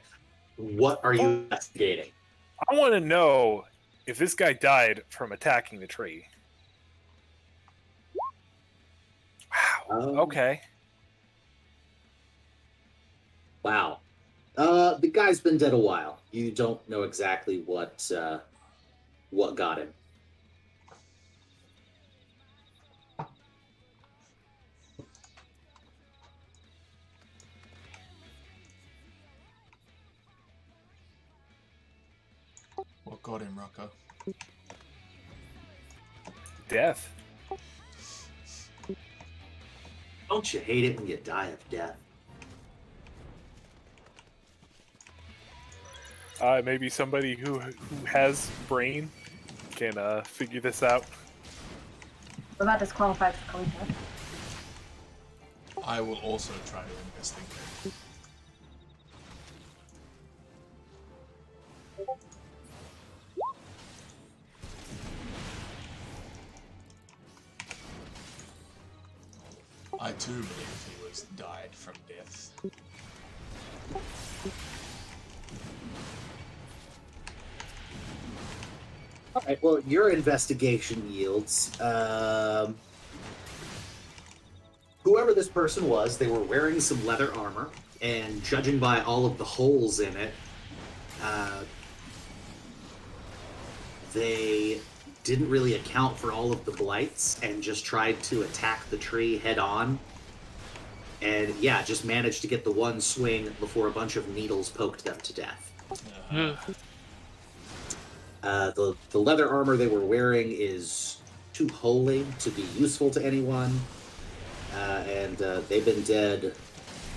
What are you investigating? I want to know if this guy died from attacking the tree. Wow. Okay. Wow. The guy's been dead a while. You don't know exactly what got him. What got him, Rocco? Death. Don't you hate it when you die of death? Maybe somebody who has brain can figure this out. Well, that disqualifies Kalika. I will also try to investigate. I too believe he was died from death. All right. Well, your investigation yields whoever this person was. They were wearing some leather armor, and judging by all of the holes in it, they didn't really account for all of the blights and just tried to attack the tree head on. And yeah, just managed to get the one swing before a bunch of needles poked them to death. The leather armor they were wearing is too holy to be useful to anyone, and they've been dead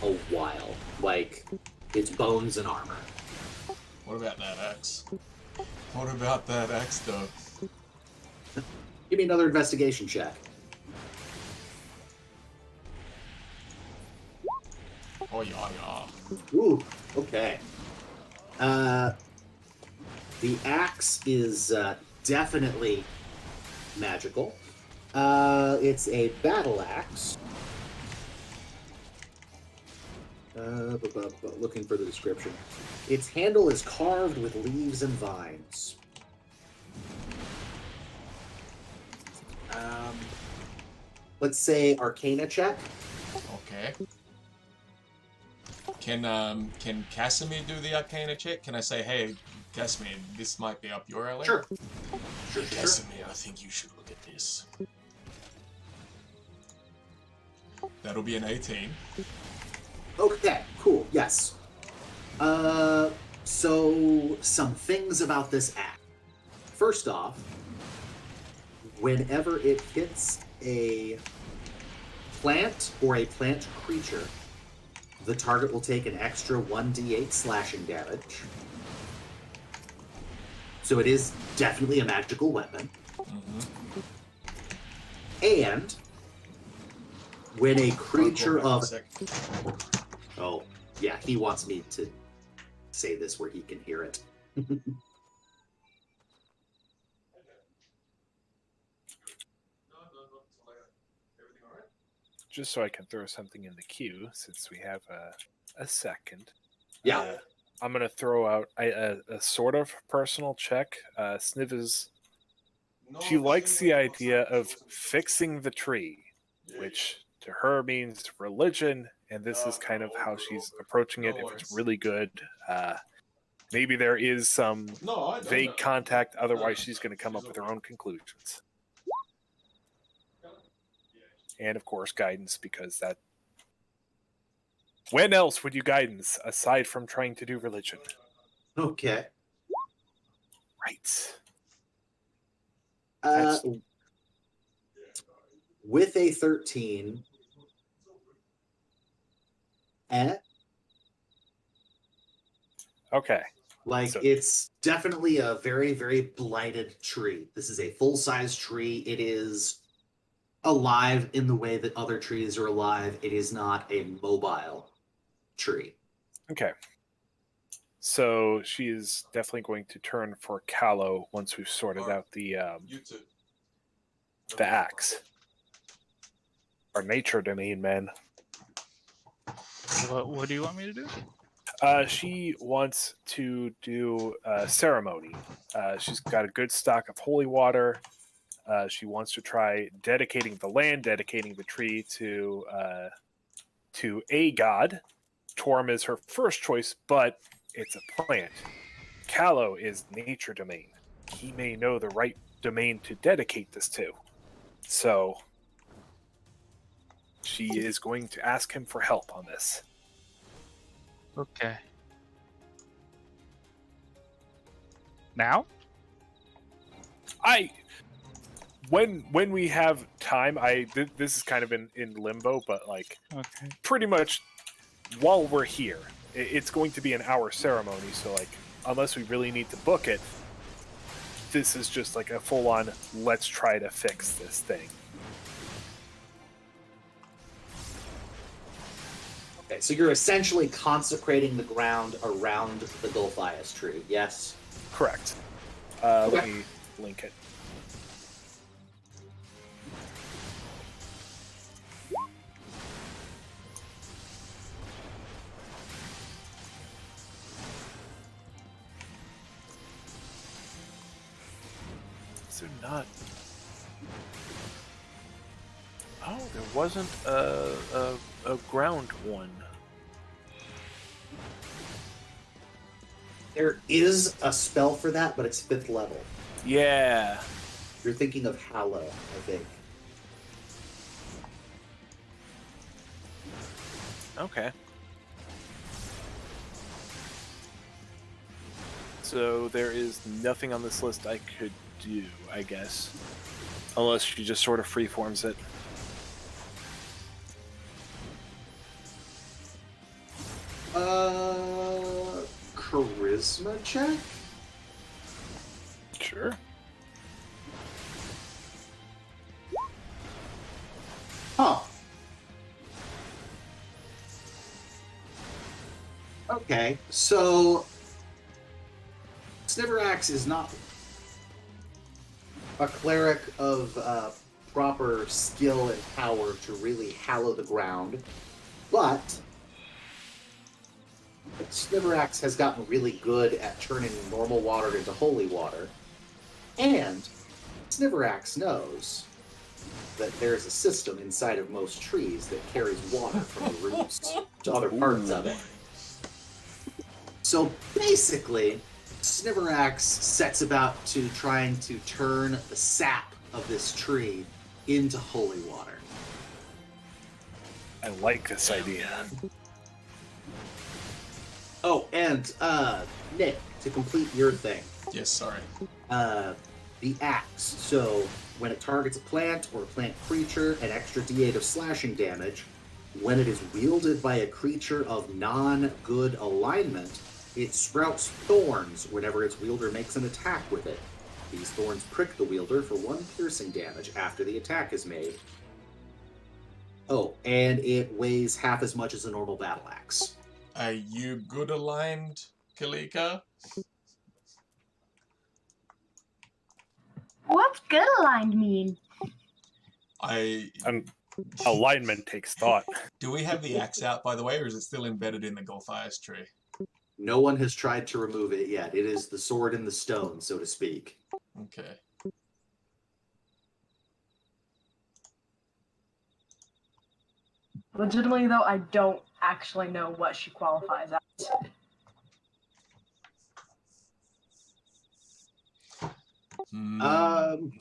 a while. Like, it's bones and armor. What about that axe? What about that axe, though? Give me another investigation check. Oh, yeah. Ooh, okay. The axe is definitely magical. It's a battle axe. Looking for the description. Its handle is carved with leaves and vines. Let's say Arcana check. Okay. Can Casimir do the Arcana check? Can I say, hey, Casimir, this might be up your alley? Sure. Casimir, I think you should look at this. That'll be an 18. Okay, cool, yes. So some things about this act. First off, whenever it hits a plant or a plant creature, the target will take an extra 1d8 slashing damage. So it is definitely a magical weapon. Mm-hmm. And when a creature of... Oh, yeah, he wants me to say this where he can hear it. Just so I can throw something in the queue, since we have a second. Yeah. I'm going to throw out a sort of personal check. Sniv is She likes the idea of fixing the tree, which to her means religion, and this is kind of how she's approaching it. If it's really good, maybe there is some vague contact, otherwise she's going to come up with her own conclusions. And of course, guidance, because that... When else would you guidance, aside from trying to do religion? Okay. Right. With a 13, Okay. like, So- it's definitely a very, very blighted tree. This is a full-size tree. It is alive in the way that other trees are alive. It is not a mobile tree. Okay. So she is definitely going to turn for Callow once we've sorted out the axe. Our nature domain, man. What do you want me to do? She wants to do a ceremony. She's got a good stock of holy water. She wants to try dedicating the land, dedicating the tree to a god. Torm is her first choice, but it's a plant. Callow is nature domain. He may know the right domain to dedicate this to. So she is going to ask him for help on this. Okay. Now? When we have time, this is kind of in limbo, but like Okay. pretty much while we're here, it's going to be an hour ceremony. So like, unless we really need to book it, this is just like a full-on let's try to fix this thing. Okay, so you're essentially consecrating the ground around the Gulfias tree, yes? Correct. Okay. Let me link it. Is there not? Oh, there wasn't a ground one. There is a spell for that, but it's 5th level. Yeah. You're thinking of Hallow, I think. Okay. So there is nothing on this list I could do, I guess. Unless she just sort of freeforms it. Charisma check? Sure. Huh. Okay, so Sniverax is not a cleric of proper skill and power to really hallow the ground, but Sniverax has gotten really good at turning normal water into holy water, and Sniverax knows that there's a system inside of most trees that carries water from the roots to other parts of it. So basically, Sniverax sets about to trying to turn the sap of this tree into holy water. I like this idea. Oh, and Nick, to complete your thing, Yes, sorry. the axe. So when it targets a plant or a plant creature, an extra d8 of slashing damage. When it is wielded by a creature of non-good alignment, it sprouts thorns whenever its wielder makes an attack with it. These thorns prick the wielder for 1 piercing damage after the attack is made. Oh, and it weighs half as much as a normal battle axe. Are you good aligned, Kalika? What's good aligned mean? Alignment takes thought. Do we have the axe out, by the way, or is it still embedded in the Gulfias tree? No one has tried to remove it yet. It is the sword in the stone, so to speak. Okay. Legitimately, though, I don't actually know what she qualifies as. Um,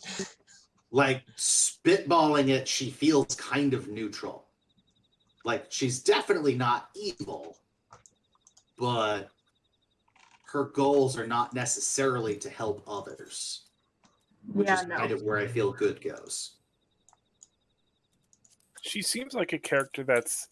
like spitballing it, she feels kind of neutral. Like she's definitely not evil, but her goals are not necessarily to help others, which Yeah, is no. kind of where I feel good goes. She seems like a character that's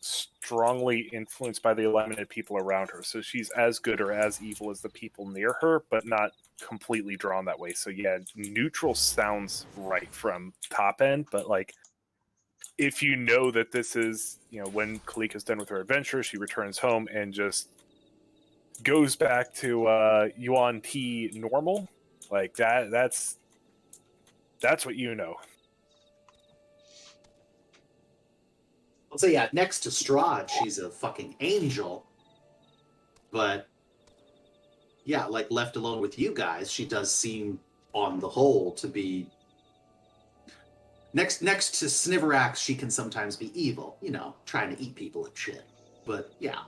strongly influenced by the alignment of people around her. So she's as good or as evil as the people near her, but not completely drawn that way. So yeah, neutral sounds right from top end, but like if you know that this is, when Kalika's done with her adventure, she returns home and just goes back to Yuan T normal, like that's what you know. I'll say, yeah, next to Strahd, she's a fucking angel. But yeah, like left alone with you guys, she does seem, on the whole, to be next to Sniverax. She can sometimes be evil, trying to eat people and shit. But yeah,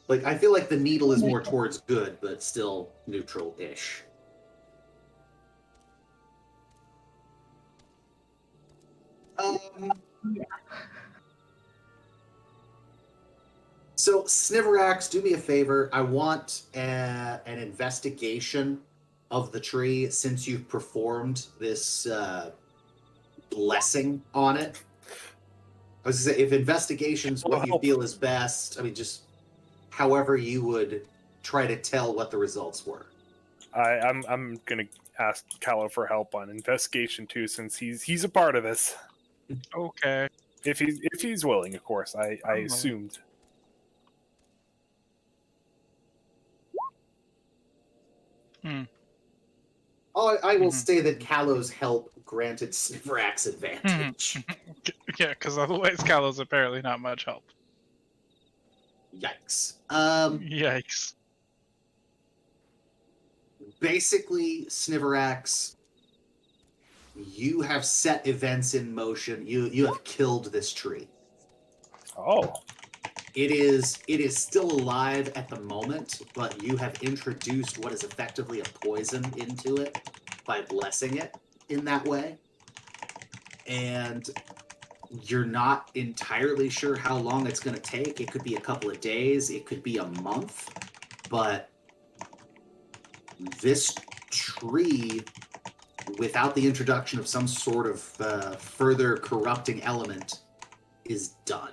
like I feel like the needle is more towards good, but still neutral-ish. Yeah. So, Sniverax, do me a favor. I want an investigation of the tree since you've performed this blessing on it. I was going to say, if investigation's what you feel is best, I mean, just however you would try to tell what the results were. I'm gonna ask Callow for help on investigation too, since he's a part of this. Okay. If he's willing, of course. I willing. assumed. I will say that Callow's help granted Sniverax advantage. Yeah, because otherwise Callow's apparently not much help. Yikes. Yikes. Basically, Sniverax, you have set events in motion. You have killed this tree. Oh. It is still alive at the moment, but you have introduced what is effectively a poison into it by blessing it in that way. And you're not entirely sure how long it's going to take. It could be a couple of days, it could be a month, but this tree, without the introduction of some sort of further corrupting element, is done.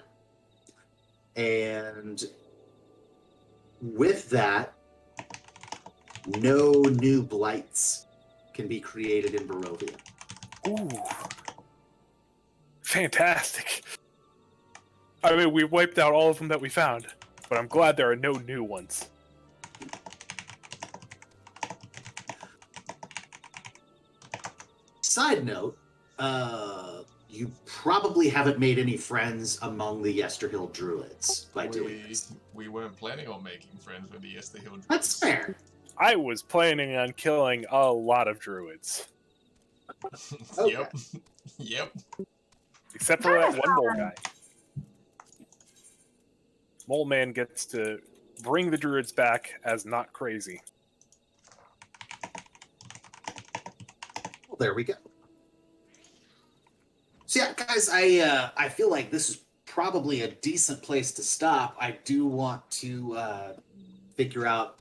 And with that, no new blights can be created in Barovia. Ooh. Fantastic. I mean, we wiped out all of them that we found, but I'm glad there are no new ones. Side note, you probably haven't made any friends among the Yesterhill Druids by doing this. We weren't planning on making friends with the Yesterhill Druids. That's fair. I was planning on killing a lot of druids. Okay. Yep. Except for that one mole guy. Mole Man gets to bring the druids back as not crazy. Well, there we go. So yeah, guys, I feel like this is probably a decent place to stop. I do want to figure out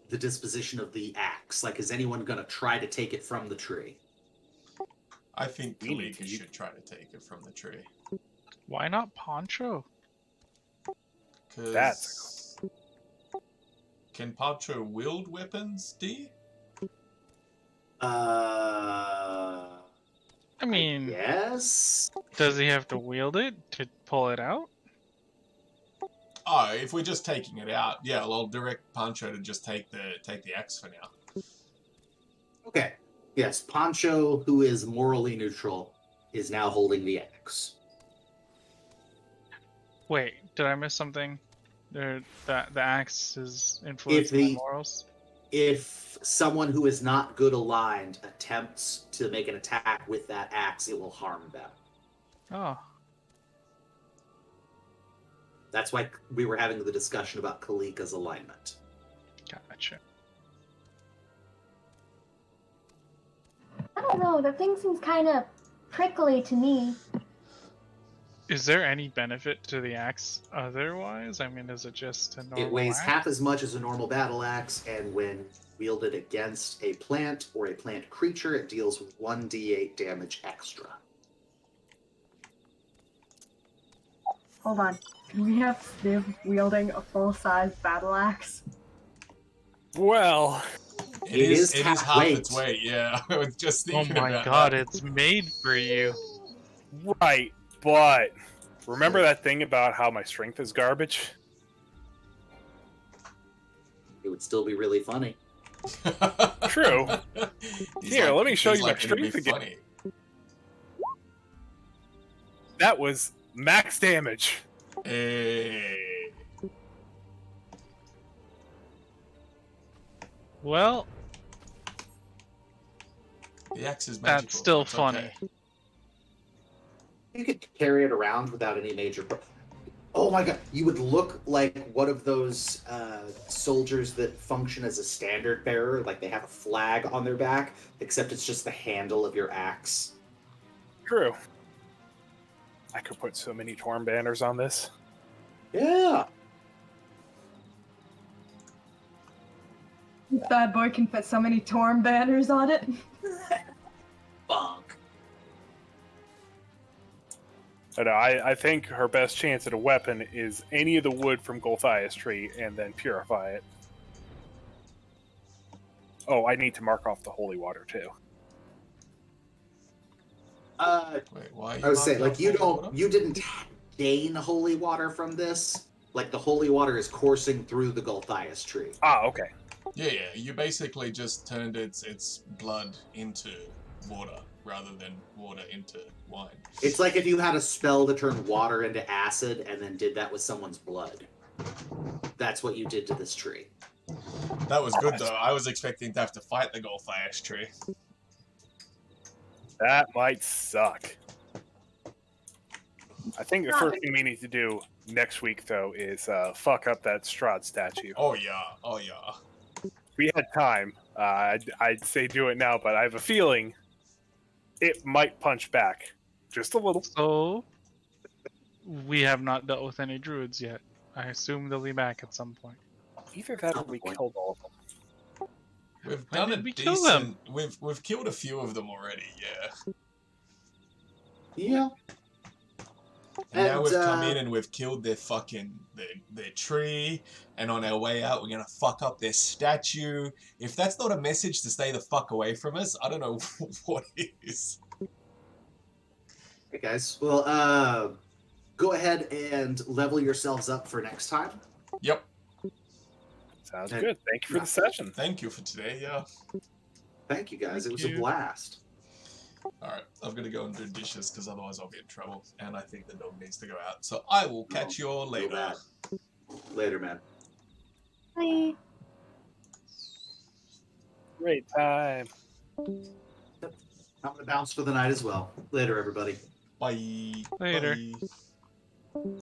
the disposition of the axe. Like, is anyone going to try to take it from the tree? I think Kalika should try to take it from the tree. Why not Poncho? That's Can Poncho wield weapons, D? I mean, yes. Does he have to wield it to pull it out? Oh, if we're just taking it out, yeah, I'll direct Poncho to just take the axe for now. Okay. Yes, Poncho, who is morally neutral, is now holding the axe. Wait, did I miss something? The axe is influenced by morals? If someone who is not good aligned attempts to make an attack with that axe, it will harm them. Oh. That's why we were having the discussion about Kalika's alignment. Gotcha. I don't know. The thing seems kind of prickly to me. Is there any benefit to the axe otherwise? I mean, is it just a normal It weighs axe? half as much as a normal battle axe, and when wielded against a plant or a plant creature, it deals 1d8 damage extra. Hold on. Can we have Sniv wielding a full-size battle axe? Well, It is it is half half weight. its weight, yeah. I was just Oh thinking my about god, that. it's made for you. right, but remember that thing about how my strength is garbage? It would still be really funny. True. He's Here, let me show he's you my like, "It'd be strength again." funny. That was max damage. Hey. Well, The axe is magical. that's still it's funny. okay. You could carry it around without any major. Oh my god, you would look like one of those soldiers that function as a standard bearer, like they have a flag on their back, except it's just the handle of your axe. True. I could put so many Torn banners on this. Yeah. Bad boy can fit so many Torn banners on it. Bonk. But I think her best chance at a weapon is any of the wood from Golthias tree and then purify it. Oh, I need to mark off the holy water too. Wait, why? Are you I was saying, marking like, off holy water? you didn't gain holy water from this. Like, the holy water is coursing through the Golthias tree. Ah, okay. Yeah, yeah. You basically just turned its blood into water rather than water into wine. It's like if you had a spell to turn water into acid and then did that with someone's blood. That's what you did to this tree. That was good though. I was expecting to have to fight the Golthias tree. That might suck. I think the first thing we need to do next week, though, is fuck up that Strahd statue. Oh yeah, oh yeah. If we had time, I'd say do it now, but I have a feeling it might punch back. Just a little. So, we have not dealt with any druids yet. I assume they'll be back at some point. Either that or we killed all of them. We've When done a did we kill them? decent. We've killed a few of them already. Yeah. Yeah. And now we've come And, in and we've killed their fucking their tree, and on our way out we're gonna fuck up their statue. If that's not a message to stay the fuck away from us, I don't know what is. Hey guys, well, go ahead and level yourselves up for next time. Yep. Sounds And- good. Thank you for the session. Thank you for today. Yeah. Thank you guys. Thank It was you. a blast. All right. I'm gonna go and do dishes because otherwise I'll be in trouble, and I think the dog needs to go out. So I will catch you all Feel later. bad. Later, man. Bye. Great time. I'm gonna bounce for the night as well. Later, everybody. Bye. Later. Bye.